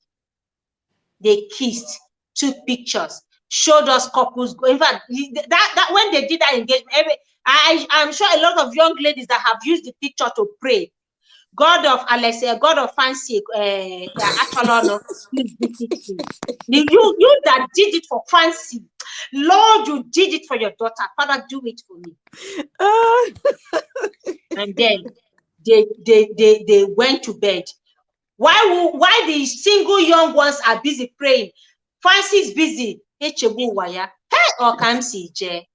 Speaker 1: They kissed, took pictures, showed us couples go. In fact, that when they did that engagement, I'm sure a lot of young ladies that have used the picture to pray. God of Alexia, God of Fancy Acholonu, please visit me. You that did it for Fancy, Lord, you did it for your daughter. Father, do it for me. And then they went to bed. Why the single young ones are busy praying? Fancy is busy. Ekubo waya. Hey, or can see je.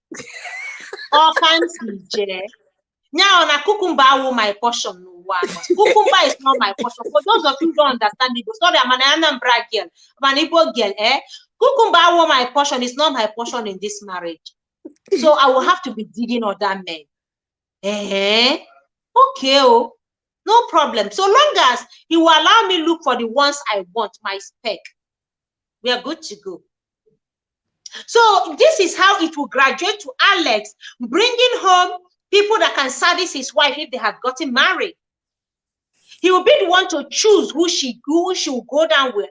Speaker 1: Or can see je. Now, na cucumber will my portion. No one. Cucumber is not my portion. For those of you who don't understand it, sorry, I'm an Anambra girl. I'm an Igbo girl. Cucumber will my portion is not my portion in this marriage. So I will have to be digging other men. Okay, oh, no problem. So long as he will allow me look for the ones I want, my spec, we are good to go. So this is how it will graduate to Alex, bringing home people that can service his wife if they have gotten married. He will be the one to choose who she will go down with.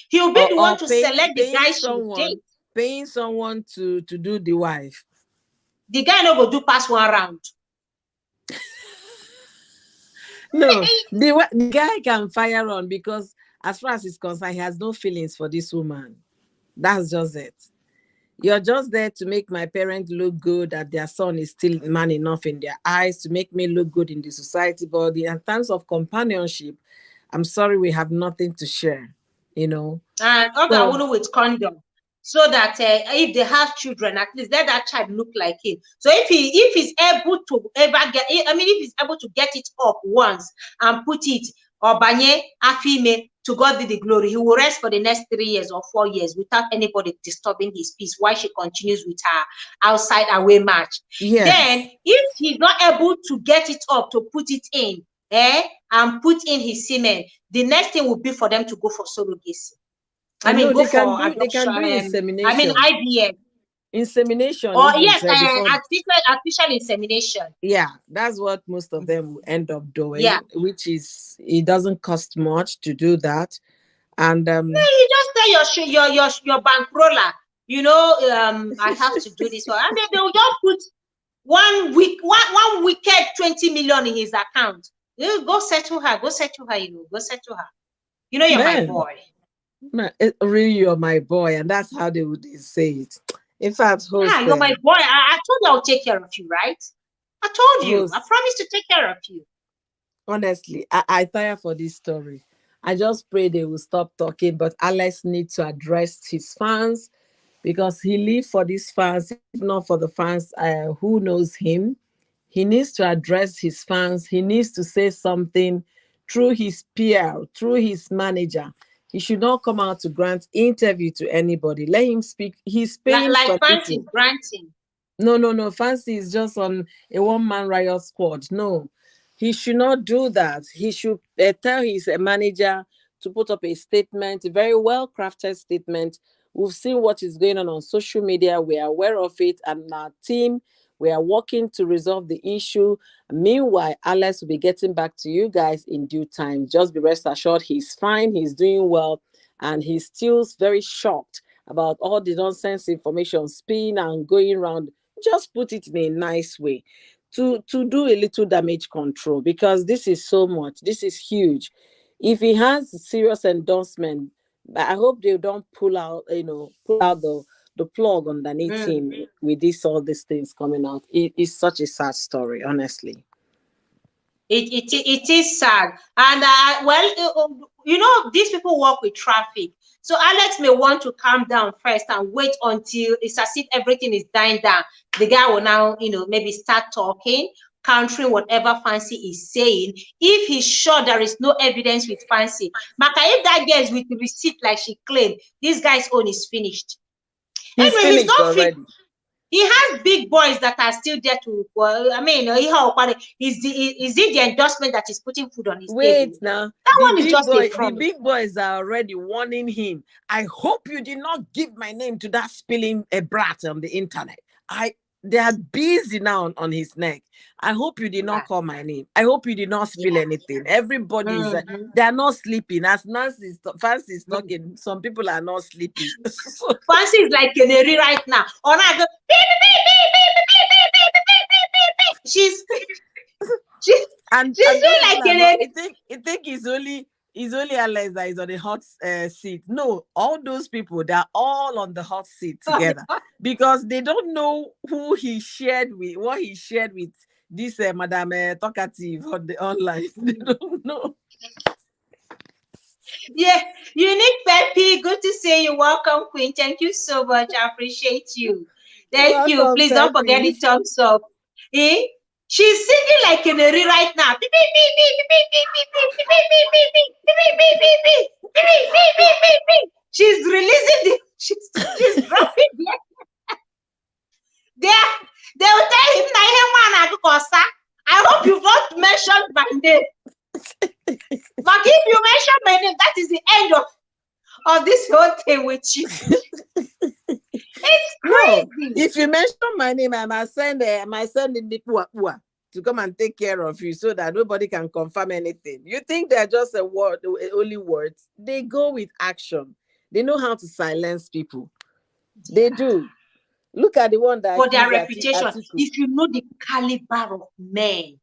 Speaker 1: He will be the one to select the guy she will date.
Speaker 3: Paying someone to do the wife.
Speaker 1: The guy no go do pass one round.
Speaker 3: No, the guy can fire on because as far as he's concerned, he has no feelings for this woman. That's just it. You're just there to make my parents look good, that their son is still man enough in their eyes, to make me look good in the society. But in terms of companionship, I'm sorry, we have nothing to share, you know.
Speaker 1: And so, with condom, so that if they have children, at least let that child look like him. So if he's able to ever get, if he's able to get it up once and put it, or banye afime, to God be the glory, he will rest for the next 3 years or 4 years without anybody disturbing his peace while she continues with her outside away match. Yes. Then if he's not able to get it up to put it in, and put in his semen, the next thing will be for them to go for surrogacy. They can do insemination. IVF.
Speaker 3: Insemination.
Speaker 1: Or yes, artificial insemination.
Speaker 3: Yeah, that's what most of them will end up doing. Yeah. Which is, it doesn't cost much to do that. And
Speaker 1: you just tell your bankroller, I have to do this one. And then they will just put one wicked 20 million in his account. You go settle her, go settle her. You're my boy.
Speaker 3: Man, really, you're my boy, and that's how they would say it. In fact,
Speaker 1: you're my boy. I told you I'll take care of you, right? I told you. I promised to take care of you.
Speaker 3: Honestly, I tire for this story. I just pray they will stop talking, but Alex needs to address his fans, because he lives for these fans, if not for the fans who knows him. He needs to address his fans. He needs to say something through his PR, through his manager. He should not come out to grant interview to anybody. Let him speak. He's paying
Speaker 1: like Fancy granting.
Speaker 3: No. Fancy is just on a one-man riot squad. No, he should not do that. He should tell his manager to put up a statement, a very well-crafted statement. We've seen what is going on social media. We are aware of it, and our team, we are working to resolve the issue. Meanwhile, Alex will be getting back to you guys in due time. Just be rest assured he's fine, he's doing well, and he's still very shocked about all the nonsense information spinning and going around. Just put it in a nice way to do a little damage control, because this is so much. This is huge. If he has serious endorsement, I hope they don't pull out the plug underneath him with all these things coming out. It is such a sad story, honestly.
Speaker 1: It is sad. And these people work with traffic. So Alex may want to calm down first and wait until it's as if everything is dying down. The guy will now, maybe start talking, countering whatever Fancy is saying. If he's sure there is no evidence with Fancy, Maka, if that girl is with the receipt like she claimed, this guy's own is finished.
Speaker 3: He's not already.
Speaker 1: He has big boys that are still there to. Is it the endorsement that is putting food on his table?
Speaker 3: Wait now. That one is just a promise. The big boys are already warning him. I hope you did not give my name to that spilling a brat on the internet. They are busy now on his neck. I hope you did not call my name. I hope you did not spill anything. Everybody is, they are not sleeping. As Fancy is talking, some people are not sleeping.
Speaker 1: Fancy is like canary right now. She's
Speaker 3: and
Speaker 1: She's
Speaker 3: those
Speaker 1: like
Speaker 3: people are
Speaker 1: in
Speaker 3: not.
Speaker 1: a
Speaker 3: You think it's only Alex that is on the hot seat. No, all those people, they're all on the hot seat together because they don't know who he shared with, what he shared with this Madame Talkative on the online. They don't know.
Speaker 1: yeah, Unique Peppy, good to see you. Welcome, Queen. Thank you so much. I appreciate you. Thank you.
Speaker 3: Welcome,
Speaker 1: Please don't forget
Speaker 3: Peppy.
Speaker 1: the thumbs up. Eh? She's singing like in a right now. She's releasing the she's dropping the they will tell him I hope you've not mentioned my name. But if you mention my name, that is the end of this whole thing with you. It's crazy.
Speaker 3: No, if you mention my name, I might send in the Pua to come and take care of you so that nobody can confirm anything. You think they're just a word, only words? They go with action. They know how to silence people. They do. Look at the one that
Speaker 1: For their
Speaker 3: accused
Speaker 1: reputation.
Speaker 3: Atiku.
Speaker 1: If you know the caliber of men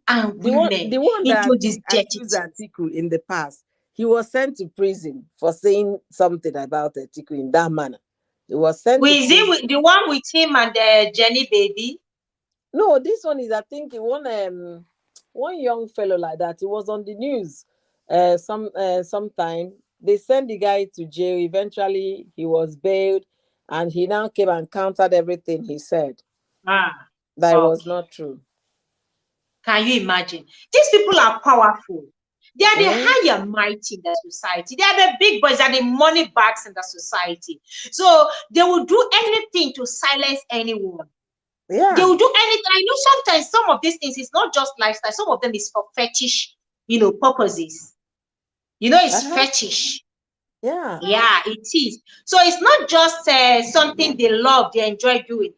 Speaker 1: and
Speaker 3: The
Speaker 1: women
Speaker 3: one that
Speaker 1: into this dirty
Speaker 3: accused Atiku in the past, he was sent to prison for saying something about Atiku in that manner. He was sent to
Speaker 1: is
Speaker 3: prison.
Speaker 1: it the one with him and Jenny baby?
Speaker 3: No, this one is, I think, one young fellow like that. He was on the news sometime. They sent the guy to jail. Eventually, he was bailed, and he now came and countered everything he said. That was not true.
Speaker 1: Can you imagine? These people are powerful. They are the high and mighty in the society. They are the big boys, they are the money bags in the society. So they will do anything to silence anyone.
Speaker 3: Yeah.
Speaker 1: They will do anything. I know sometimes some of these things is not just lifestyle. Some of them is for fetish, purposes. It's fetish.
Speaker 3: Yeah.
Speaker 1: Yeah, it is. So it's not just something they love, they enjoy doing.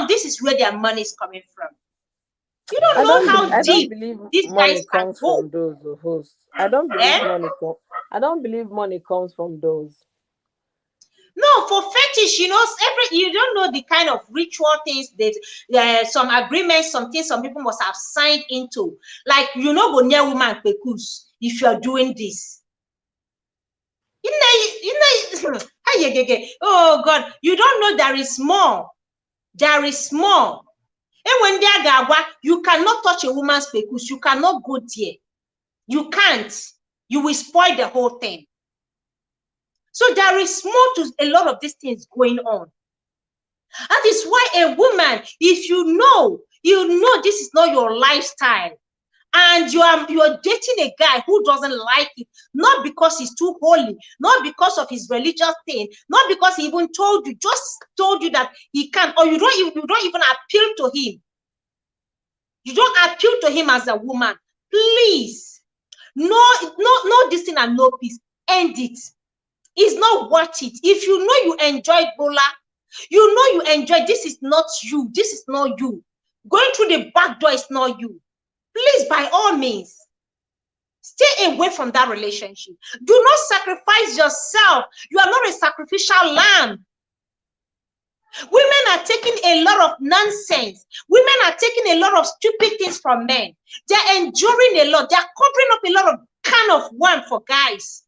Speaker 1: This is where their money is coming from. You don't know how deep these guys
Speaker 3: comes from those hosts. I don't believe money comes from those.
Speaker 1: No, for fetish, you don't know the kind of ritual things that some agreements, some things some people must have signed into. Like, go near woman pekus if you are doing this. Oh God, you don't know there is more. There is more. And when they are you cannot touch a woman's pekus. You cannot go there. You can't. You will spoil the whole thing. So there is more to a lot of these things going on. That is why a woman, if you know this is not your lifestyle, and you are dating a guy who doesn't like it, not because he's too holy, not because of his religious thing, not because he even just told you that he can't, or you don't even appeal to him. You don't appeal to him as a woman. Please, no this thing and no peace. End it. It's not worth it. If you know you enjoy Bola, you know you enjoy, this is not you. This is not you. Going through the back door is not you. Please, by all means, stay away from that relationship. Do not sacrifice yourself. You are not a sacrificial lamb. Women are taking a lot of nonsense. Women are taking a lot of stupid things from men. They're enduring a lot. They're covering up a lot of can of worm for guys.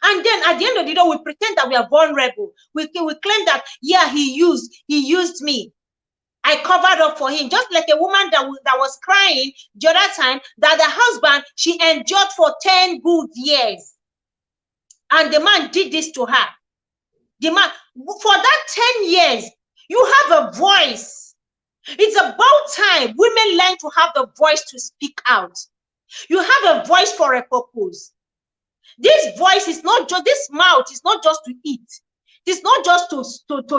Speaker 1: And then at the end of the day, we pretend that we are vulnerable. We claim that, yeah, he used me. I covered up for him. Just like a woman that was crying the other time, that the husband, she endured for 10 good years. And the man did this to her. The man, for that 10 years, you have a voice. It's about time women learn to have the voice to speak out. You have a voice for a purpose. This voice is not just, this mouth is not just to eat. It's not just to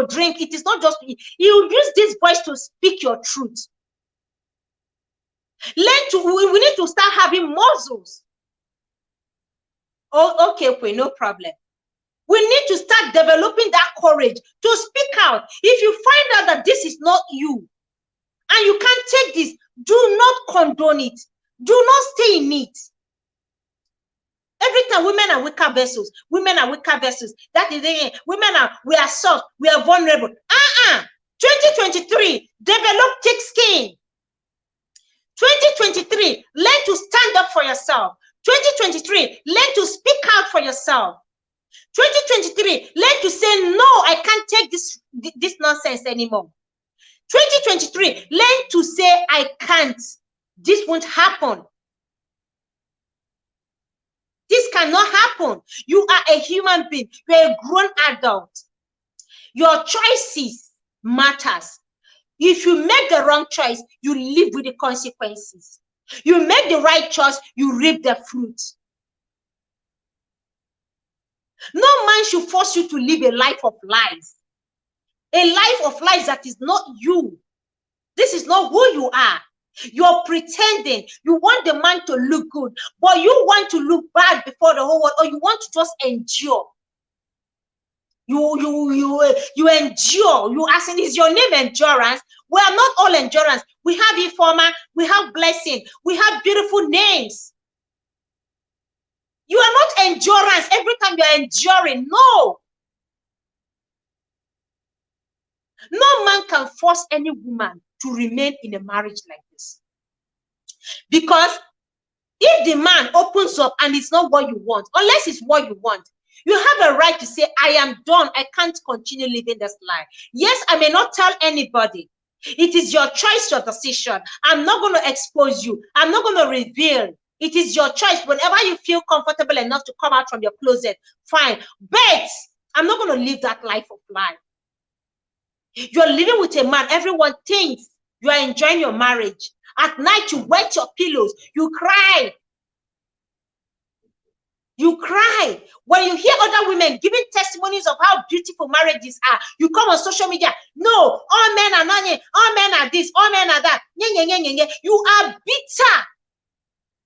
Speaker 1: drink. It is not just to eat. You use this voice to speak your truth. We need to start having muscles. Oh, okay, no problem. We need to start developing that courage to speak out. If you find out that this is not you, and you can't take this, do not condone it. Do not stay in it. Every time women are weaker vessels, women are weaker vessels. That is it. We are soft, we are vulnerable. 2023, develop thick skin. 2023, yourself. 2023, learn to speak out for yourself. 2023, learn to say, no, I can't take this nonsense anymore. 2023, learn to say, I can't. This won't happen. This cannot happen. You are a human being. You are a grown adult. Your choices matters. If you make the wrong choice, you live with the consequences. You make the right choice, you reap the fruit. No man should force you to live a life of lies. A life of lies that is not you. This is not who you are. You're pretending. You want the man to look good, but you want to look bad before the whole world, or you want to just endure. You endure. You asking, is your name endurance? We are not all endurance. We have informer, we have blessing, we have beautiful names. You are not endurance every time you are enduring. No. No man can force any woman to remain in a marriage like this. Because if the man opens up and it's not what you want, unless it's what you want, you have a right to say, I am done. I can't continue living this life. Yes, I may not tell anybody. It is your choice, your decision. I'm not going to expose you. I'm not going to reveal. It is your choice. Whenever you feel comfortable enough to come out from your closet, fine. But I'm not going to live that life of life. You're living with a man. Everyone thinks you are enjoying your marriage. At night, you wet your pillows. You cry. You cry. When you hear other women giving testimonies of how beautiful marriages are, you come on social media. No, all men are not, all men are this, all men are that. You are bitter.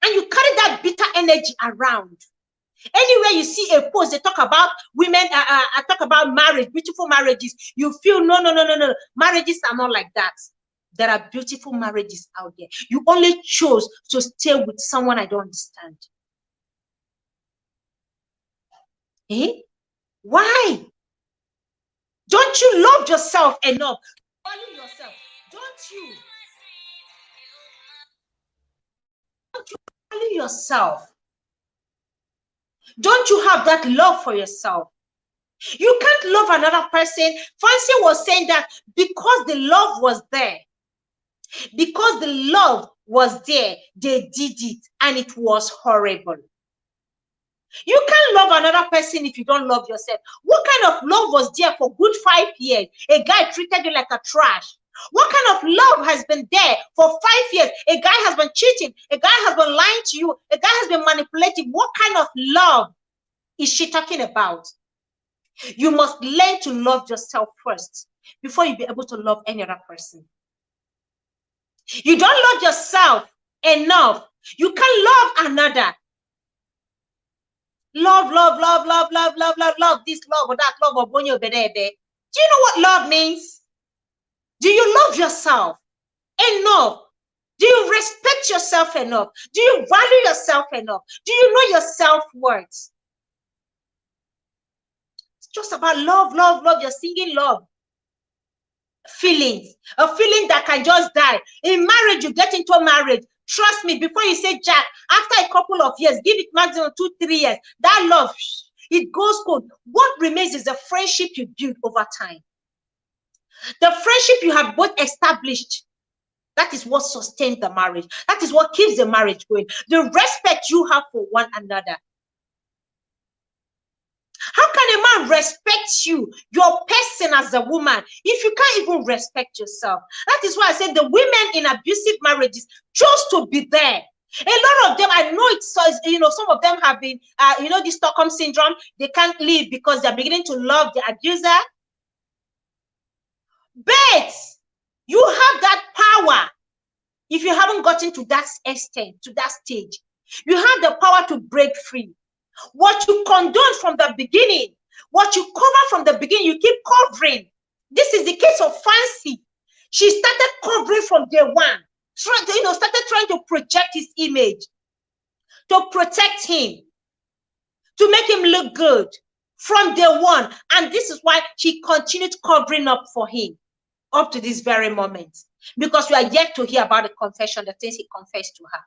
Speaker 1: And you carry that bitter energy around. Anywhere you see a post, they talk about women, talk about marriage, beautiful marriages. You feel, no. Marriages are not like that. There are beautiful marriages out there. You only chose to stay with someone I don't understand. Eh? Why? Don't you love yourself enough? Value yourself. Don't you value yourself? Don't you have that love for yourself? You can't love another person. Fancy was saying that because the love was there, because the love was there, they did it, and it was horrible. You can't love another person if you don't love yourself. What kind of love was there for good 5 years? A guy treated you like a trash. What kind of love has been there for 5 years? A guy has been cheating. A guy has been lying to you. A guy has been manipulating. What kind of love is she talking about? You must learn to love yourself first before you be able to love any other person. You don't love yourself enough. You can't love another. Love this, love or that, love or bonyo bedebe. Do you know what love means? Do you love yourself enough? Do you respect yourself enough? Do you value yourself enough? Do you know your self-worth? It's just about love. You're singing love. Feelings, a feeling that can just die. In marriage, you get into a marriage. Trust me, before you say Jack, after a couple of years, give it maximum 2-3 years, that love, it goes cold. What remains is the friendship you build over time. The friendship you have both established, that is what sustains the marriage. That is what keeps the marriage going. The respect you have for one another. How can a man respect you, your person as a woman, if you can't even respect yourself? That is why I said the women in abusive marriages chose to be there. A lot of them, I know it's, some of them have been, this Stockholm syndrome. They can't leave because they're beginning to love the abuser. But you have that power. If you haven't gotten to that extent, to that stage, you have the power to break free. What you condone from the beginning, what you cover from the beginning, you keep covering. This is the case of Fancy. She started covering from day one, started trying to project his image, to protect him, to make him look good from day one. And this is why she continued covering up for him up to this very moment. Because we are yet to hear about the confession, the things he confessed to her.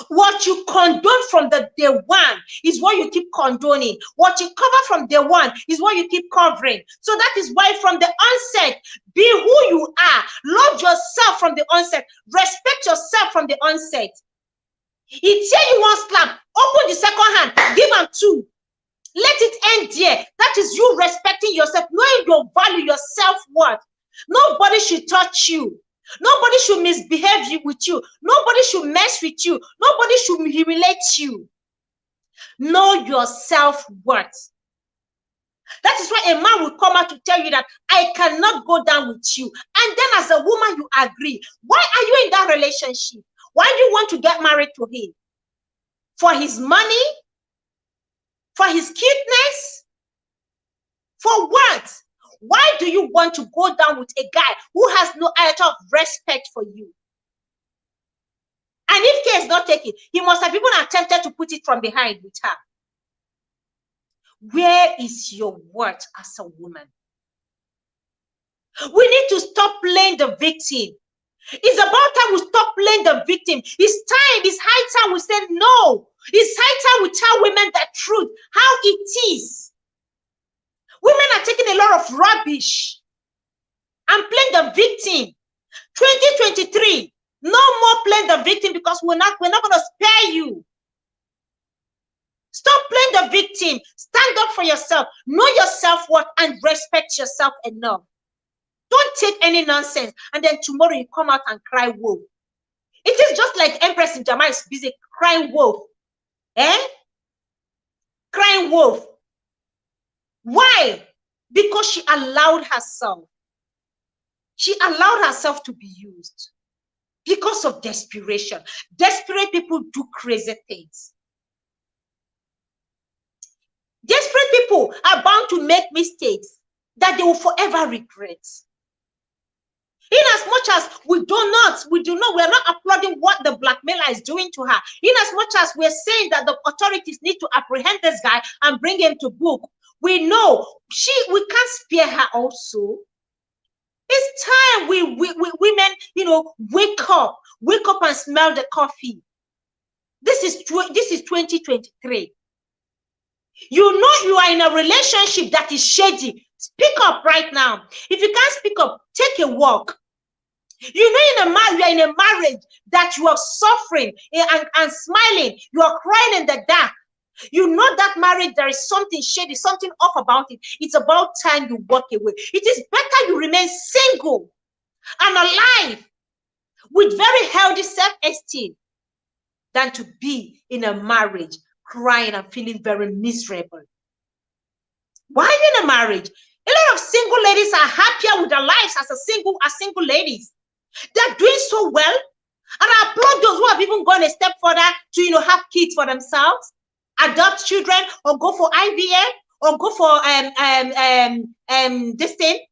Speaker 1: What you condone from the day one is what you keep condoning. What you cover from day one is what you keep covering. So that is why from the onset, be who you are. Love yourself from the onset. Respect yourself from the onset. It's here you want slap. Open the second hand. Give them two. Let it end there. That is you respecting yourself, knowing your value, your self-worth. Nobody should touch you. Nobody should misbehave with you. Nobody should mess with you. Nobody should humiliate you. Know your self-worth. That is why a man will come out to tell you that I cannot go down with you. And then as a woman, you agree. Why are you in that relationship? Why do you want to get married to him? For his money? For his cuteness? For what? Why do you want to go down with a guy who has no iota of respect for you? And if care is not taken, he must have even attempted to put it from behind with her. Where is your worth as a woman? We need to stop playing the victim. It's about time we stop playing the victim. It's high time we say no. It's high time we tell women the truth, how it is. Women are taking a lot of rubbish and playing the victim. 2023, no more playing the victim, because we're not going to spare you. Stop playing the victim. Stand up for yourself. Know your self-worth and respect yourself enough. Don't take any nonsense and then tomorrow you come out and cry wolf. It is just like Empress in Jama is busy crying wolf. Crying wolf. Why? Because she allowed herself. She allowed herself to be used because of desperation. Desperate people do crazy things. Desperate people are bound to make mistakes that they will forever regret. In as much as we are not applauding what the blackmailer is doing to her. In as much as we're saying that the authorities need to apprehend this guy and bring him to book, we know we can't spare her also. It's time we women, wake up and smell the coffee. This is 2023. You know you are in a relationship that is shady. Speak up right now. If you can't speak up, take a walk. You know you are in a marriage that you are suffering and smiling. You are crying in the dark. You know that marriage, there is something shady, something off about it. It's about time you walk away. It is better you remain single and alive with very healthy self-esteem than to be in a marriage crying and feeling very miserable. Why are you in a marriage? A lot of single ladies are happier with their lives as single ladies. They're doing so well. And I applaud those who have even gone a step further to have kids for themselves, adopt children, or go for IVF, or go for this thing,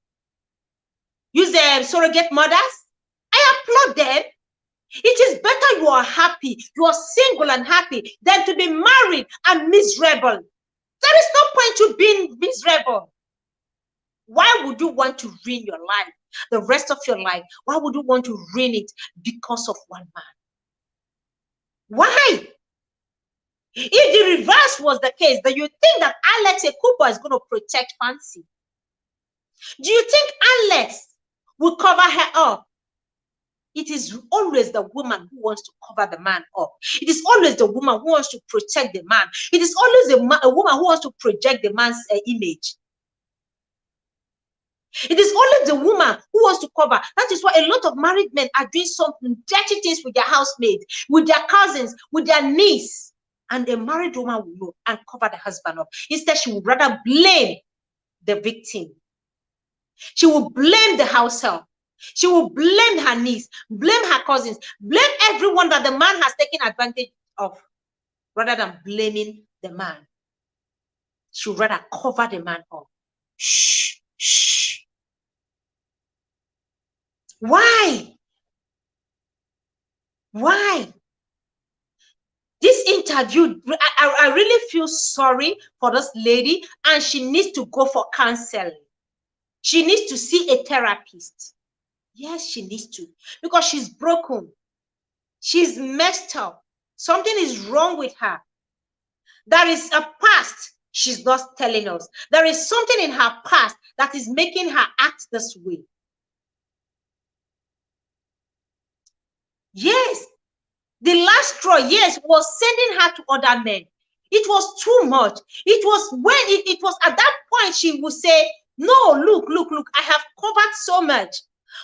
Speaker 1: use surrogate mothers. I applaud them. It is better you are happy, you are single and happy, than to be married and miserable. There is no point to being miserable. Why would you want to ruin your life, the rest of your life? Why would you want to ruin it because of one man? Why? If the reverse was the case, then you think that Alex Ekubo is going to protect Fancy? Do you think Alex will cover her up? It is always the woman who wants to cover the man up. It is always the woman who wants to protect the man. It is always a woman who wants to project the man's image. It is always the woman who wants to cover. That is why a lot of married men are doing something dirty things with their housemaids, with their cousins, with their niece. And a married woman will know and cover the husband up. Instead, she would rather blame the victim. She will blame the house help. She will blame her niece, blame her cousins, blame everyone that the man has taken advantage of, rather than blaming the man. She would rather cover the man up. Shh, shh. Why? Why? This interview, I really feel sorry for this lady, and she needs to go for counseling. She needs to see a therapist. Yes, she needs to, because she's broken. She's messed up. Something is wrong with her. There is a past she's not telling us. There is something in her past that is making her act this way. Yes, the last straw, yes, was sending her to other men. It was too much. It was when it was at that point she would say, no, look, I have covered so much.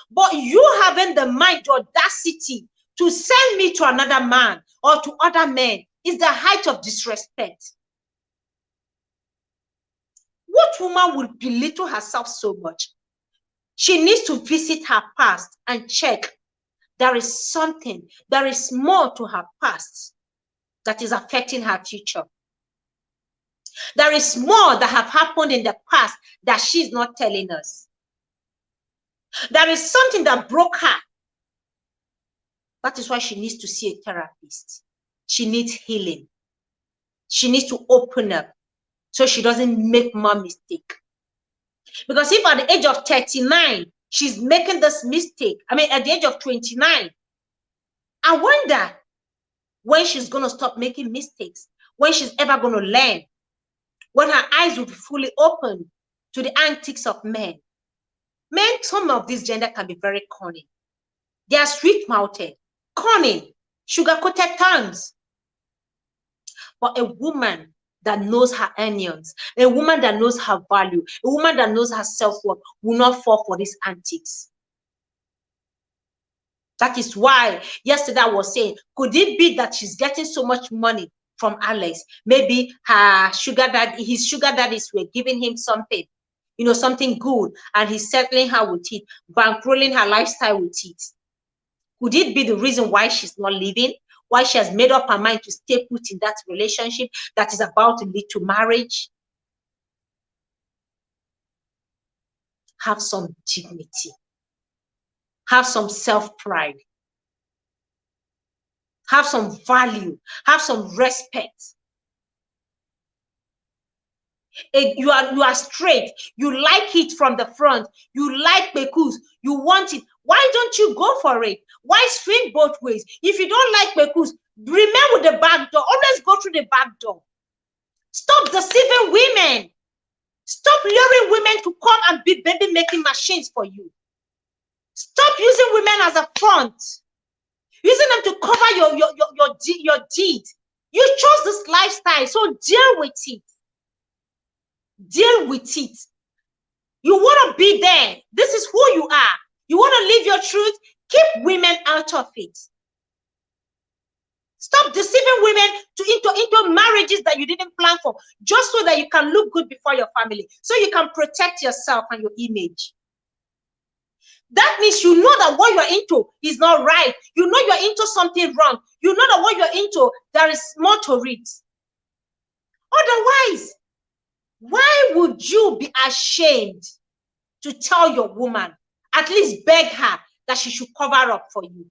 Speaker 1: But you having the mind, the audacity to send me to another man or to other men is the height of disrespect. What woman would belittle herself so much? She needs to visit her past and check. There is something, there is more to her past that is affecting her future. There is more that have happened in the past that she's not telling us. There is something that broke her. That is why she needs to see a therapist. She needs healing. She needs to open up so she doesn't make more mistake. Because if at the age of 39, she's making this mistake, I mean, at the age of 29, I wonder when she's going to stop making mistakes, when she's ever going to learn, when her eyes will be fully open to the antics of men. Men, some of this gender can be very cunning. They are sweet-mouthed, cunning, sugar-coated tongues. But a woman that knows her onions, a woman that knows her value, a woman that knows her self-worth will not fall for these antics. That is why yesterday I was saying, could it be that she's getting so much money from Alex? Maybe her sugar daddy, his sugar daddies were giving him something, you know, something good, and he's settling her with it, bankrolling her lifestyle with it. Could it be the reason why she's not leaving? Why she has made up her mind to stay put in that relationship that is about to lead to marriage? Have some dignity. Have some self-pride. Have some value. Have some respect. You are straight. You like it from the front. You like Bekus. You want it. Why don't you go for it? Why swing both ways? If you don't like Bekus, remain with the back door. Always go through the back door. Stop deceiving women. Stop luring women to come and be baby making machines for you. Stop using women as a front. Using them to cover your deed. You chose this lifestyle, so deal with it. Deal with it. You want to be there. This is who you are. You want to live your truth. Keep women out of it. Stop deceiving women into marriages that you didn't plan for, just so that you can look good before your family, so you can protect yourself and your image. That means you know that what you're into is not right. You know you're into something wrong. You know that what you're into, there is more to it. Otherwise, why would you be ashamed to tell your woman, at least beg her that she should cover up for you?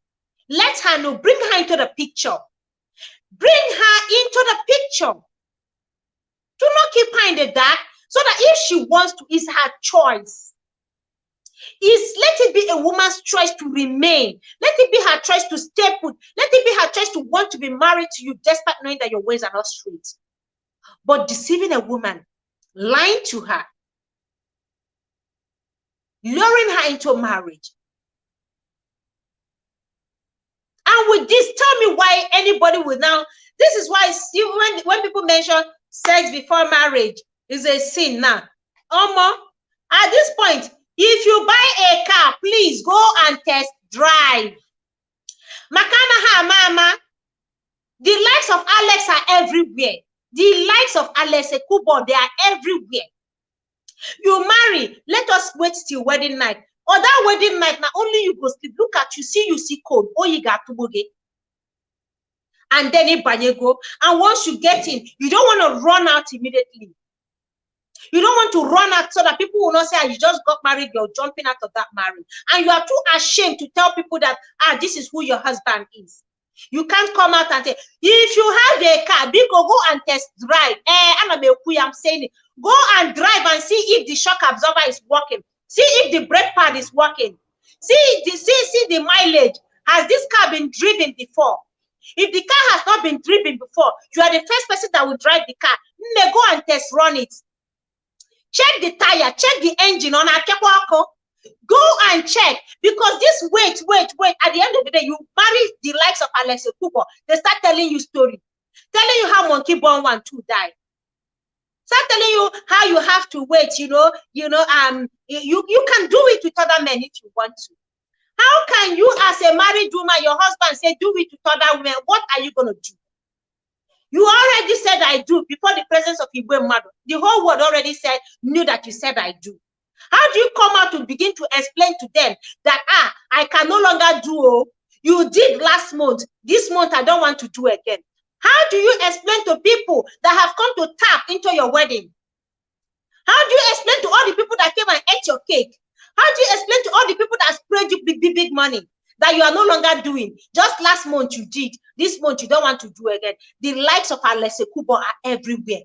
Speaker 1: Let her know, bring her into the picture. Bring her into the picture. Do not keep her in the dark, so that if she wants to, it's her choice. Let it be a woman's choice to remain. Let it be her choice to stay put. Let it be her choice to want to be married to you, despite knowing that your ways are not straight. But deceiving a woman, lying to her, luring her into marriage. And with this, tell me why anybody will now. This is why when people mention sex before marriage is a sin now. At this point, if you buy a car, please go and test drive. Makana ha mama. The likes of Alex are everywhere. The likes of Alex Ekubo, they are everywhere. You marry, let us wait till wedding night. Or that wedding night, now only you go sleep. Look at you, see cold. Oh, you got to boge. And then it go. And once you get in, you don't want to run out immediately. You don't want to run out so that people will not say, you just got married, you're jumping out of that marriage. And you are too ashamed to tell people that, this is who your husband is. You can't come out and say, if you have a car, go and test drive. I'm saying it. Go and drive and see if the shock absorber is working. See if the brake pad is working. See the mileage. Has this car been driven before? If the car has not been driven before, you are the first person that will drive the car. May go and test run it. Check the tire, check the engine on a go and check, because this wait, at the end of the day, you marry the likes of Ekubo. They start telling you story, telling you how monkey born 1, 2 die. Start telling you how you have to wait, you can do it with other men if you want to. How can you, as a married woman, your husband say do it with other women? What are you going to do? You already said I do before the presence of Igwe mother. The whole world already knew that you said I do. How do you come out to begin to explain to them that, I can no longer do, you did last month, this month I don't want to do again? How do you explain to people that have come to tap into your wedding? How do you explain to all the people that came and ate your cake? How do you explain to all the people that spread you big money that you are no longer doing? Just last month you did, this month you don't want to do again. The likes of Ekubo are everywhere.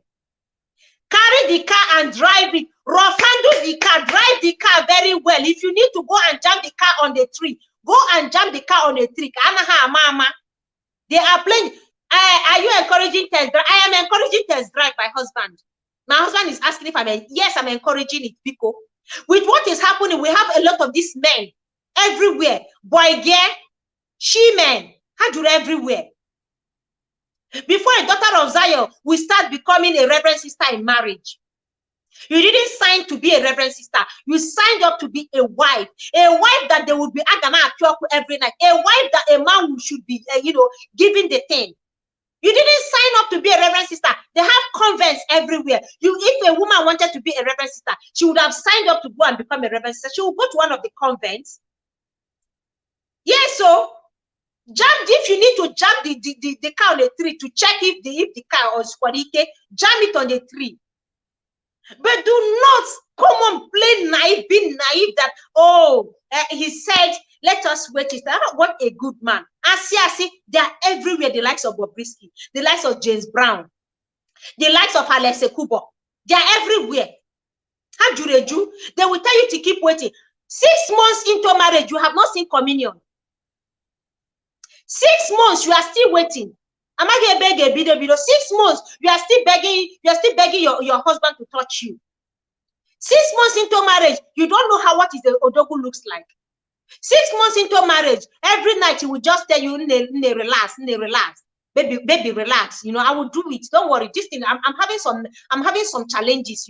Speaker 1: Carry the car and drive it. Rough handle the car, drive the car very well. If you need to go and jam the car on the tree, go and jam the car on the tree. Mama, they are playing. Are you encouraging test drive? I am encouraging test drive, my husband. My husband is asking if yes, I'm encouraging it, because with what is happening, we have a lot of these men everywhere. Boy, girl, she-men, everywhere. Before a daughter of Zion will start becoming a reverend sister in marriage. You didn't sign to be a reverend sister. You signed up to be a wife that they would be every night. A wife that a man should be, giving the thing. You didn't sign up to be a reverend sister. They have convents everywhere. If a woman wanted to be a reverend sister, she would have signed up to go and become a reverend sister. She would go to one of the convents. Yes, so if you need to jam the car on the tree to check if the car is quality, jam it on the tree. But do not come on play naive, be naive that, he said, let us wait. What a good man. I see, they are everywhere. The likes of Bobrisky, the likes of James Brown, the likes of Ekubo. They are everywhere. How do they do? They will tell you to keep waiting. 6 months into marriage, you have not seen communion. 6 months, you are still waiting. Am I going to beg a video? 6 months, you are still begging your husband to touch you. 6 months into marriage, you don't know what is the Odogu looks like. 6 months into marriage, every night he will just tell you, relax, baby, relax. I will do it. Don't worry. This thing, I'm having some challenges.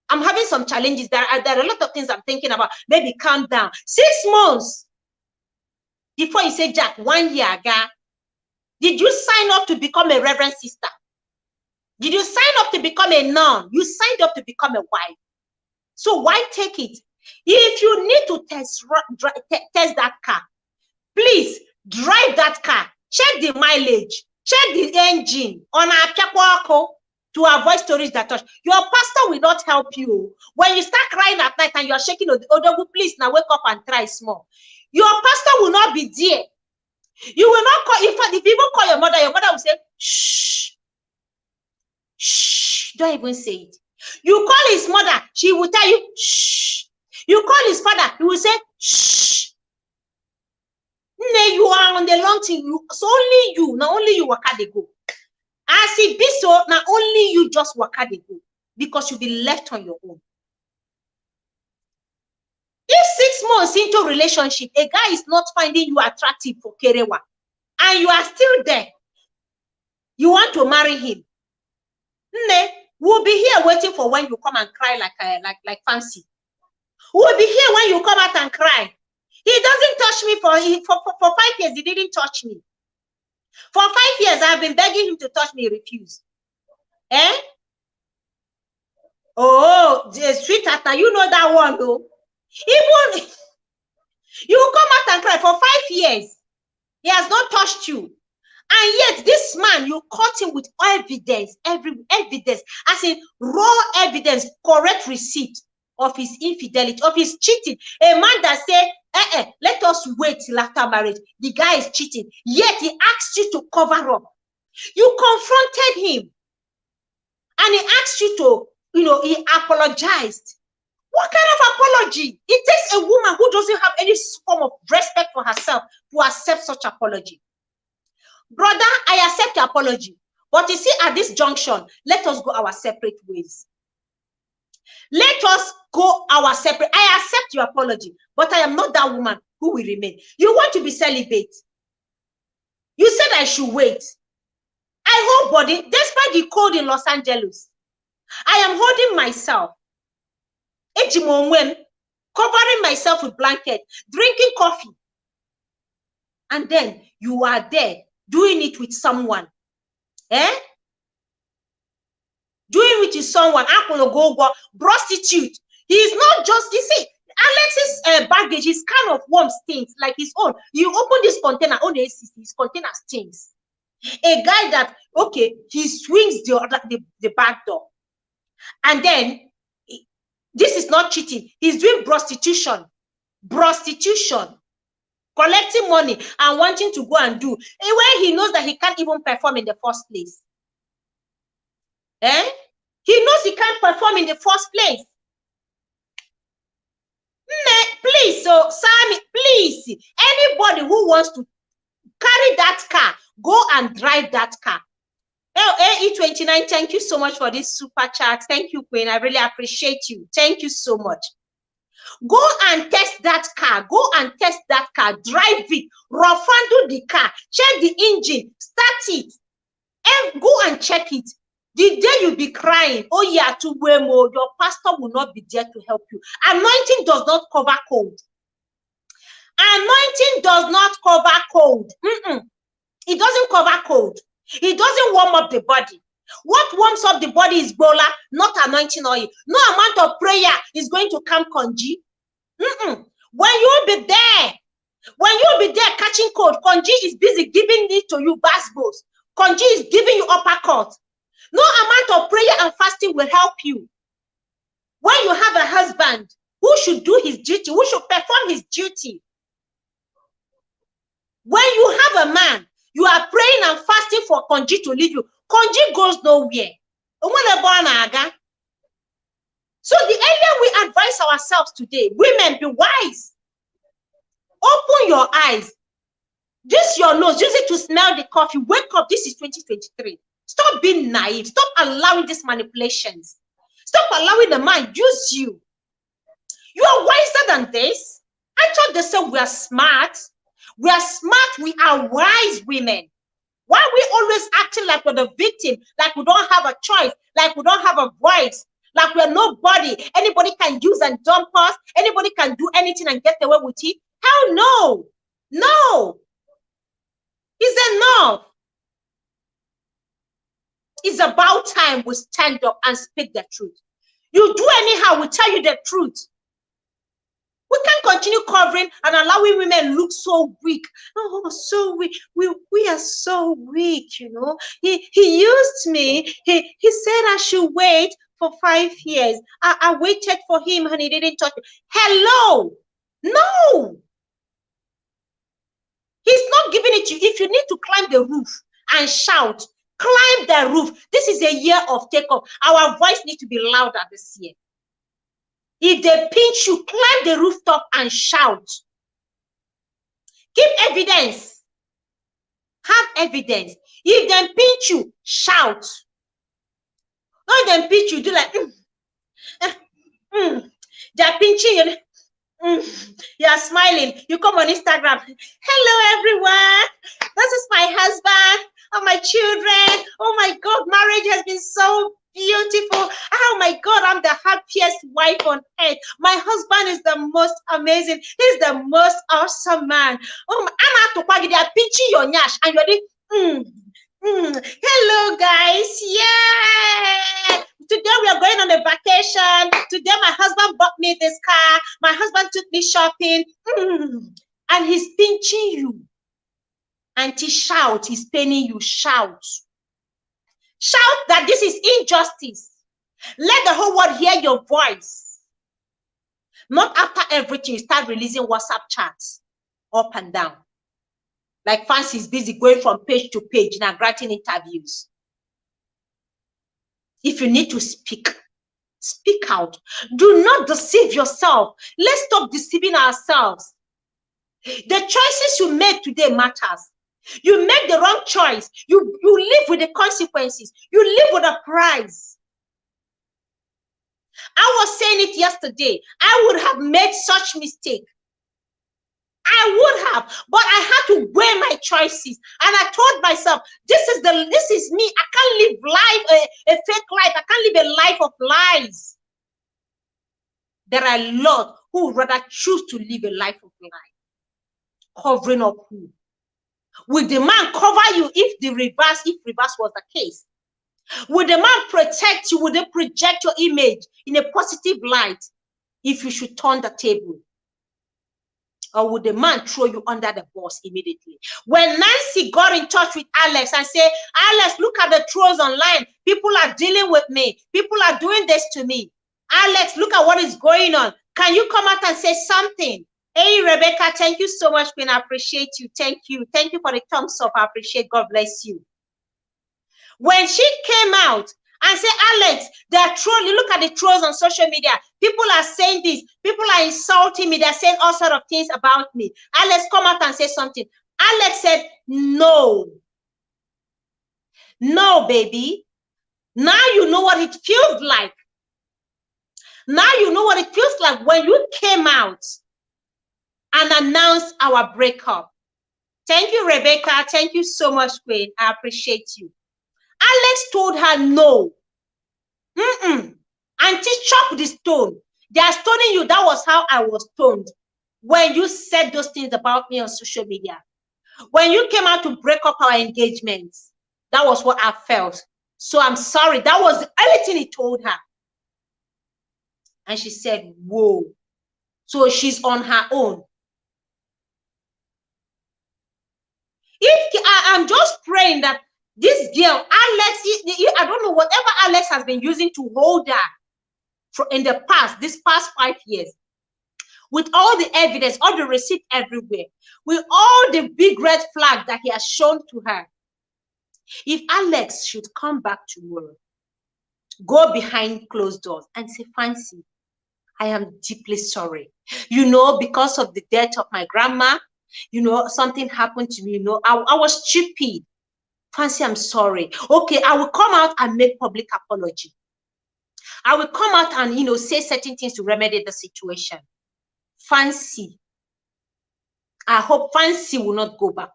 Speaker 1: I'm having some challenges. There are a lot of things I'm thinking about. Baby, calm down. 6 months before you say, Jack, 1 year ago, did you sign up to become a reverend sister? Did you sign up to become a nun? You signed up to become a wife. So why take it? If you need to test that car, please drive that car. Check the mileage. Check the engine on a to avoid stories that touch. Your pastor will not help you. When you start crying at night and you're shaking, Odogu, please now wake up and try small. Your pastor will not be there. You will not call. In fact, if you even call your mother will say, shh. Shh. Don't even say it. You call his mother, she will tell you, shh. You call his father, he will say, shh. You are on the long thing. So only you, not only you work at the go. As it be so, not only you just work at the go, because you'll be left on your own. If 6 months into relationship, a guy is not finding you attractive for Kerewa, and you are still there, you want to marry him, we'll be here waiting for when you come and cry like Fancy. We'll be here when you come out and cry. He doesn't touch me for 5 years. He didn't touch me. For 5 years, I've been begging him to touch me. He refused. Oh, sweetheart, now you know that one, though. Even you come out and cry for 5 years. He has not touched you. And yet, this man, you caught him with evidence, evidence, as in raw evidence, correct receipt of his infidelity, of his cheating. A man that said, let us wait till after marriage. The guy is cheating. Yet he asked you to cover up. You confronted him. And he asked you to, he apologized. What kind of apology? It takes a woman who doesn't have any form of respect for herself to accept such apology. brother, I accept your apology. But you see, at this junction, let us go our separate ways. Let us go our separate. I accept your apology, but I am not that woman who will remain. You want to be celibate. You said I should wait. I hold body, despite the cold in Los Angeles. I am holding myself. Covering myself with blanket, drinking coffee. And then you are there doing it with someone. Eh? Doing it with someone. Prostitute. He is not just, you see, Alex's baggage is kind of warm stinks like his own. You open this container, his container stinks. A guy that, okay, he swings the back door. And then, this is not cheating. He's doing prostitution. Prostitution. Collecting money and wanting to go and do. Where he knows that he can't even perform in the first place. Eh? He knows he can't perform in the first place. Please, so Sammy, please, anybody who wants to carry that car, go and drive that car. LAE29, thank you so much for this super chat. Thank you, Queen. I really appreciate you. Thank you so much. Go and test that car. Go and test that car. Drive it. Rough handle the car. Check the engine. Start it. And go and check it. The day you be crying, oh yeah, to Wemo, your pastor will not be there to help you. Anointing does not cover cold. Anointing does not cover cold. It doesn't cover cold. It doesn't warm up the body. What warms up the body is bola, not anointing oil. No amount of prayer is going to calm Konji. When you'll be there catching cold, Konji is busy giving it to you basbos. Konji is giving you uppercut. No amount of prayer and fasting will help you. When you have a husband who should do his duty, who should perform his duty. When you have a man, you are praying and fasting for Konji to lead you. Konji goes nowhere. So the earlier we advise ourselves today, women, be wise. Open your eyes. This your nose. Use it to smell the coffee. Wake up. This is 2023. Stop being naive. Stop allowing these manipulations. Stop allowing the man use you. You are wiser than this. I thought they said we are smart. We are smart. We are wise women. Why are we always acting like we're the victim, like we don't have a choice, like we don't have a voice, like we're nobody? Anybody can use and dump us. Anybody can do anything and get away with it. Hell no. No. It's enough. It's about time we stand up and speak the truth. You do anyhow, we tell you the truth. We can't continue covering and allowing women look so weak. Oh, so weak. We are so weak, you know. He used me. He said I should wait for 5 years. I waited for him and he didn't touch me. Hello. No. He's not giving it to you. If you need to climb the roof and shout, climb the roof. This is a year of takeoff. Our voice needs to be louder this year. If they pinch you, climb the rooftop and shout. Keep evidence. Have evidence. If they pinch you, shout. Not them pinch you, do like, they're pinching you. You're smiling. You come on Instagram. Hello, everyone. This is my husband and my children. Oh my God, marriage has been so beautiful. Oh my God, I'm the happiest wife on earth. My husband is the most amazing. He's the most awesome man. Oh, I'm out to they are pinching your nyash and you're like, hello, guys. Yeah. Today we are going on a vacation. Today my husband bought me this car. My husband took me shopping. And he's pinching you. And he shout, he's paining you. Shout. Shout that this is injustice. Let the whole world hear your voice. Not after everything, you start releasing WhatsApp chats up and down. Like Fancy is busy going from page to page now, granting interviews. If you need to speak, speak out. Do not deceive yourself. Let's stop deceiving ourselves. The choices you make today matters. You make the wrong choice. You live with the consequences. You live with a price. I was saying it yesterday. I would have made such mistake. I would have, but I had to weigh my choices. And I told myself, this is me. I can't live life, a fake life. I can't live a life of lies. There are a lot who would rather choose to live a life of lies. Covering up who? Will the man cover you if reverse was the case? Will the man protect you? Will they project your image in a positive light if you should turn the table? Or would the man throw you under the bus immediately? When Nancy got in touch with Alex and said, Alex, look at the trolls online. People are dealing with me. People are doing this to me. Alex, look at what is going on. Can you come out and say something? Hey, Rebecca, thank you so much, Queen. I appreciate you. Thank you. Thank you for the thumbs up. I appreciate. God bless you. When she came out and said, Alex, they are trolling. Look at the trolls on social media. People are saying this. People are insulting me. They're saying all sorts of things about me. Alex, come out and say something. Alex said, no. No, baby. Now you know what it feels like. Now you know what it feels like when you came out and announced our breakup. Thank you, Rebecca. Thank you so much, Queen. I appreciate you. Alex told her no. Auntie, chop the stone. They are stoning you. That was how I was stoned when you said those things about me on social media. When you came out to break up our engagements, that was what I felt. So I'm sorry. That was the only thing he told her. And she said, whoa. So she's on her own. I'm just praying that this girl, Alex, I don't know, whatever Alex has been using to hold her in the past, this past 5 years, with all the evidence, all the receipt everywhere, with all the big red flags that he has shown to her, if Alex should come back tomorrow, go behind closed doors and say, Fancy, I am deeply sorry. You know, because of the death of my grandma, you know, something happened to me, you know, I was stupid. Fancy, I'm sorry. Okay, I will come out and make public apology. I will come out and, you know, say certain things to remedy the situation. Fancy, I hope Fancy will not go back.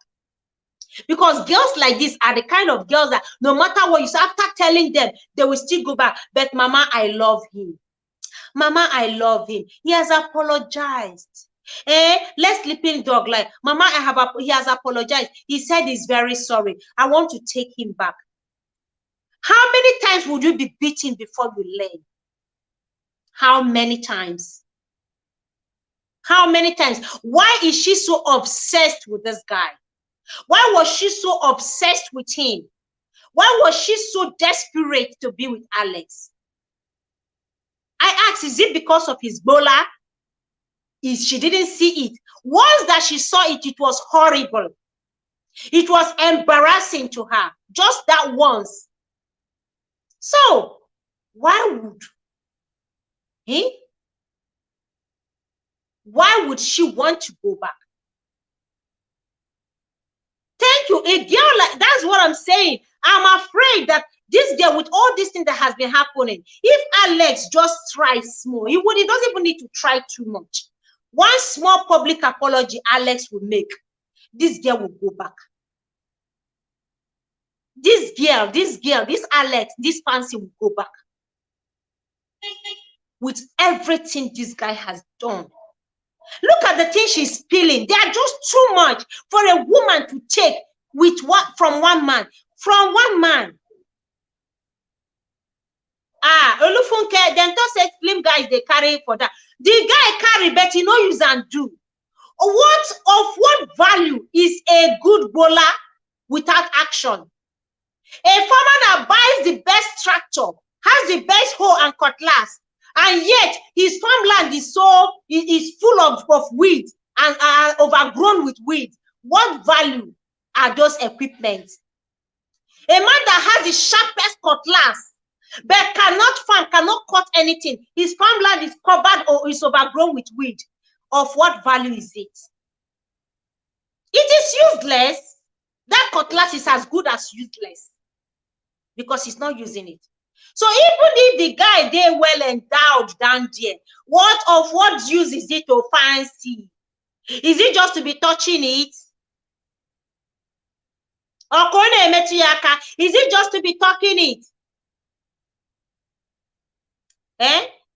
Speaker 1: Because girls like this are the kind of girls that no matter what you say, after telling them, they will still go back. But Mama, I love him. Mama, I love him. He has apologized. Let's sleeping dog like, Mama, he has apologized. He said he's very sorry. I want to take him back. How many times would you be beaten before you learn? How many times? How many times? Why is she so obsessed with this guy? Why was she so obsessed with him? Why was she so desperate to be with Alex? I asked, is it because of his bola? She didn't see it. Once that she saw it, it was horrible. It was embarrassing to her. Just that once. So, why would she want to go back? Thank you. A girl like that's what I'm saying. I'm afraid that this girl, with all these things that has been happening, if Alex just tries small, he doesn't even need to try too much. One small public apology Alex will make, this girl will go back. This Alex, this Fancy will go back. With everything this guy has done. Look at the things she's spilling. They are just too much for a woman to take from one man. From one man. Olufunke, then to say film guys they carry for that. The guy carry, but he no use and do. What value is a good bowler without action? A farmer that buys the best tractor, has the best hoe and cutlass, and yet his farmland is full of weeds and overgrown with weeds. What value are those equipments? A man that has the sharpest cutlass but cannot cut anything. His farmland is covered or is overgrown with weed. Of what value is it? It is useless. that cutlass is as good as useless because he's not using it. So even if the guy they well endowed down there, what use is it to Fancy? Is it just to be touching it? Is it just to be talking it?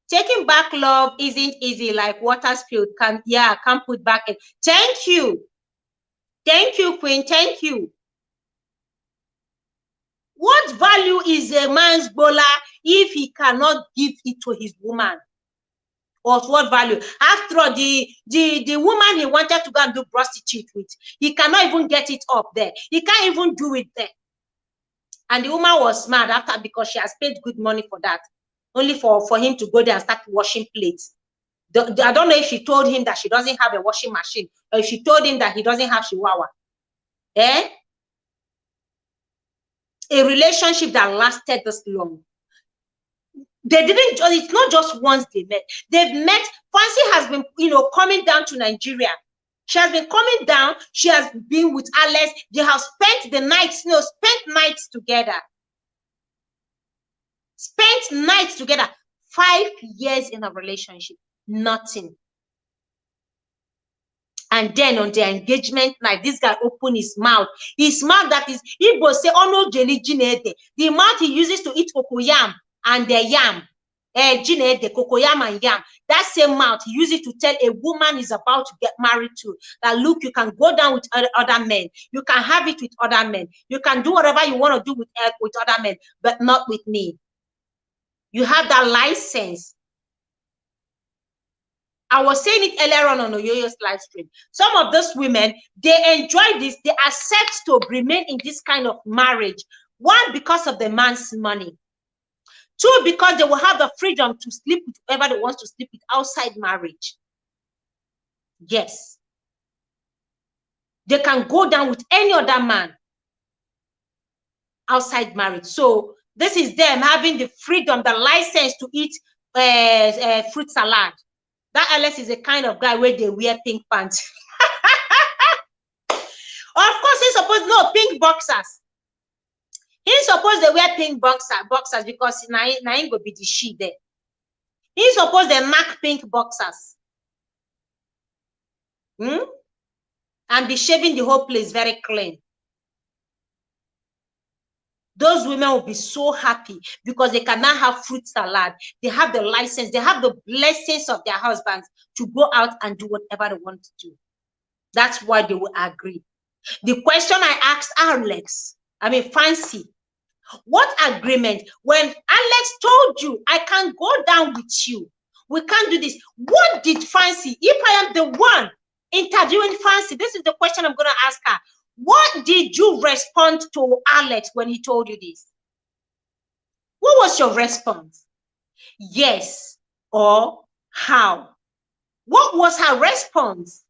Speaker 1: Taking back love isn't easy, like water spilled. Can't put back in. Thank you, Queen. Thank you. What value is a man's bola if he cannot give it to his woman? Or what value? After all, the woman he wanted to go and do prostitute with, he cannot even get it up there. He can't even do it there. And the woman was mad after because she has paid good money for that, only for him to go there and start washing plates. I don't know if she told him that she doesn't have a washing machine, or if she told him that he doesn't have chihuahua. A relationship that lasted this long. They didn't just, it's not just once they met. They've met. Fancy has been, coming down to Nigeria. She has been coming down. She has been with Alex. They have spent the nights, spent nights together. Spent nights together. 5 years in a relationship. Nothing. And then on their engagement night, this guy opened his mouth. His mouth that is, Igbo say, oh no, the mouth he uses to eat cocoyam and the yam. Jinede, cocoyam and yam. That same mouth he uses to tell a woman is about to get married to, that look, you can go down with other men. You can have it with other men. You can do whatever you want to do with other men, but not with me. You have that license. I was saying it earlier on Oyoyo's live stream. Some of those women, they enjoy this. They accept to remain in this kind of marriage. 1, because of the man's money. 2, because they will have the freedom to sleep with whoever they want to sleep with outside marriage. Yes. They can go down with any other man outside marriage. So this is them having the freedom, the license to eat fruit salad. That Alex is a kind of guy where they wear pink pants. Of course, he's supposed pink boxers. He's supposed to wear pink boxers because now ain't gonna be the shit there. He's supposed to knock pink boxers. And be shaving the whole place very clean. Those women will be so happy because they can now have fruit salad. They have the license. They have the blessings of their husbands to go out and do whatever they want to do. That's why they will agree. The question I asked Fancy, what agreement? When Alex told you, I can't go down with you. We can't do this. What did Fancy, if I am the one interviewing Fancy, this is the question I'm going to ask her. What did you respond to Alex when he told you this? What was your response? Yes or how? What was her response?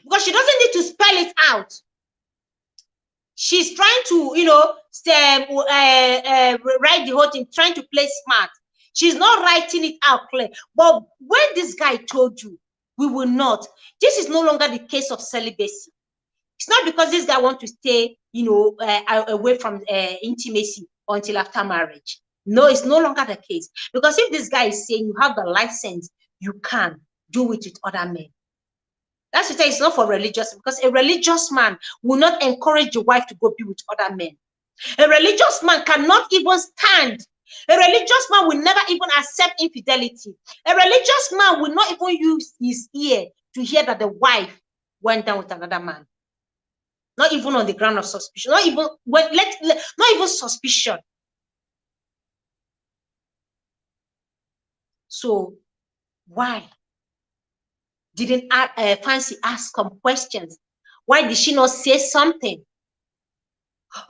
Speaker 1: Because she doesn't need to spell it out. She's trying to, write the whole thing, trying to play smart. She's not writing it out clear. But when this guy told you, we will not, this is no longer the case of celibacy. It's not because this guy wants to stay, away from intimacy until after marriage. No, it's no longer the case. Because if this guy is saying you have the license, you can do it with other men. That's what it's not for religious, because a religious man will not encourage your wife to go be with other men. A religious man cannot even stand. A religious man will never even accept infidelity. A religious man will not even use his ear to hear that the wife went down with another man. Not even on the ground of suspicion. Not even not even suspicion. So why didn't Fancy ask some questions? Why did she not say something?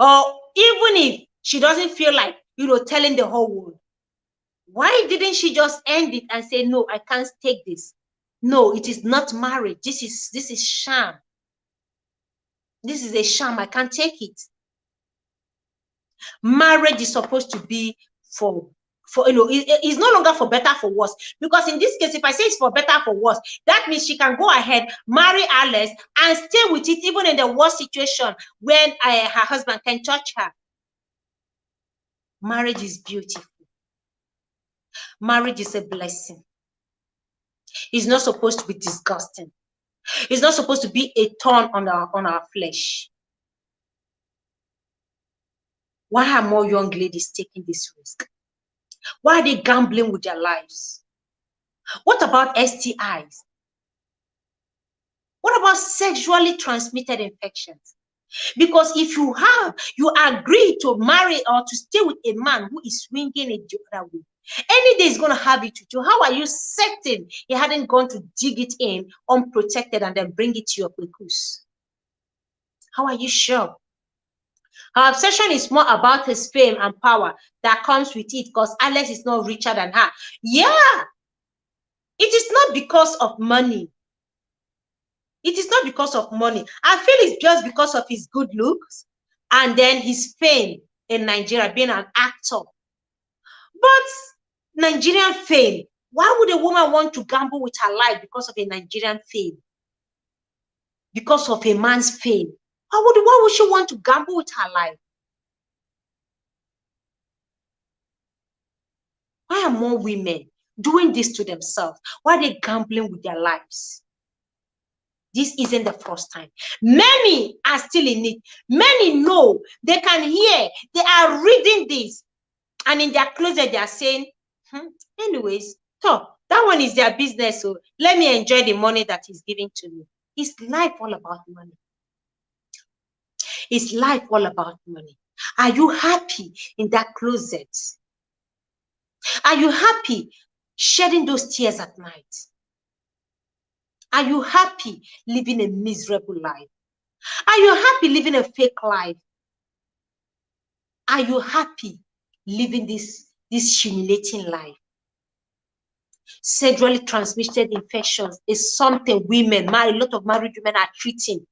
Speaker 1: Or even if she doesn't feel like, telling the whole world, why didn't she just end it and say, no, I can't take this. No, it is not marriage. This is sham. This is a sham. I can't take it. Marriage is supposed to be for for, it's no longer for better for worse. Because in this case, if I say it's for better for worse, that means she can go ahead, marry Alex, and stay with it even in the worst situation when her husband can touch her. Marriage is beautiful. Marriage is a blessing. It's not supposed to be disgusting. It's not supposed to be a thorn on our flesh. Why are more young ladies taking this risk? Why are they gambling with their lives? What about STIs? What about sexually transmitted infections? Because if you agree to marry or to stay with a man who is swinging it the other way, any day is going to have it with you. How are you certain he hadn't gone to dig it in unprotected and then bring it to your precuse? How are you sure? Her obsession is more about his fame and power that comes with it because Alex is not richer than her. Yeah, it is not because of money. It is not because of money. I feel it's just because of his good looks and then his fame in Nigeria, being an actor. But Nigerian fame, why would a woman want to gamble with her life because of a Nigerian fame? Because of a man's fame? Why would she want to gamble with her life? Why are more women doing this to themselves? Why are they gambling with their lives? This isn't the first time. Many are still in it. Many know, they can hear, they are reading this. And in their closet, they are saying, anyways, so that one is their business. So let me enjoy the money that he's giving to me. Is life all about money? Is life all about money? Are you happy in that closet? Are you happy shedding those tears at night? Are you happy living a miserable life? Are you happy living a fake life? Are you happy living this humiliating life? Sexually transmitted infections is something women, a lot of married women are treating.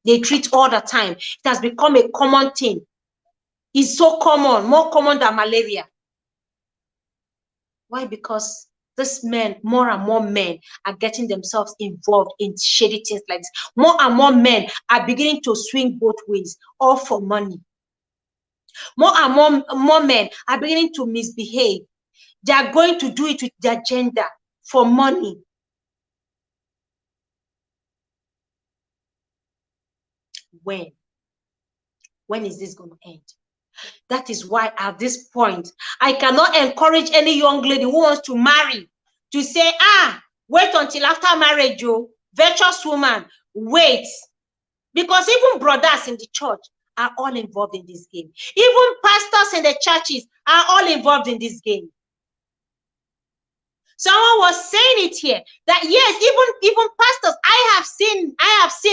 Speaker 1: They treat all the time. It has become a common thing. It's so common, more common than malaria. Why? Because these men, more and more men are getting themselves involved in shady things like this. More and more men are beginning to swing both ways, all for money. More and more men are beginning to misbehave. They are going to do it with their gender for money. When is this going to end? That is why at this point, I cannot encourage any young lady who wants to marry to say, wait until after marriage, you virtuous woman, wait. Because even brothers in the church are all involved in this game. Even pastors in the churches are all involved in this game. Someone was saying it here that yes, even pastors,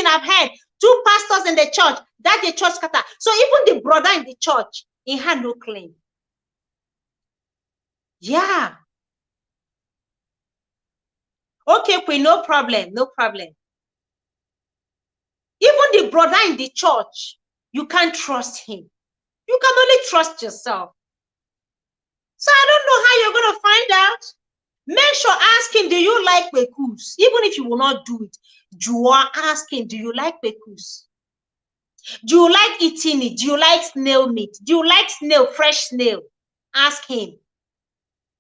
Speaker 1: I've heard 2 pastors in the church that the church scatter. So even the brother in the church, he had no claim. Yeah. Okay, Queen, no problem. Even the brother in the church, you can't trust him. You can only trust yourself. So I don't know how you're going to find out. Make sure, ask him, do you like pekus? Even if you will not do it, you are asking, do you like pekus? Do you like eating it? Do you like snail meat? Do you like snail, fresh snail? Ask him.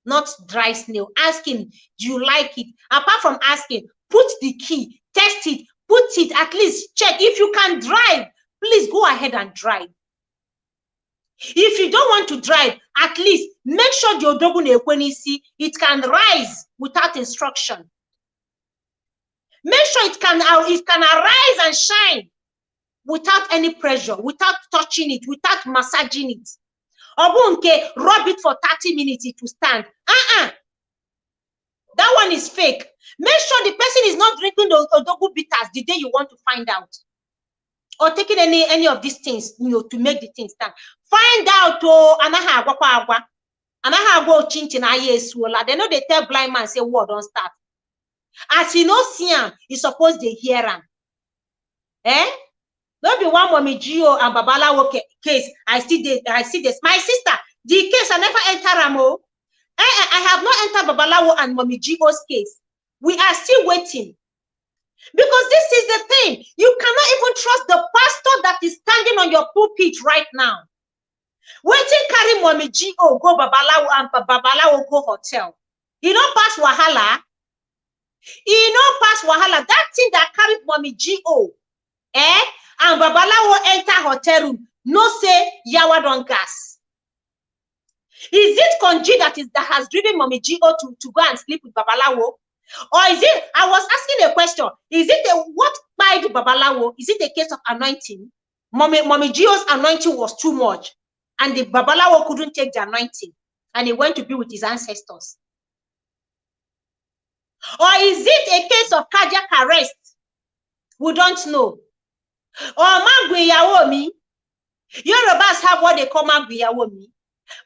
Speaker 1: Not dry snail. Ask him, do you like it? Apart from asking, put the key, test it, put it, at least check. If you can drive, please go ahead and drive. If you don't want to drive, at least make sure the odogun ekwenisi, it can rise without instruction. Make sure it can arise and shine without any pressure, without touching it, without massaging it. Obunke, rub it for 30 minutes to stand. That one is fake. Make sure the person is not drinking the odogu bitters the day you want to find out. Or taking any of these things, to make the thing stand. Find out, anaha agwa. Anaha agwa chinchin aye suola. They know they tell blind man, say, word don't start. As he knows him, he's supposed to hear him. Don't be one mommy Gio and Babalawo case. I see this. My sister, the case I never enter Ramo. I have not entered Babalawo and Mommy Gio's case. We are still waiting. Because this is the thing. You cannot even trust the pastor that is standing on your pulpit right now. Waiting carry Mommy Gio, go Babalawo and Babalawo go hotel. You don't pass Wahala. You don't pass Wahala. That thing that carried Mommy Gio, and Babalawo enter hotel room. No say Yawa don gas. Is it Konji that has driven Mommy Gio to go and sleep with Babalawo? Or is it, I was asking a question, is it what by Babalawo? Is it a case of anointing? Mommy Gio's anointing was too much, and the Babalawo couldn't take the anointing, and he went to be with his ancestors. Or is it a case of cardiac arrest? We don't know. Or Magwe Yawomi. Yorubas have what they call Magwe Yawomi.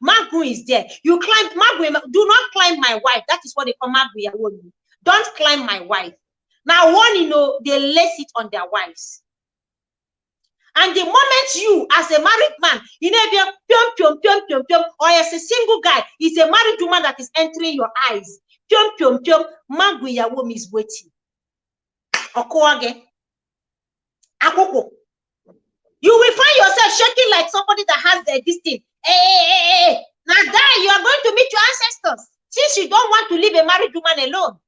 Speaker 1: Magwe is there. You climb Magwe, do not climb my wife. That is what they call Magwe Yawomi. Don't climb my wife. Now, one, they lace it on their wives. And the moment you, as a married man, or as a single guy, is a married woman that is entering your eyes, Magwe Yawomi is waiting. Okoage. Akoko. You will find yourself shaking like somebody that has this thing. Hey. Now, die, you are going to meet your ancestors. Since you don't want to leave a married woman alone.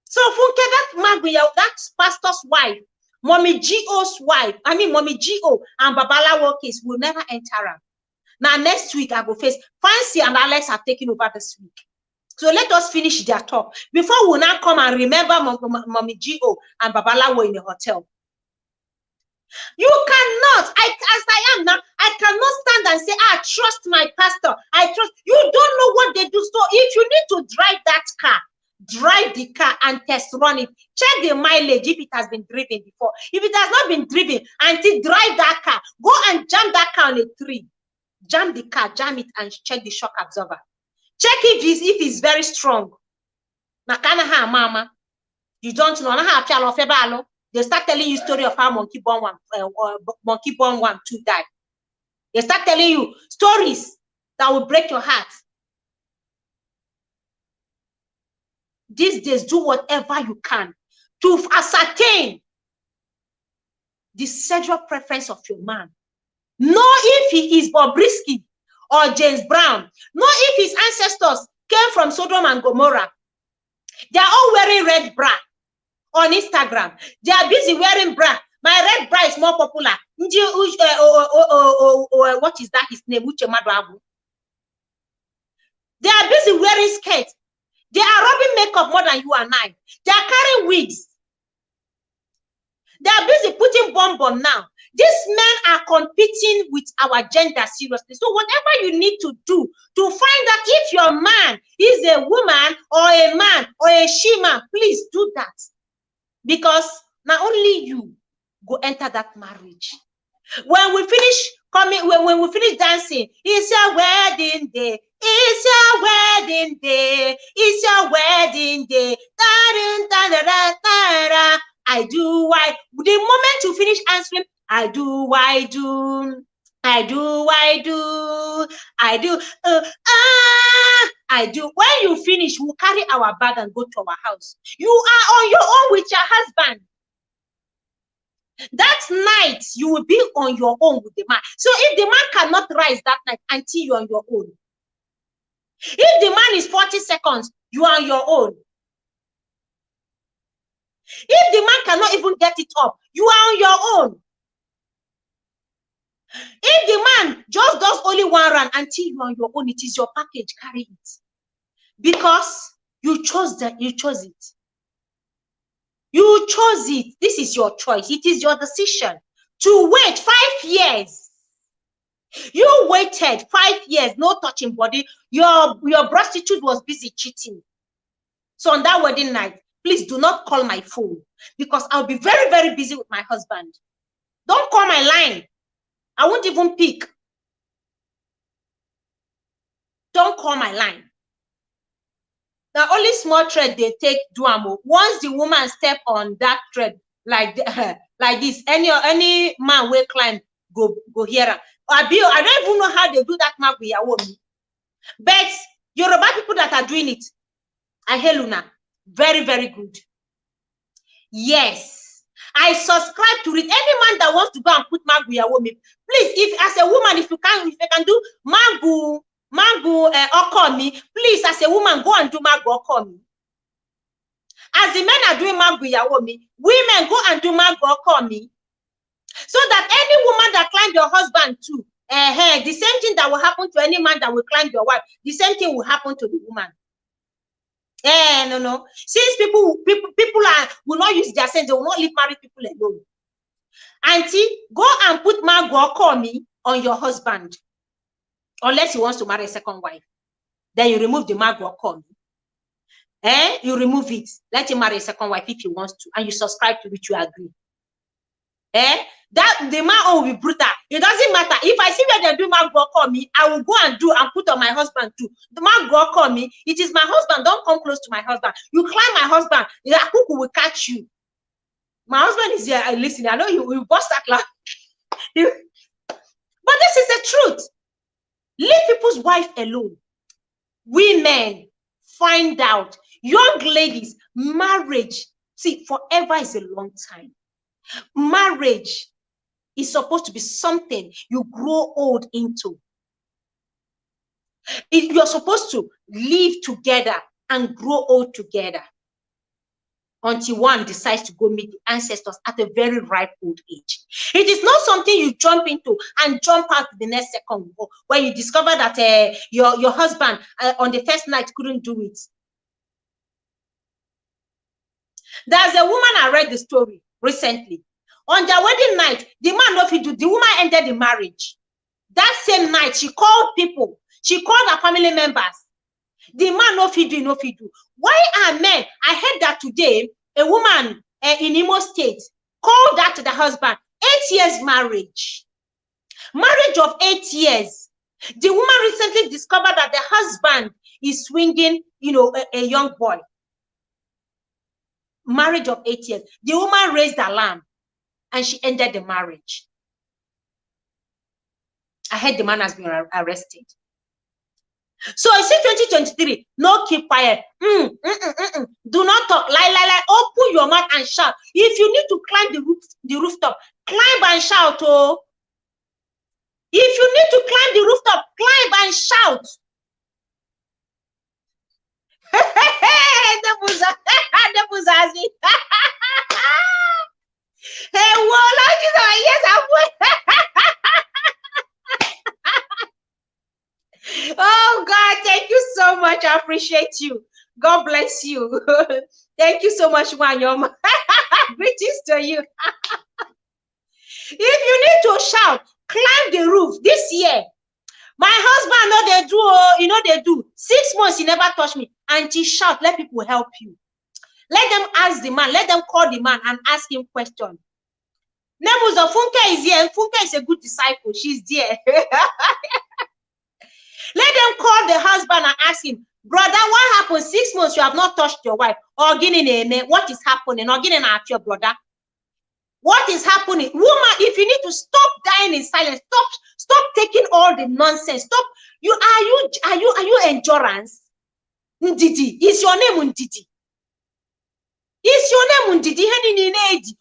Speaker 1: So, Funke, that Magwe, that pastor's wife, Mommy Gio's wife, Mommy Gio and Babalawo case will never enter her. Now, next week, I go face Fancy and Alex have taken over this week. So, let us finish their talk before we now come and remember Mommy Gio and Babalawo in the hotel. You cannot, as I am now, I cannot stand and say, I trust my pastor. I trust. You don't know what they do. So if you need to drive that car, drive the car and test run it. Check the mileage if it has been driven before. If it has not been driven, until drive that car. Go and jam that car on a tree. Jam the car, jam it, and check the shock absorber. Check if it's very strong. Nakana mama. You don't know. They start telling you story of how monkey born one, two died. They start telling you stories that will break your heart. These days, do whatever you can to ascertain the sexual preference of your man. Know if he is Bobrisky or James Brown. Know if his ancestors came from Sodom and Gomorrah. They are all wearing red bra on Instagram. They are busy wearing bra. My red bra is more popular. What is that? His name? They are busy wearing skirts. They are rubbing makeup more than you and I. They are carrying wigs. They are busy putting bomb now. These men are competing with our gender seriously. So whatever you need to do to find out if your man is a woman or a man or a she-man, please do that. Because not only you go enter that marriage. When we finish when we finish dancing, it's your wedding day. It's your wedding day. It's your wedding day. I do, why? The moment you finish answering, I do, I do. I do, I do. I do. I do. When you finish, we'll carry our bag and go to our house. You are on your own with your husband. That night, you will be on your own with the man. So if the man cannot rise that night until you're on your own. If the man is 40 seconds, you are on your own. If the man cannot even get it up, you are on your own. If the man just does only one run until you are on your own, it is your package, carry it. Because you chose that, you chose it. You chose it. This is your choice. It is your decision to wait 5 years. You waited 5 years, no touching body. Your prostitute was busy cheating. So on that wedding night, please do not call my phone because I'll be very, very busy with my husband. Don't call my line. I won't even pick. Don't call my line. Now, only small thread they take duamo. Once the woman step on that thread like this, any man will climb, go here. I don't even know how they do that. But Yoruba people that are doing it. Aheluna, very, very good. Yes, I subscribe to it. Any man that wants to go and put magu yawomi, please, if as a woman, if you can do magu okomi, please, as a woman, go and do magu okomi. As the men are doing magu yawomi, women go and do magu okomi. So that any woman that climbed your husband too, the same thing that will happen to any man that will climb your wife, the same thing will happen to the woman. No. Since people will not use their sense, they will not leave married people alone. Auntie, go and put magu on your husband, unless he wants to marry a second wife. Then you remove the magu. You remove it. Let him marry a second wife if he wants to, and you subscribe to it. You agree. That the man will be brutal. It doesn't matter. If I see where they do magu, I will go and do and put on my husband too. The magu, it is my husband. Don't come close to my husband. You climb my husband, the akuku will catch you. My husband is here. Listen, I know you will bust that laugh. But this is the truth. Leave people's wife alone. Women, find out. Young ladies, marriage. See, forever is a long time. Marriage is supposed to be something you grow old into. You're supposed to live together and grow old together until one decides to go meet the ancestors at a very ripe old age. It is not something you jump into and jump out the next second when you discover that your husband on the first night couldn't do it. There's a woman I read the story recently. On their wedding night, the man no fit do, the woman ended the marriage. That same night, she called people. She called her family members. The man no fit do. Why are men? I heard that today, a woman in Imo State called that to the husband. 8 years marriage. Marriage of 8 years. The woman recently discovered that the husband is swinging, a young boy. Marriage of 8 years. The woman raised alarm. And she ended the marriage. I heard the man has been arrested. So I see 2023, no keep quiet. Do not talk. Lie. Open your mouth and shout. If you need to climb the rooftop, climb and shout. Oh. If you need to climb the rooftop, climb and shout. Oh God, thank you so much. I appreciate you. God bless you. Thank you so much, Wanyom. Greetings to you. If you need to shout, climb the roof this year. My husband, they do. 6 months, he never touched me. And he shout, let people help you. Let them ask the man. Let them call the man and ask him questions. Nebuzo, Funke is here. Funke is a good disciple. She's there. Let them call the husband and ask him, brother, what happened? 6 months you have not touched your wife. Or what is happening? Or your brother. What is happening? Woman, if you need to stop dying in silence, stop taking all the nonsense. Stop. Are you endurance? Ndidi. Is your name Ndidi? Is your name Ndidi?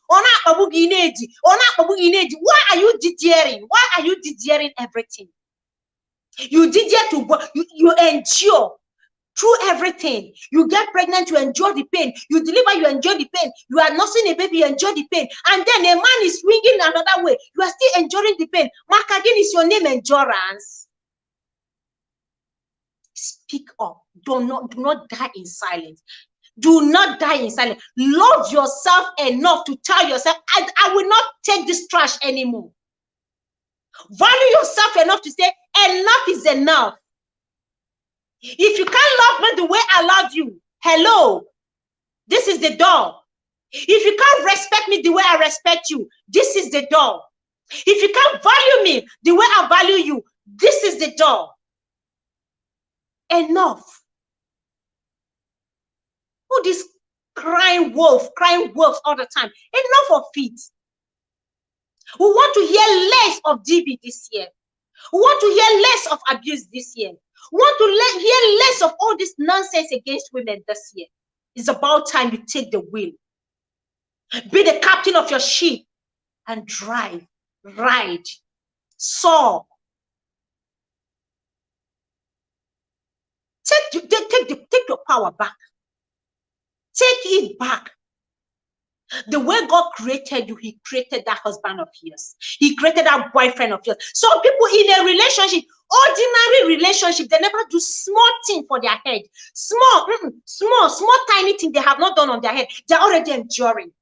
Speaker 1: Why are you didiering? Why are you didiering everything? You didier you endure through everything. You get pregnant, you endure the pain. You deliver, you endure the pain. You are nursing a baby, you endure the pain. And then a man is swinging another way. You are still enduring the pain. Makagin is your name, endurance. Speak up. Do not die in silence. Do not die in silence. Love yourself enough to tell yourself, I will not take this trash anymore. Value yourself enough to say, enough is enough. If you can't love me the way I love you, hello, this is the door. If you can't respect me the way I respect you, this is the door. If you can't value me the way I value you, this is the door. Enough. Who this crying wolves all the time? Enough of it. We want to hear less of DB this year. We want to hear less of abuse this year. Want to hear less of all this nonsense against women this year. It's about time you take the wheel. Be the captain of your ship and drive, ride, soar. Take your power back. Take it back. The way God created you, he created that husband of yours. He created that boyfriend of yours. Some people in a relationship, ordinary relationship, they never do small thing for their head. Small, tiny thing they have not done on their head. They're already enduring.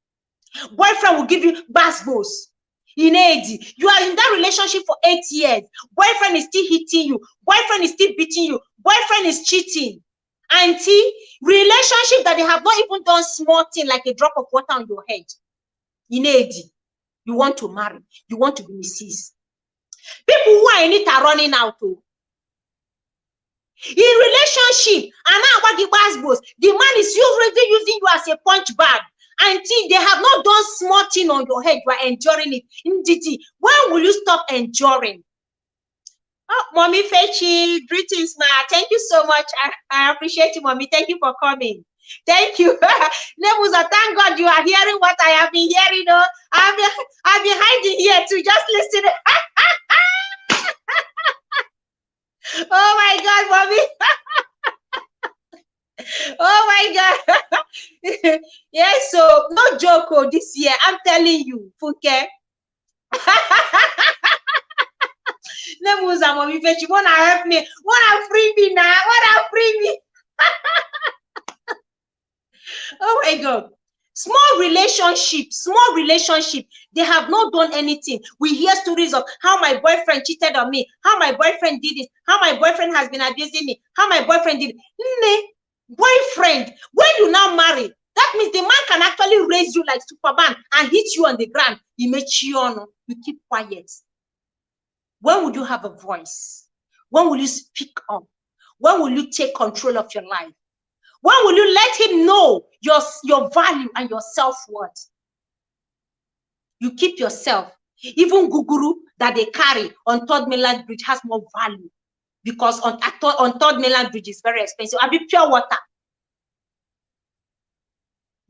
Speaker 1: Boyfriend will give you basketballs. You are in that relationship for 8 years. Boyfriend is still hitting you. Boyfriend is still beating you. Boyfriend is cheating. Auntie, relationship that they have not even done small thing like a drop of water on your head. You want to marry. You want to be Mrs. People who are in it are running out. In relationship, and now about the basketballs, the man is already using you as a punch bag. Until they have not done small thing on your head, you are enduring it. Indeed, when will you stop enduring? Oh, Mommy Fechi, greetings, ma. Thank you so much. I appreciate you, Mommy. Thank you for coming. Thank you. Nemuza, thank God you are hearing what I have been hearing. I've been hiding here to just listen. Oh my God, Mommy. Oh my God. Yes, so no joke this year. I'm telling you, Funke. Nemuza, Mommy Fechi, wanna help me? Wanna free me now? Wanna free me? Oh my God. Small relationship, they have not done anything. We hear stories of how my boyfriend cheated on me, how my boyfriend did it, how my boyfriend has been abusing me, how my boyfriend did it. Boyfriend, when you now marry, that means the man can actually raise you like Superman and hit you on the ground. You keep quiet. When would you have a voice? When will you speak up? When will you take control of your life? When will you let him know your value and your self-worth? You keep yourself. Even guguru that they carry on Third Mainland Bridge has more value because on Third Mainland Bridge is very expensive. I be pure water.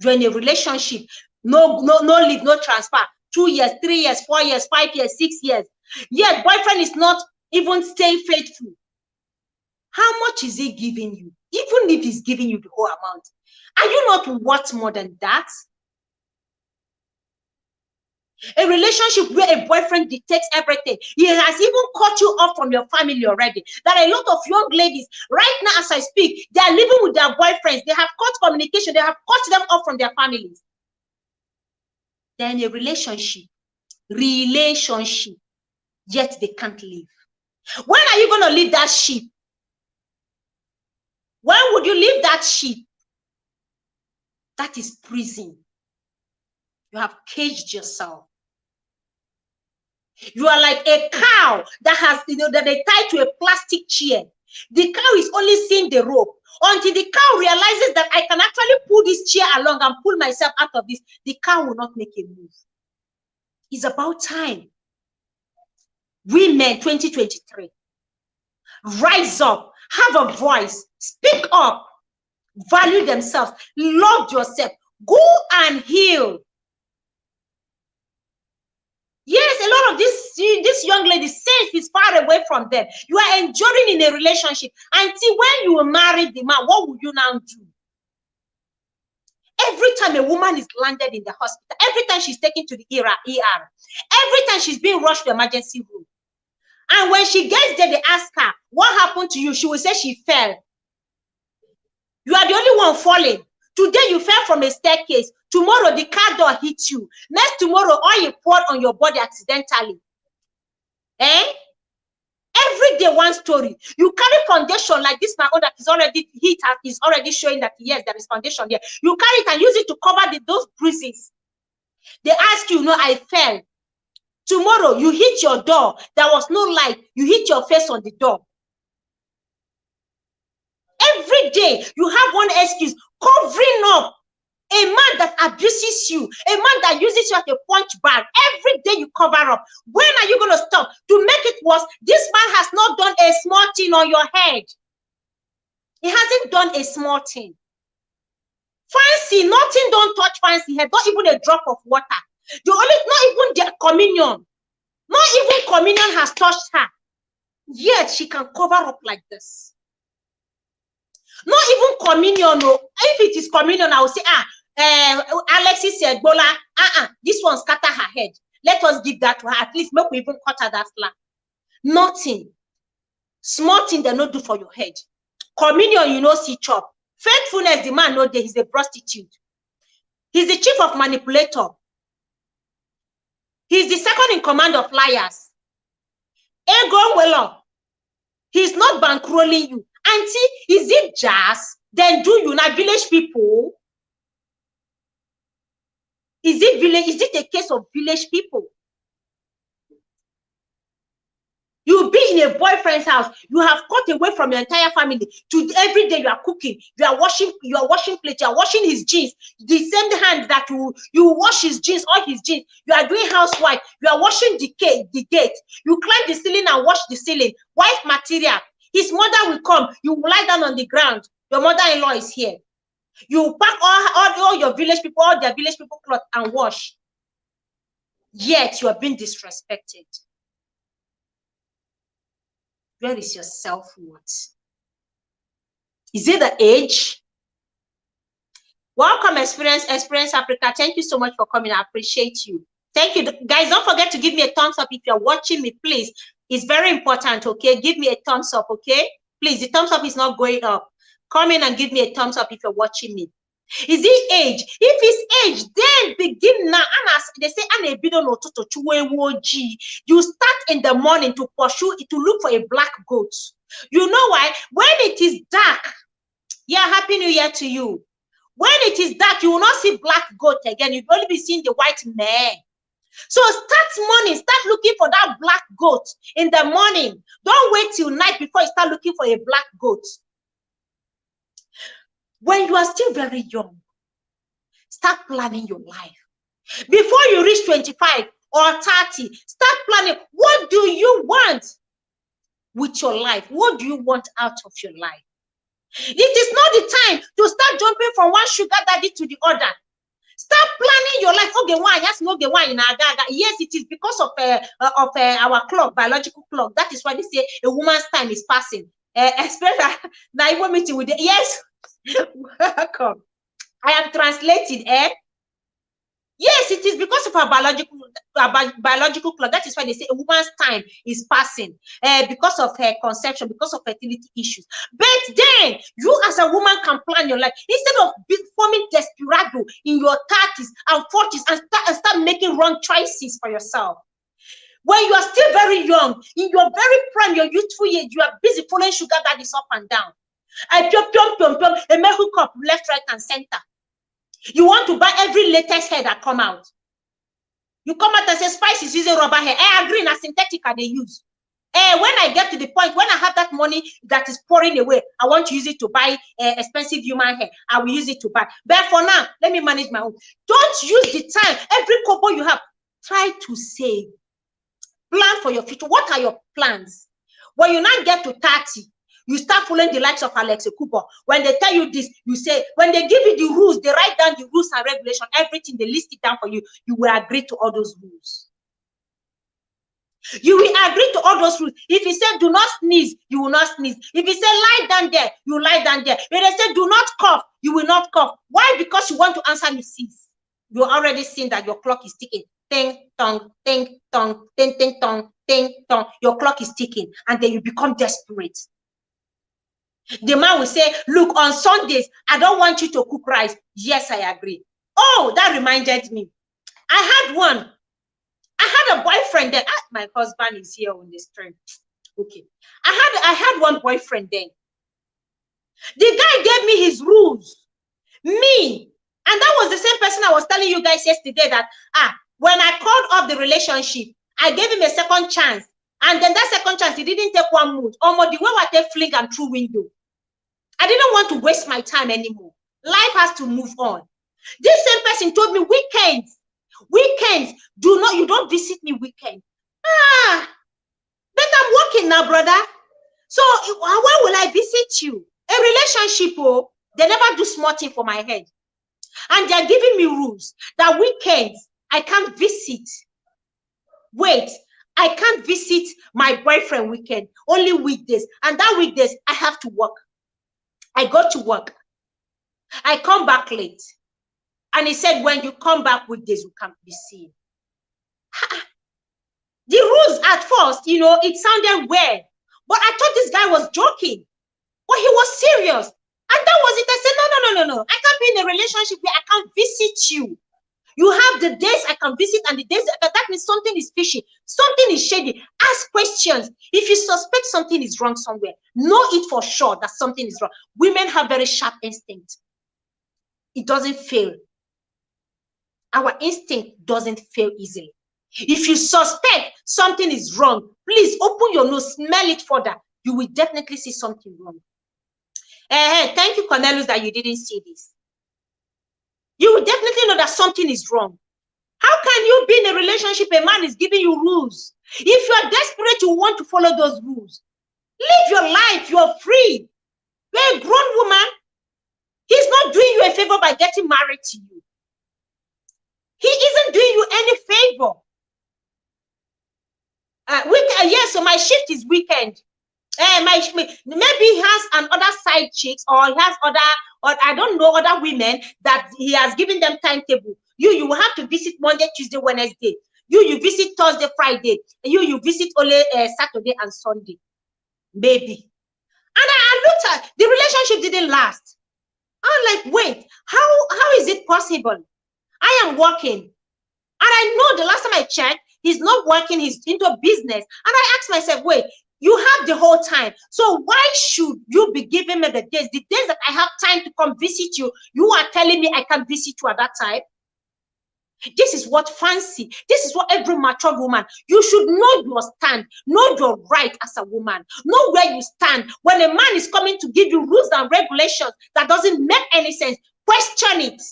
Speaker 1: You're in a relationship, no leave, no transfer. 2 years, 3 years, 4 years, 5 years, 6 years. Yet boyfriend is not even staying faithful. How much is he giving you? Even if he's giving you the whole amount, are you not worth more than that? A relationship where a boyfriend dictates everything. He has even cut you off from your family already. There are a lot of young ladies right now as I speak, they are living with their boyfriends. They have cut communication. They have cut them off from their families. They're in a relationship, yet they can't live. When are you going to leave that ship? When would you leave that ship? That is prison. You have caged yourself. You are like a cow that has, that they tie to a plastic chair. The cow is only seeing the rope. Until the cow realizes that I can actually pull this chair along and pull myself out of this, the cow will not make a move. It's about time. Women 2023. Rise up, have a voice, speak up, value themselves, love yourself, go and heal. Yes, a lot of this young lady says is far away from them. You are enduring in a relationship until when you will marry the man, what will you now do? Every time a woman is landed in the hospital, every time she's taken to the ER, every time she's being rushed to the emergency room, and when she gets there, they ask her, what happened to you? She will say she fell. You are the only one falling. Today you fell from a staircase. Tomorrow the car door hits you. Next tomorrow oil poured on your body accidentally. Every day one story. You carry foundation like this, my own that is already heat is already showing that yes, there is foundation there. You carry it and use it to cover those bruises. They ask you, no, I fell. Tomorrow you hit your door. There was no light. You hit your face on the door. Every day you have one excuse, covering up. A man that abuses you, a man that uses you as a punch bag, every day you cover up. When are you going to stop? To make it worse, this man has not done a small thing on your head. He hasn't done a small thing. Fancy, nothing don't touch Fancy head, not even a drop of water. Not even their communion. Not even communion has touched her. Yet she can cover up like this. Not even communion. No. If it is communion, I will say, Alexis said, Bola, this one scatter her head. Let us give that to her. At least make we even cut her that slack. Nothing. Small thing they not do for your head. Communion, you know, see chop. Faithfulness, the man know that he's a prostitute. He's the chief of manipulator. He's the second in command of liars. Ego well up. He's not bankrolling you. Auntie, is it jazz? Then do you not village people? Is it village? Is it a case of village people? You'll be in a boyfriend's house. You have cut away from your entire family. To every day you are cooking, you are washing plates, you are washing his jeans. The same hand that you wash his jeans, all his jeans. You are doing housewife. You are washing the gate. You climb the ceiling and wash the ceiling. Wife material. His mother will come. You will lie down on the ground. Your mother-in-law is here. You pack all your village people, all their village people clothes and wash. Yet you are being disrespected. Where is your self-worth? Is it the age? Welcome, Experience Africa. Thank you so much for coming. I appreciate you. Thank you. Guys, don't forget to give me a thumbs up if you're watching me, please. It's very important, okay? Give me a thumbs up, okay? Please, the thumbs up is not going up. Come in and give me a thumbs up if you're watching me. Is it age? If it's age, then begin now. They say, you start in the morning to pursue, to look for a black goat. You know why? When it is dark, yeah, Happy New Year to you. When it is dark, you will not see black goat again. You'll only be seeing the white mare. So start morning, start looking for that black goat in the morning. Don't wait till night before you start looking for a black goat. When you are still very young, start planning your life. Before you reach 25 or 30, start planning. What do you want with your life? What do you want out of your life? It is not the time to start jumping from one sugar daddy to the other. Start planning your life. Okay, why? Yes, no, why in Agaga. Yes, it is because of our clock, biological clock. That is why they say a woman's time is passing. Especially now, you want me to with the yes. Welcome. I am translating, Yes, it is because of our biological clock. That is why they say a woman's time is passing because of her conception, because of fertility issues. But then you as a woman can plan your life instead of forming desperado in your 30s and 40s and start making wrong choices for yourself. When you are still very young, in your very prime, your youthful age, you are busy following sugar daddies up and down. I may hook up left, right, and center. You want to buy every latest hair that come out. You come out and say Spice is using rubber hair. I agree, na synthetic they use. When I get to the point, when I have that money that is pouring away, I want to use it to buy expensive human hair. I will use it to buy. But for now, let me manage my own. Don't use the time. Every kobo you have, try to save. Plan for your future. What are your plans? When you now get to 30, you start following the likes of Ekubo. When they tell you this, you say, when they give you the rules, they write down the rules and regulations, everything, they list it down for you. You will agree to all those rules. You will agree to all those rules. If he said do not sneeze, you will not sneeze. If he said lie down there, you lie down there. If they say do not cough, you will not cough. Why? Because you want to answer Mrs. You already seen that your clock is ticking. Ting tong, ting tong, ting ting tong, ting tong. Your clock is ticking, and then you become desperate. The man will say, look, on Sundays, I don't want you to cook rice. Yes, I agree. Oh, that reminded me. I had a boyfriend then. My husband is here on the stream. Okay. I had one boyfriend then. The guy gave me his rules. Me. And that was the same person I was telling you guys yesterday that, when I called off the relationship, I gave him a second chance. And then that second chance, he didn't take one move. Almost the way what they fling and through window. I didn't want to waste my time anymore. Life has to move on. This same person told me weekends, you don't visit me weekend. But I'm working now, brother. So why will I visit you? A relationship, oh, they never do small thing for my head. And they're giving me rules that weekends I can't visit. Wait, I can't visit my boyfriend weekend, only weekdays. And that weekdays, I have to work. I go to work. I come back late. And he said, when you come back weekdays, you can't be seen. The rules at first, it sounded weird. But I thought this guy was joking. But he was serious. And that was it. I said, no. I can't be in a relationship where I can't visit you. You have the days I can visit and the days that means something is fishy, something is shady. Ask questions. If you suspect something is wrong somewhere, know it for sure that something is wrong. Women have very sharp instinct. It doesn't fail. Our instinct doesn't fail easily. If you suspect something is wrong, please open your nose, smell it further. You will definitely see something wrong. Thank you, Cornelius, that you didn't see this. You will definitely know that something is wrong. How can you be in a relationship, a man is giving you rules? If you are desperate, you want to follow those rules. Live your life, you're free. You're a grown woman. He's not doing you a favor by getting married to you. He isn't doing you any favor. So my shift is weekend. Maybe he has another side chicks, or he has or I don't know, other women that he has given them timetable. You will have to visit Monday, Tuesday, Wednesday. You visit Thursday, Friday. You visit only Saturday and Sunday. Maybe. And I looked at the relationship didn't last. I'm like, wait, how is it possible? I am working. And I know the last time I checked, he's not working, he's into business. And I asked myself, wait, you have the whole time. So why should you be giving me the days? The days that I have time to come visit you, you are telling me I can't visit you at that time? This is what fancy. This is what every mature woman, you should know your stand, know your right as a woman, know where you stand. When a man is coming to give you rules and regulations that doesn't make any sense, question it.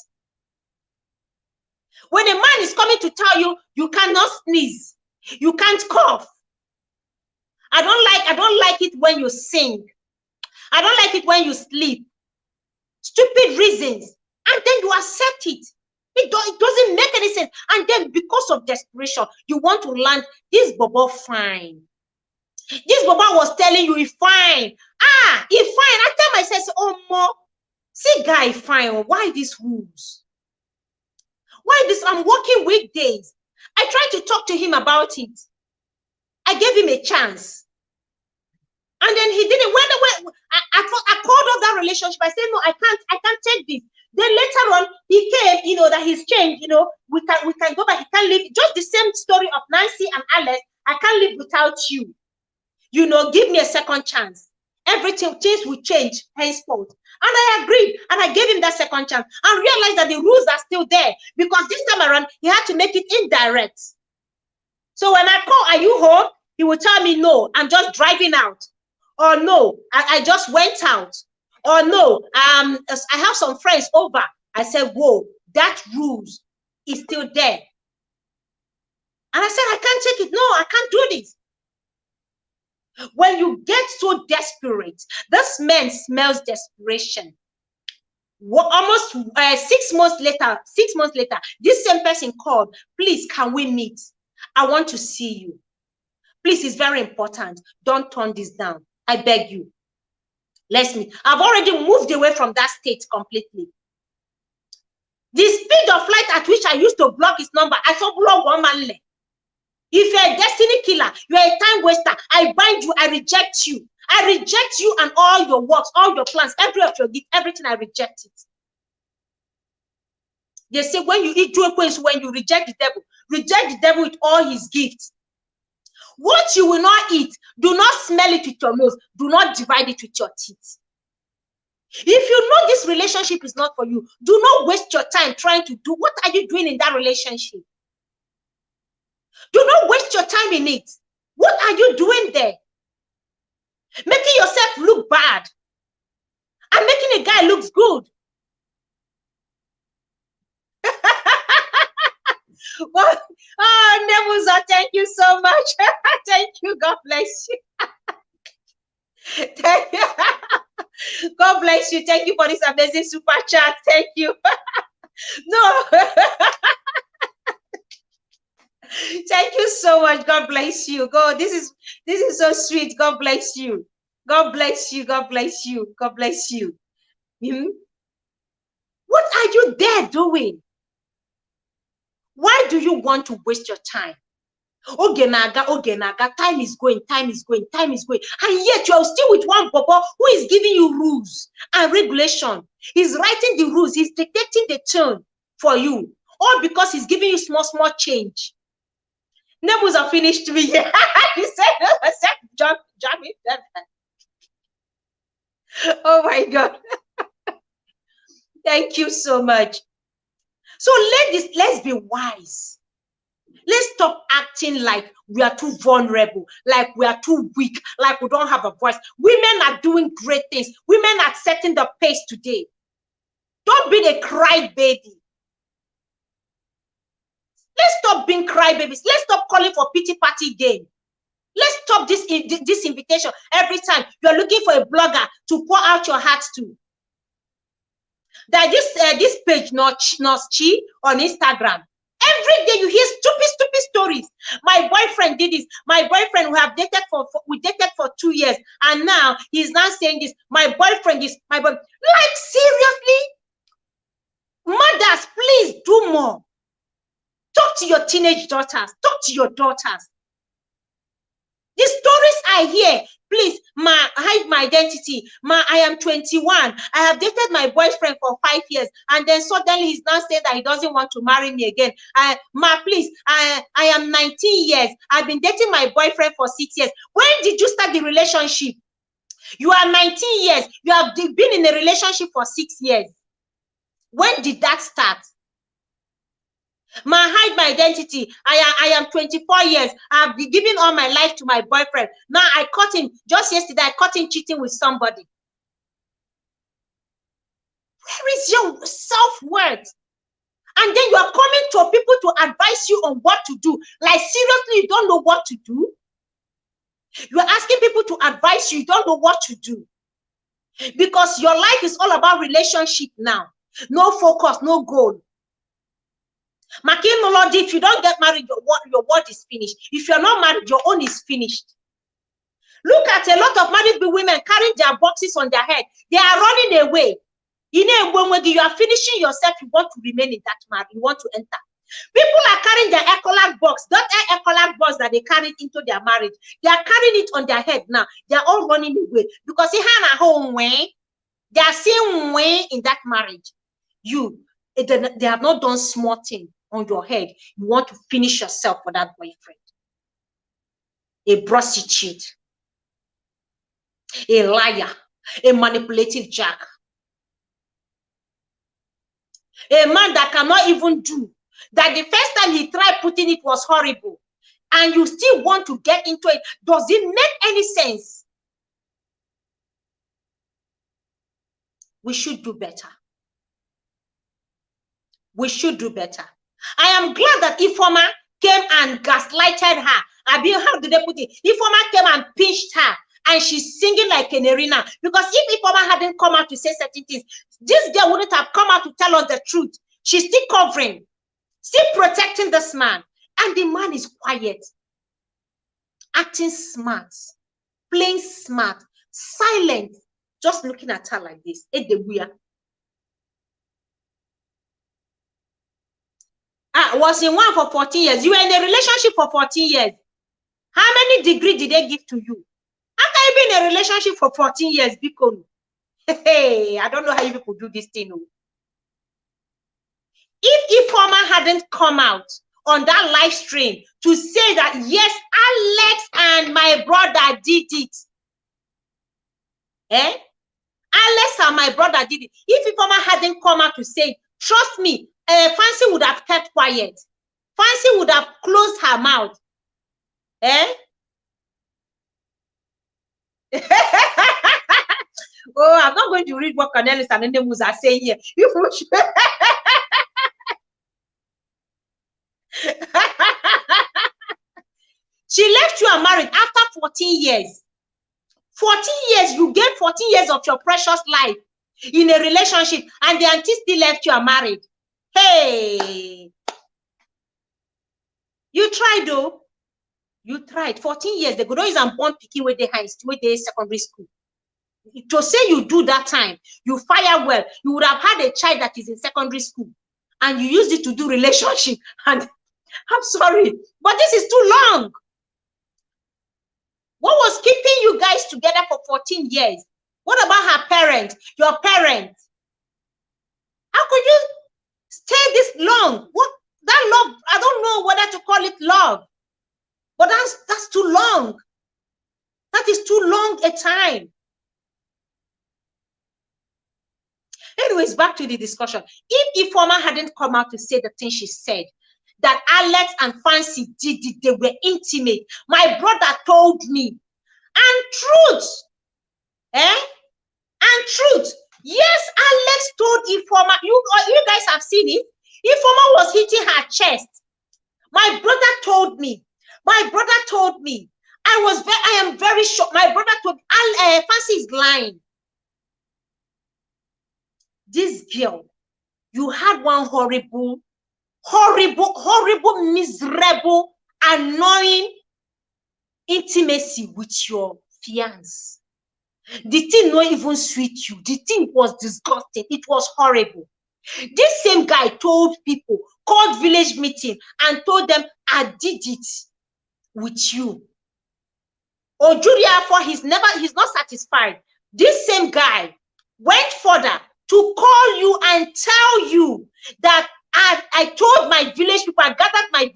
Speaker 1: When a man is coming to tell you, you cannot sneeze, you can't cough. I don't like it when you sing. I don't like it when you sleep. Stupid reasons. And then you accept it. It doesn't make any sense. And then because of desperation, you want to land this Bobo fine. This Bobo was telling you he's fine. He's fine. I tell myself, oh, more. See, guy, fine. Why these rules? Why this? I'm working weekdays. I tried to talk to him about it. I gave him a chance. And then he didn't. When I called off that relationship, I said, no, I can't take this. Then later on, he came, that he's changed, we can go back, he can't live. Just the same story of Nancy and Alex. I can't live without you. Give me a second chance. Everything, things will change henceforth. And I agreed, and I gave him that second chance and realized that the rules are still there, because this time around, he had to make it indirect. So when I call, are you home? He will tell me, no, I'm just driving out. Or no, I just went out. Or no, I have some friends over. I said, whoa, that rules is still there. And I said, I can't take it. No, I can't do this. When you get so desperate, this man smells desperation. Almost 6 months later, this same person called, please, can we meet? I want to see you. Please, it's very important. Don't turn this down. I beg you. Let's meet. I've already moved away from that state completely. The speed of light at which I used to block his number, I saw block one man. If you're a destiny killer, you're a time waster, I bind you, I reject you. I reject you and all your works, all your plans, every of your gifts, everything, I reject it. They say when you eat joy, when you reject the devil with all his gifts. What you will not eat, do not smell it with your nose. Do not divide it with your teeth. If you know this relationship is not for you, do not waste your time trying to do. What are you doing in that relationship? Do not waste your time in it. What are you doing there? Making yourself look bad and making a guy look good. Well, Nemuza, thank you so much. Thank you. God bless you. Thank you. God bless you. Thank you for this amazing super chat. Thank you. No. Thank you so much. God bless you. God, this is so sweet. God bless you. God bless you. God bless you. God bless you. What are you there doing? Why do you want to waste your time? Ogenaga, time is going, time is going, time is going. And yet you are still with one Bobo who is giving you rules and regulation. He's writing the rules, he's dictating the tone for you. All because he's giving you small change. Neighbors are finished me. He said, John, oh my God. Thank you so much. So let's be wise. Let's stop acting like we are too vulnerable, like we are too weak, like we don't have a voice. Women are doing great things. Women are setting the pace today. Don't be a crybaby. Let's stop being crybabies. Let's stop calling for pity party game. Let's stop this invitation every time you're looking for a blogger to pour out your heart to. That this page not chi on Instagram. Every day you hear stupid stories. My boyfriend did this. My boyfriend we dated for 2 years, and now he's now saying this. My boyfriend is my boy. Like seriously, mothers, please do more. Talk to your teenage daughters. Talk to your daughters. The stories I hear, please, ma, hide my identity. Ma, I am 21. I have dated my boyfriend for 5 years, and then suddenly he's now saying that he doesn't want to marry me again. Ma, please, I am 19 years. I've been dating my boyfriend for 6 years. When did you start the relationship? You are 19 years. You have been in a relationship for 6 years. When did that start? Ma, hide my identity. I am 24 years. I've been giving all my life to my boyfriend. Now I caught him just yesterday. I caught him cheating with somebody. Where is your self-worth? And then you are coming to people to advise you on what to do. Like seriously, you don't know what to do. You are asking people to advise you. You don't know what to do. Because your life is all about relationship now. No focus, no goal. Makin, if you don't get married, your word is finished. If you're not married, your own is finished. Look at a lot of married women carrying their boxes on their head. They are running away. You know, when you are finishing yourself, you want to remain in that marriage. You want to enter. People are carrying their Ecolab box, that Ecolab box that they carried into their marriage. They are carrying it on their head now. They are all running away because they have a home way. They are seeing way in that marriage. They have not done small thing on your head. You want to finish yourself for that boyfriend. A prostitute, a liar, a manipulative jack, a man that cannot even do that. The first time he tried putting it was horrible, and you still want to get into it. Does it make any sense? We should do better. We should do better. I am glad that Ifoma came and gaslighted her. How did they put it? Ifoma came and pinched her, and she's singing like an arena. Because if Ifoma hadn't come out to say certain things, this girl wouldn't have come out to tell us the truth. She's still covering, still protecting this man. And the man is quiet, acting smart, playing smart, silent, just looking at her like this. Was in one for 14 years. You were in a relationship for 14 years. How many degrees did they give to you? How can you be in a relationship for 14 years? Because, hey, I don't know how you people do this thing. If Ifoma hadn't come out on that live stream to say that, yes, Alex and my brother did it. Alex and my brother did it. If Ifoma hadn't come out to say, trust me, Fancy would have kept quiet. Fancy would have closed her mouth. Oh, I'm not going to read what Cornelius and Endemus are saying here. She left you and married after 14 years. 14 years, you gave 14 years of your precious life in a relationship, and the auntie still left you and married. Hey, you tried though. You tried 14 years. They go is and born picking with the highs, with the secondary school. To say you do that time, you fire well, you would have had a child that is in secondary school, and you used it to do relationship. And I'm sorry, but this is too long. What was keeping you guys together for 14 years? What about her parents, your parents? How could you stay this long? What that love? I don't know whether to call it love, but that's too long. That is too long a time. Anyways, back to the discussion. If Ifeoma hadn't come out to say the thing she said, that Alex and Fancy did it, they were intimate. My brother told me. And truth. And truth. Yes, Alex told Ifeoma. You guys have seen it. Ifeoma was hitting her chest. My brother told me. My brother told me. I am very shocked. My brother told me. Fancy is lying. This girl, you had one horrible, miserable, annoying intimacy with your fiance. The thing not even sweet you. The thing was disgusting. It was horrible. This same guy told people, called village meeting and told them, I did it with you. Ojuria, he's not satisfied. This same guy went further to call you and tell you that I told my village people, I gathered my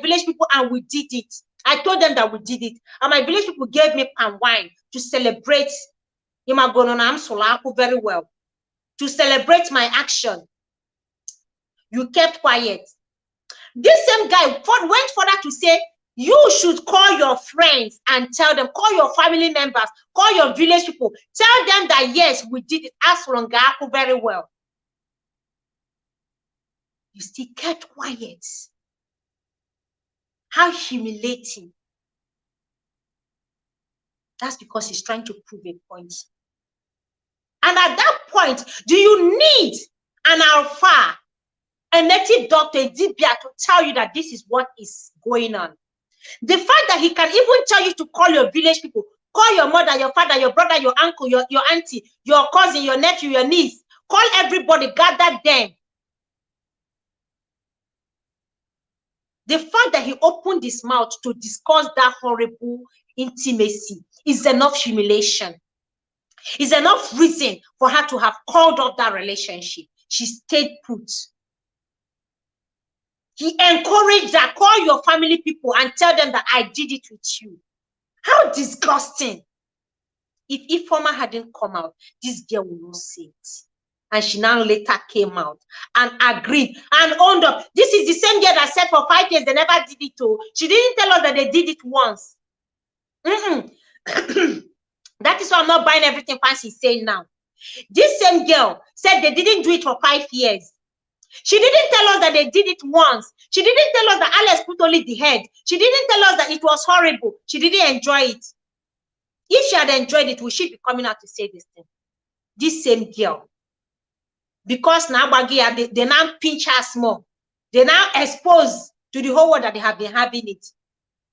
Speaker 1: village people and we did it. I told them that we did it. And my village people gave me palm wine to celebrate Imagononam Solaku very well. To celebrate my action. You kept quiet. This same guy went further to say, you should call your friends and tell them, call your family members, call your village people, tell them that yes, we did it. Ask Rongaku very well. You still kept quiet. How humiliating. That's because he's trying to prove a point. And at that point, do you need an alpha, a native doctor, a Dibia, to tell you that this is what is going on? The fact that he can even tell you to call your village people, call your mother, your father, your brother, your uncle, your auntie, your cousin, your nephew, your niece, call everybody, gather them. The fact that he opened his mouth to discuss that horrible intimacy is enough humiliation. Is enough reason for her to have called off that relationship. She stayed put. He encouraged her, call your family people and tell them that I did it with you. How disgusting. If Ifeoma hadn't come out, this girl would not say it. And she now later came out and agreed and owned up. This is the same girl that said for 5 years they never did it too. She didn't tell us that they did it once. That is why I'm not buying everything Fancy is saying now. This same girl said they didn't do it for 5 years. She didn't tell us that they did it once. She didn't tell us that Alex put only the head. She didn't tell us that it was horrible. She didn't enjoy it. If she had enjoyed it, we should be coming out to say this thing. This same girl. Because now they now pinch her small. They now expose to the whole world that they have been having it.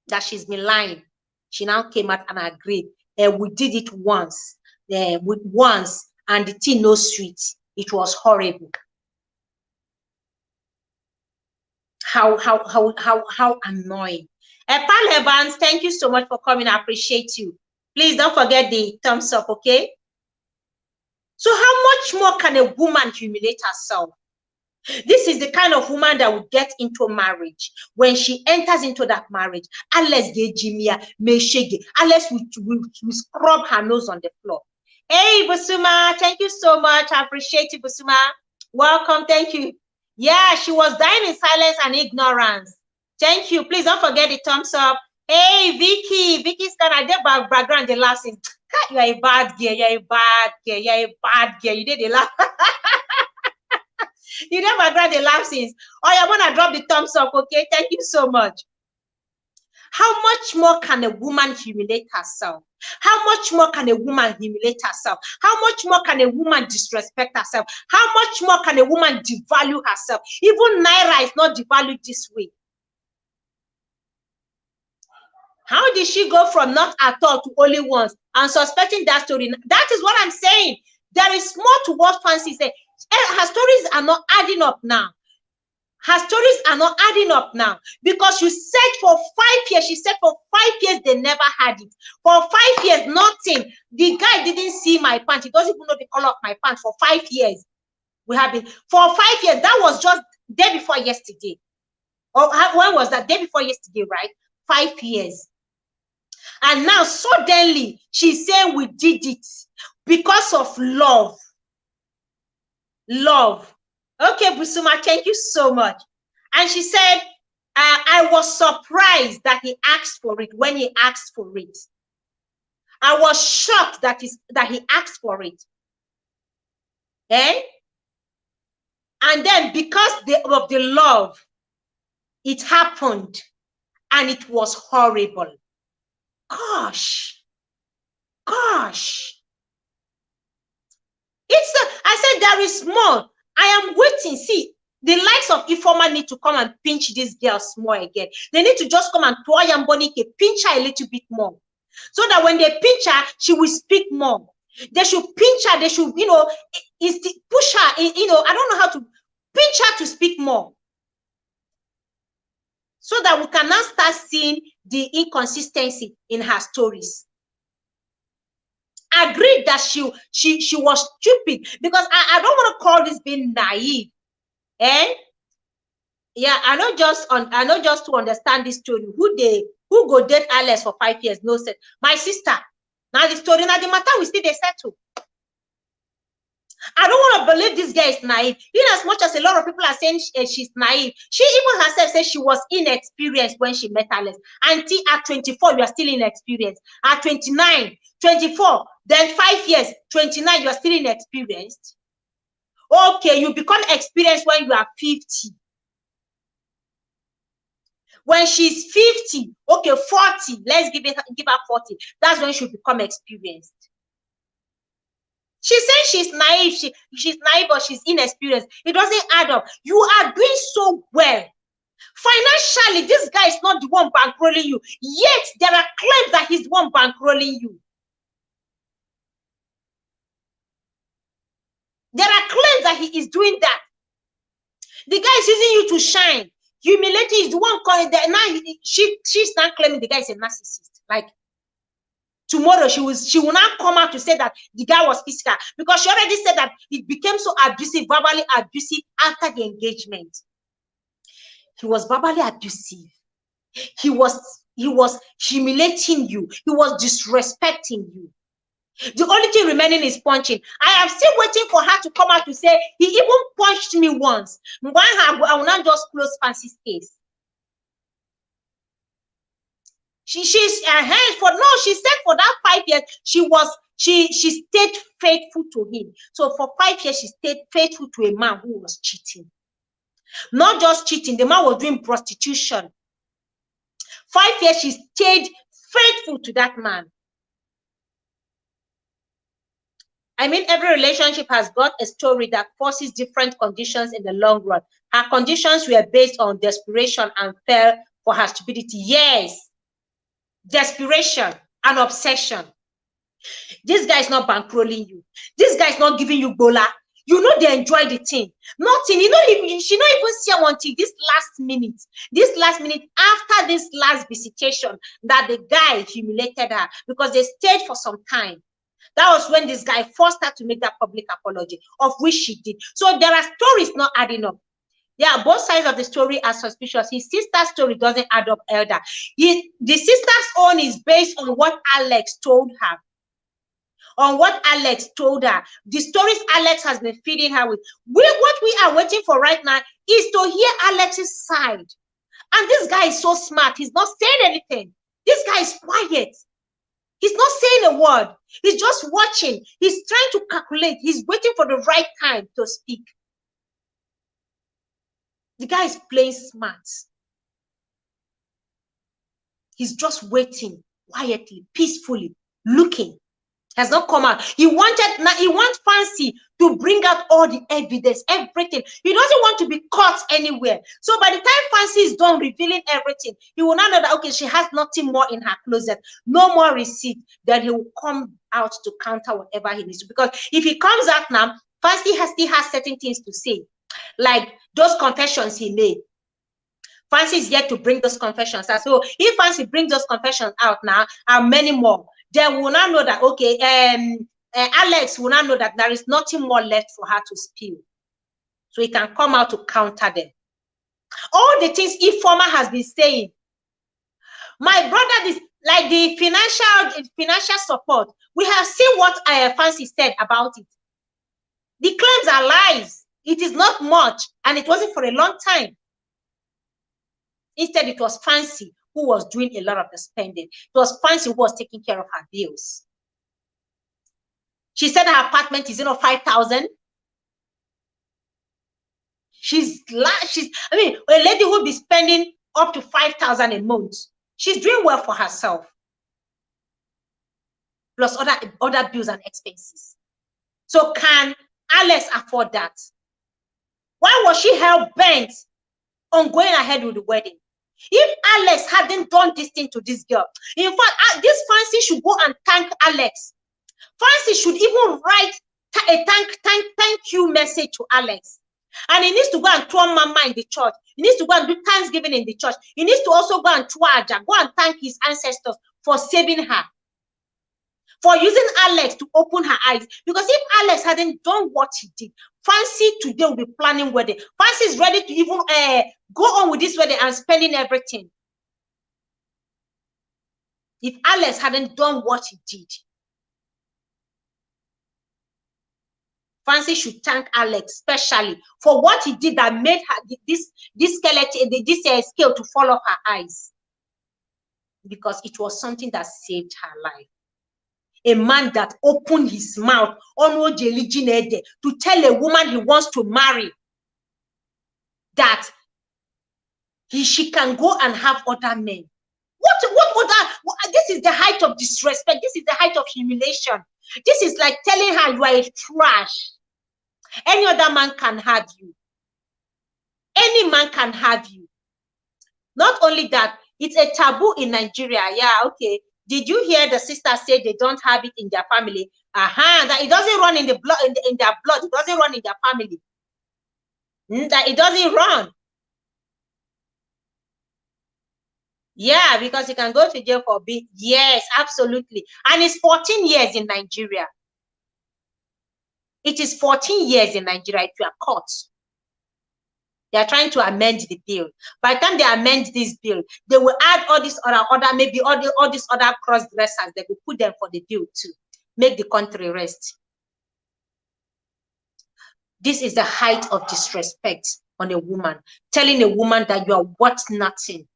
Speaker 1: That she's been lying. She now came out and agreed. We did it once. Once. And the thing no sweet. It was horrible. How annoying. Pal Evans, thank you so much for coming. I appreciate you. Please don't forget the thumbs up, okay? So how much more can a woman humiliate herself? This is the kind of woman that would get into marriage. When she enters into that marriage, Alex will scrub her nose on the floor. Hey, Busuma, thank you so much. I appreciate you, Busuma. Welcome, thank you. Yeah, she was dying in silence and ignorance. Thank you. Please don't forget the thumbs up. Hey, Vicky. Vicky's gonna do background the last thing. You are a bad girl. You're a bad girl. You're a bad girl. You did the laugh. You never grab the laugh since. Oh, you want to drop the thumbs up, okay? Thank you so much. How much more can a woman humiliate herself? How much more can a woman humiliate herself? How much more can a woman disrespect herself? How much more can a woman devalue herself? Even Naira is not devalued this way. How did she go from not at all to only once and suspecting that story? That is what I'm saying. There is more to what Fancy said. Her stories are not adding up now. Her stories are not adding up now because you said for 5 years, she said for 5 years they never had it. For 5 years, nothing. The guy didn't see my pants. He doesn't even know the color of my pants for 5 years. We have been for 5 years. That was just day before yesterday. Or when was that? Day before yesterday, right? 5 years. And now suddenly she's saying we did it because of love. Love. Okay, Busuma, thank you so much. And she said, I was surprised that he asked for it when he asked for it. I was shocked that he asked for it. Eh? And then because of the love, it happened and it was horrible. Gosh. Gosh. I said there is more. I am waiting. See, the likes of Ifoma need to come and pinch this girl more again. They need to just come and pinch her a little bit more. So that when they pinch her, she will speak more. They should pinch her. They should, push her. I don't know how to pinch her to speak more. So that we can now start seeing the inconsistency in her stories. Agreed that she was stupid because I don't want to call this being naive. Eh? Yeah, I know just to understand this story. Who go date Alex for 5 years? No sense. My sister. Now the story, now the matter we still they settle. I don't want to believe this girl is naive. In as much as a lot of people are saying she's naive, she even herself said she was inexperienced when she met Alex. Until at 24, you are still inexperienced. At 29, 24, then 5 years, 29, you are still inexperienced. Okay, you become experienced when you are 50. When she's 50, okay, 40, let's give her 40. That's when she'll become experienced. She says she's naive, she's naive or she's inexperienced. It doesn't add up. You are doing so well. Financially, this guy is not the one bankrolling you. Yet, there are claims that he's the one bankrolling you. There are claims that he is doing that. The guy is using you to shine. Humiliating is the one calling that. Now she's not claiming the guy is a narcissist. Like, tomorrow she will not come out to say that the guy was physical because she already said that it became so abusive, verbally abusive after the engagement. He was verbally abusive. He was humiliating you. He was disrespecting you. The only thing remaining is punching. I am still waiting for her to come out to say he even punched me once. I will not just close Fancy's case. She said for that 5 years she stayed faithful to him. So for 5 years she stayed faithful to a man who was cheating. Not just cheating, the man was doing prostitution. 5 years she stayed faithful to that man. I mean, every relationship has got a story that forces different conditions in the long run. Her conditions were based on desperation and fear for her stupidity. Yes. Desperation and obsession. This guy is not bankrolling you. This guy is not giving you bola. You know they enjoy the thing. Nothing. She not even see her until this last minute. This last minute after this last visitation that the guy humiliated her because they stayed for some time. That was when this guy forced her to make that public apology, of which she did. So there are stories not adding up. Yeah, both sides of the story are suspicious. His sister's story doesn't add up, Elder. The sister's own is based on what Alex told her. On what Alex told her. The stories Alex has been feeding her with. What we are waiting for right now is to hear Alex's side. And this guy is so smart. He's not saying anything. This guy is quiet. He's not saying a word. He's just watching. He's trying to calculate. He's waiting for the right time to speak. The guy is playing smart. He's just waiting quietly, peacefully, looking. Has not come out. He wants Fancy to bring out all the evidence, everything. He doesn't want to be caught anywhere. So by the time Fancy is done revealing everything, he will not know that, okay, she has nothing more in her closet, no more receipt. Then he will come out to counter whatever he needs to. Because if he comes out now, Fancy still has certain things to say, like those confessions he made. Fancy is yet to bring those confessions out. So if Fancy brings those confessions out now, and many more, then we will now know that, okay, Alex will now know that there is nothing more left for her to spill. So he can come out to counter them. All the things Informer has been saying. My brother, this like the financial support. We have seen what Fancy said about it. The claims are lies. It is not much, and it wasn't for a long time. Instead, it was Fancy who was doing a lot of the spending. It was Fancy who was taking care of her bills. She said her apartment is, 5,000. I mean, a lady who will be spending up to 5,000 a month. She's doing well for herself. Plus other bills and expenses. So can Alex afford that? Why was she hell-bent on going ahead with the wedding? If Alex hadn't done this thing to this girl, in fact, this Fancy should go and thank Alex. Fancy should even write a thank you message to Alex. And he needs to go and throw Mama in the church. He needs to go and do Thanksgiving in the church. He needs to also go and go and thank his ancestors for saving her, for using Alex to open her eyes. Because if Alex hadn't done what he did, Fancy today will be planning wedding. Fancy is ready to even go on with this wedding and spending everything. If Alex hadn't done what he did, Fancy should thank Alex specially for what he did that made her this skeleton, this scale to fall off her eyes. Because it was something that saved her life. A man that opened his mouth to tell a woman he wants to marry that she can go and have other men. This is the height of disrespect. This is the height of humiliation. This is like telling her you are a trash. Any other man can have you. Any man can have you. Not only that, it's a taboo in Nigeria. Yeah, okay. Did you hear the sister say they don't have it in their family? That it doesn't run in the blood, in their blood. It doesn't run in their family. That it doesn't run. Yeah, because you can go to jail for being. Yes, absolutely. And it's 14 years in Nigeria. It is 14 years in Nigeria if you are caught. They are trying to amend the bill. By the time they amend this bill, they will add all these maybe all these other cross-dressers. They will put them for the bill too. Make the country rest. This is the height of disrespect on a woman. Telling a woman that you are worth nothing.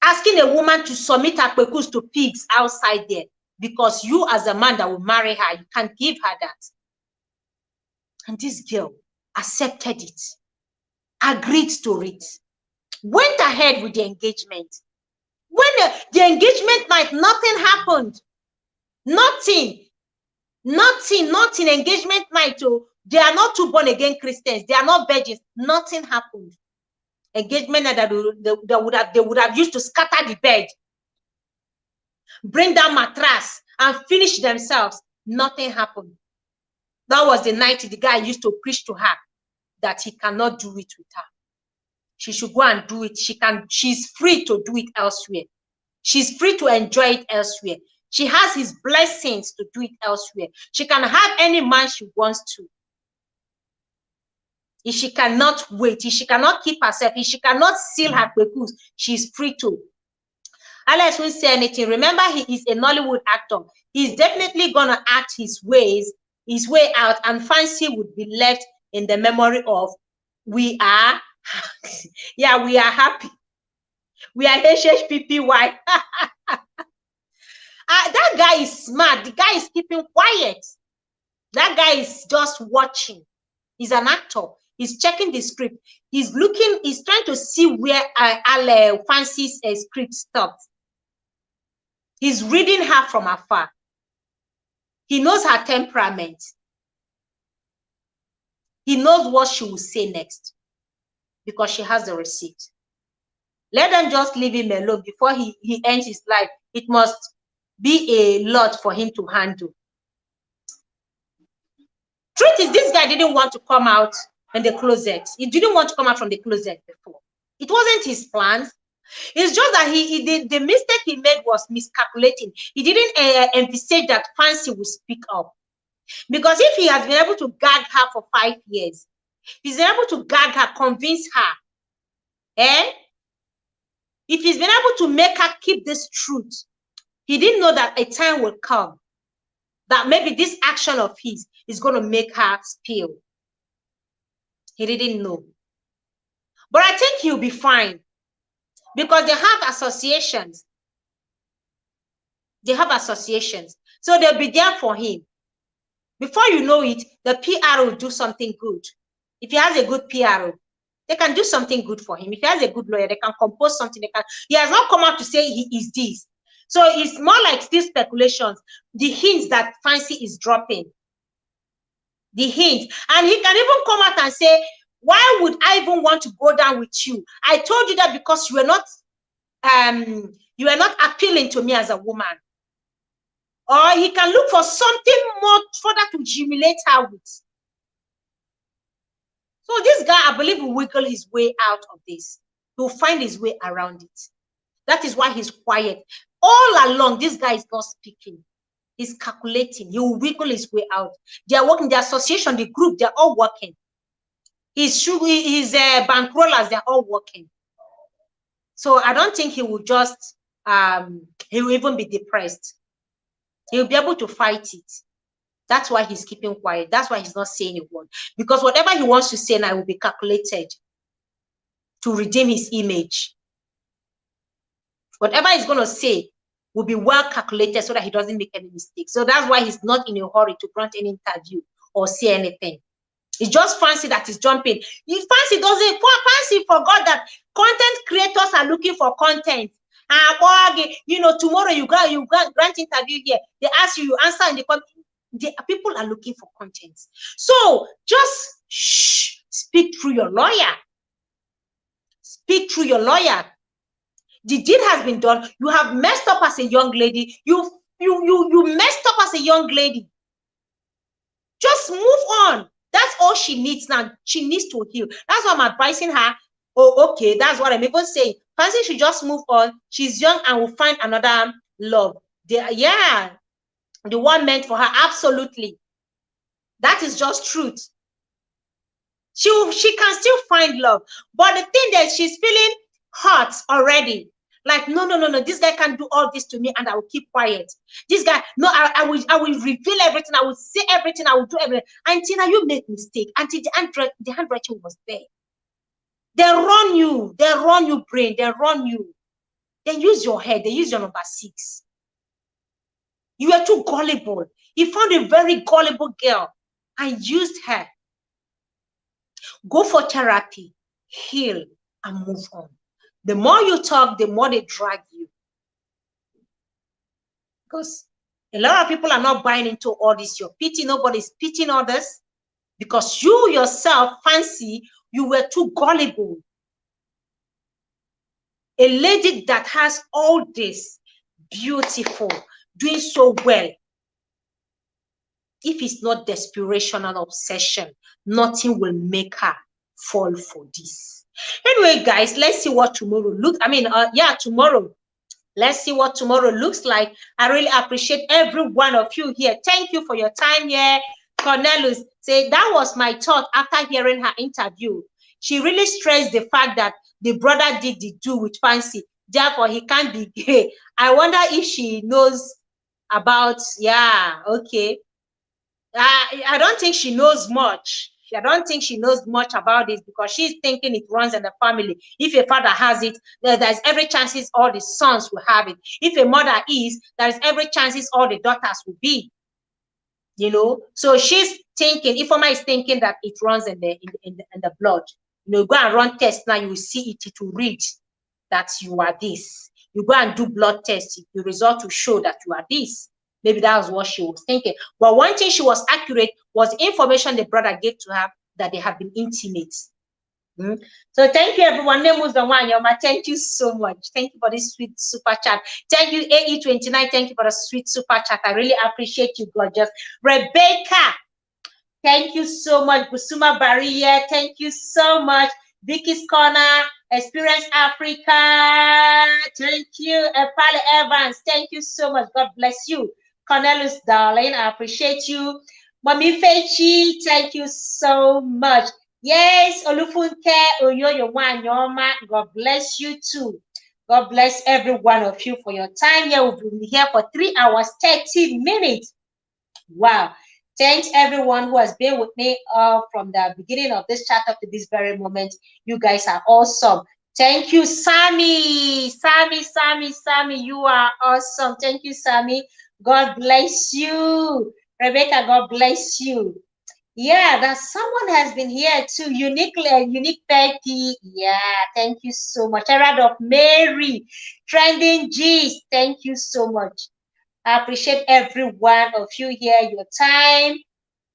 Speaker 1: Asking a woman to submit her kwekus to pigs outside there. Because you as a man that will marry her, you can't give her that. And this girl accepted it, agreed to it, went ahead with the engagement. When the engagement night, nothing happened. Nothing. Engagement night. Oh, they are not two born again Christians. They are not virgins. Nothing happened. Engagement night that they would have used to scatter the bed, bring down mattress and finish themselves. Nothing happened. That was the night the guy used to preach to her that he cannot do it with her. She should go and do it. She's free to do it elsewhere. She's free to enjoy it elsewhere. She has his blessings to do it elsewhere. She can have any man she wants to. If she cannot wait, if she cannot keep herself, if she cannot seal her kwekus, she's free to. Alex won't say anything. Remember, he is a Nollywood actor. He's definitely gonna act his way out, and Fancy would be left in the memory of we are happy. We are HHPPY. That guy is smart. The guy is keeping quiet. That guy is just watching. He's an actor. He's checking the script. He's trying to see where Fancy's script stops. He's reading her from afar. He knows her temperament. He knows what she will say next because she has the receipt. Let them just leave him alone before he ends his life. It must be a lot for him to handle. Truth is, this guy didn't want to come out in the closet. He didn't want to come out from the closet before. It wasn't his plans. It's just that the mistake he made was miscalculating. He didn't envisage that Fancy would speak up. Because if he has been able to gag her for 5 years, he's been able to gag her, convince her, if he's been able to make her keep this truth, he didn't know that a time will come that maybe this action of his is going to make her spill. He didn't know. But I think he'll be fine because they have associations. They have associations. So they'll be there for him. Before you know it, the PR will do something good. If he has a good PR, they can do something good for him. If he has a good lawyer, they can compose something. He has not come out to say he is this. So it's more like these speculations, the hints that Fancy is dropping. The hints. And he can even come out and say, why would I even want to go down with you? I told you that because you are not appealing to me as a woman. Or he can look for something more further to humiliate her with. So this guy, I believe, will wiggle his way out of this. He'll find his way around it. That is why he's quiet. All along, this guy is not speaking. He's calculating. He will wiggle his way out. They are working, the association, the group, they're all working. His bankrollers, they're all working. So I don't think he will just, he will even be depressed. He'll be able to fight it. That's why he's keeping quiet. That's why he's not saying a word. Because whatever he wants to say now will be calculated to redeem his image. Whatever he's going to say will be well calculated so that he doesn't make any mistakes. So that's why he's not in a hurry to grant any interview or say anything. It's just Fancy that is jumping. Fancy forgot that content creators are looking for content. You know, tomorrow you grant interview here. They ask you, you answer in the comment. People are looking for content. So just speak through your lawyer. Speak through your lawyer. The deed has been done. You have messed up as a young lady. You messed up as a young lady. Just move on. That's all she needs now. She needs to heal. That's why I'm advising her. Oh, okay. That's what I'm even saying. Fancy should just move on. She's young and will find another love. Yeah. The one meant for her. Absolutely. That is just truth. She can still find love. But the thing that she's feeling hurt already. Like, no. This guy can't do all this to me and I will keep quiet. This guy, no, I will reveal everything. I will say everything. I will do everything. Until now you make mistake. Until the handwriting was there. They run you. They run you, brain. They run you. They use your head. They use your number 6. You are too gullible. He found a very gullible girl and used her. Go for therapy. Heal and move on. The more you talk, the more they drag you. Because a lot of people are not buying into all this. Your pity, nobody's pitying others. Because you yourself, Fancy, you were too gullible. A lady that has all this, beautiful, doing so well. If it's not desperation and obsession, nothing will make her fall for this. Anyway, guys, let's see what tomorrow looks. Tomorrow. Let's see what tomorrow looks like. I really appreciate every one of you here. Thank you for your time here. Cornelius said that was my thought after hearing her interview. She really stressed the fact that the brother did the do with Fancy. Therefore, he can't be gay. I wonder if she knows about, okay. I don't think she knows much. I don't think she knows much about this because she's thinking it runs in the family. If a father has it, there's every chances all the sons will have it. If a mother is, there's every chances all the daughters will be. You know, so she's thinking, Ifeoma is thinking that it runs in the blood. You know, go and run test now, you will see it, it will read that you are this. You go and do blood test, the result will show that you are this. Maybe that was what she was thinking. But one thing she was accurate was the information the brother gave to her that they have been intimate. So thank you, everyone. Thank you so much. Thank you for this sweet super chat. Thank you, AE29. Thank you for the sweet super chat. I really appreciate you, gorgeous. Rebecca, thank you so much. Busuma Barrier, thank you so much. Vicky's Corner, Experience Africa, thank you. Pale Evans, thank you so much. God bless you. Cornelius, darling, I appreciate you. Mami Fechi, thank you so much. Yes, Olufunke, Oyoyo Wanyoma, God bless you too. God bless every one of you for your time here. We've been here for 3 hours, 30 minutes. Wow. Thanks everyone who has been with me from the beginning of this chat up to this very moment. You guys are awesome. Thank you, Sammy. Sammy, you are awesome. Thank you, Sammy. God bless you. Rebecca, God bless you. Yeah, that someone has been here too. Unique Becky. Yeah, thank you so much. Herald of Mary. Trending G's. Thank you so much. I appreciate every one of you here, your time.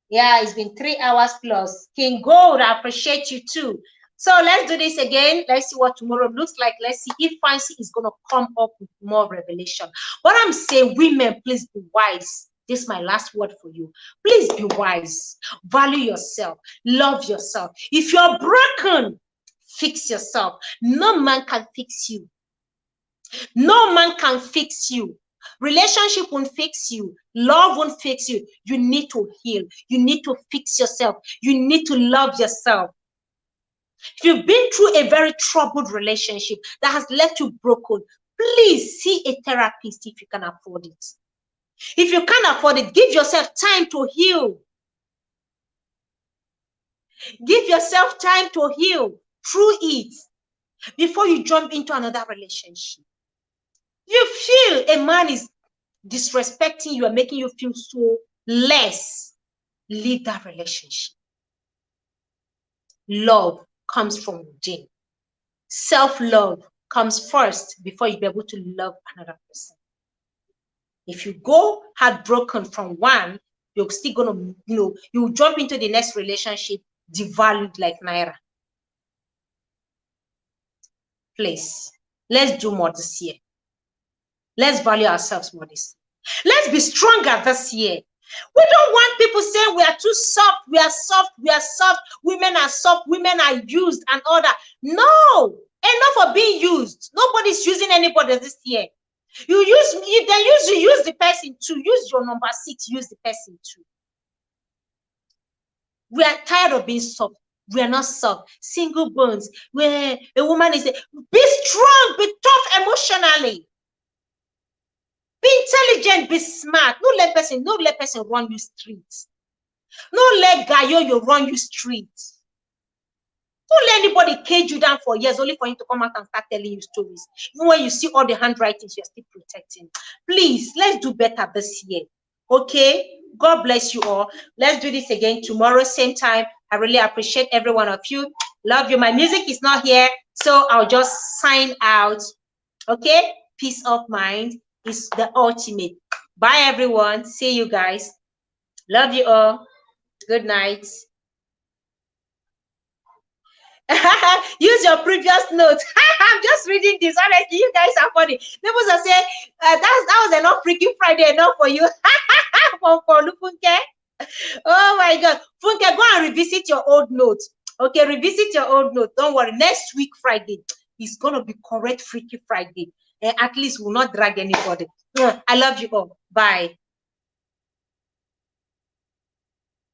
Speaker 1: Yeah, it's been 3 hours plus. King Gold, I appreciate you too. So let's do this again. Let's see what tomorrow looks like. Let's see if Fancy is going to come up with more revelation. What I'm saying, women, please be wise. This is my last word for you. Please be wise. Value yourself. Love yourself. If you're broken, fix yourself. No man can fix you. No man can fix you. Relationship won't fix you. Love won't fix you. You need to heal. You need to fix yourself. You need to love yourself. If you've been through a very troubled relationship that has left you broken, please see a therapist if you can afford it. If you can't afford it, give yourself time to heal. Give yourself time to heal through it before you jump into another relationship. You feel a man is disrespecting you and making you feel so less, leave that relationship. Love comes from within. Self-love comes first before you be able to love another person. If you go heartbroken from one, you're still gonna, you jump into the next relationship devalued like Naira. Please, let's do more this year. Let's value ourselves more this year. Let's be stronger this year. We don't want people saying we are too soft, we are soft, we are soft, women are soft, women are used and all that. No, enough of being used. Nobody's using anybody this year. You use the person too. Use your number 6, use the person too. We are tired of being soft. We are not soft. Single bones. Where a woman is, be strong, be tough emotionally. Be intelligent, be smart. No let person run you streets. No let Gayo run you streets. Don't let anybody cage you down for years only for you to come out and start telling you stories. Even when you see all the handwritings, you're still protecting. Please, let's do better this year. Okay? God bless you all. Let's do this again tomorrow, same time. I really appreciate every one of you. Love you. My music is not here, so I'll just sign out. Okay? Peace of mind is the ultimate. Bye, everyone. See you guys. Love you all. Good night. Use your previous notes. I'm just reading this. Honestly, you guys are funny. People are saying that was enough freaking Friday enough for you. for Funke. Oh my God, Funke, go and revisit your old notes. Okay, revisit your old note. Don't worry. Next week Friday is gonna be correct Freaky Friday. At least we'll not drag anybody. I love you all. Bye.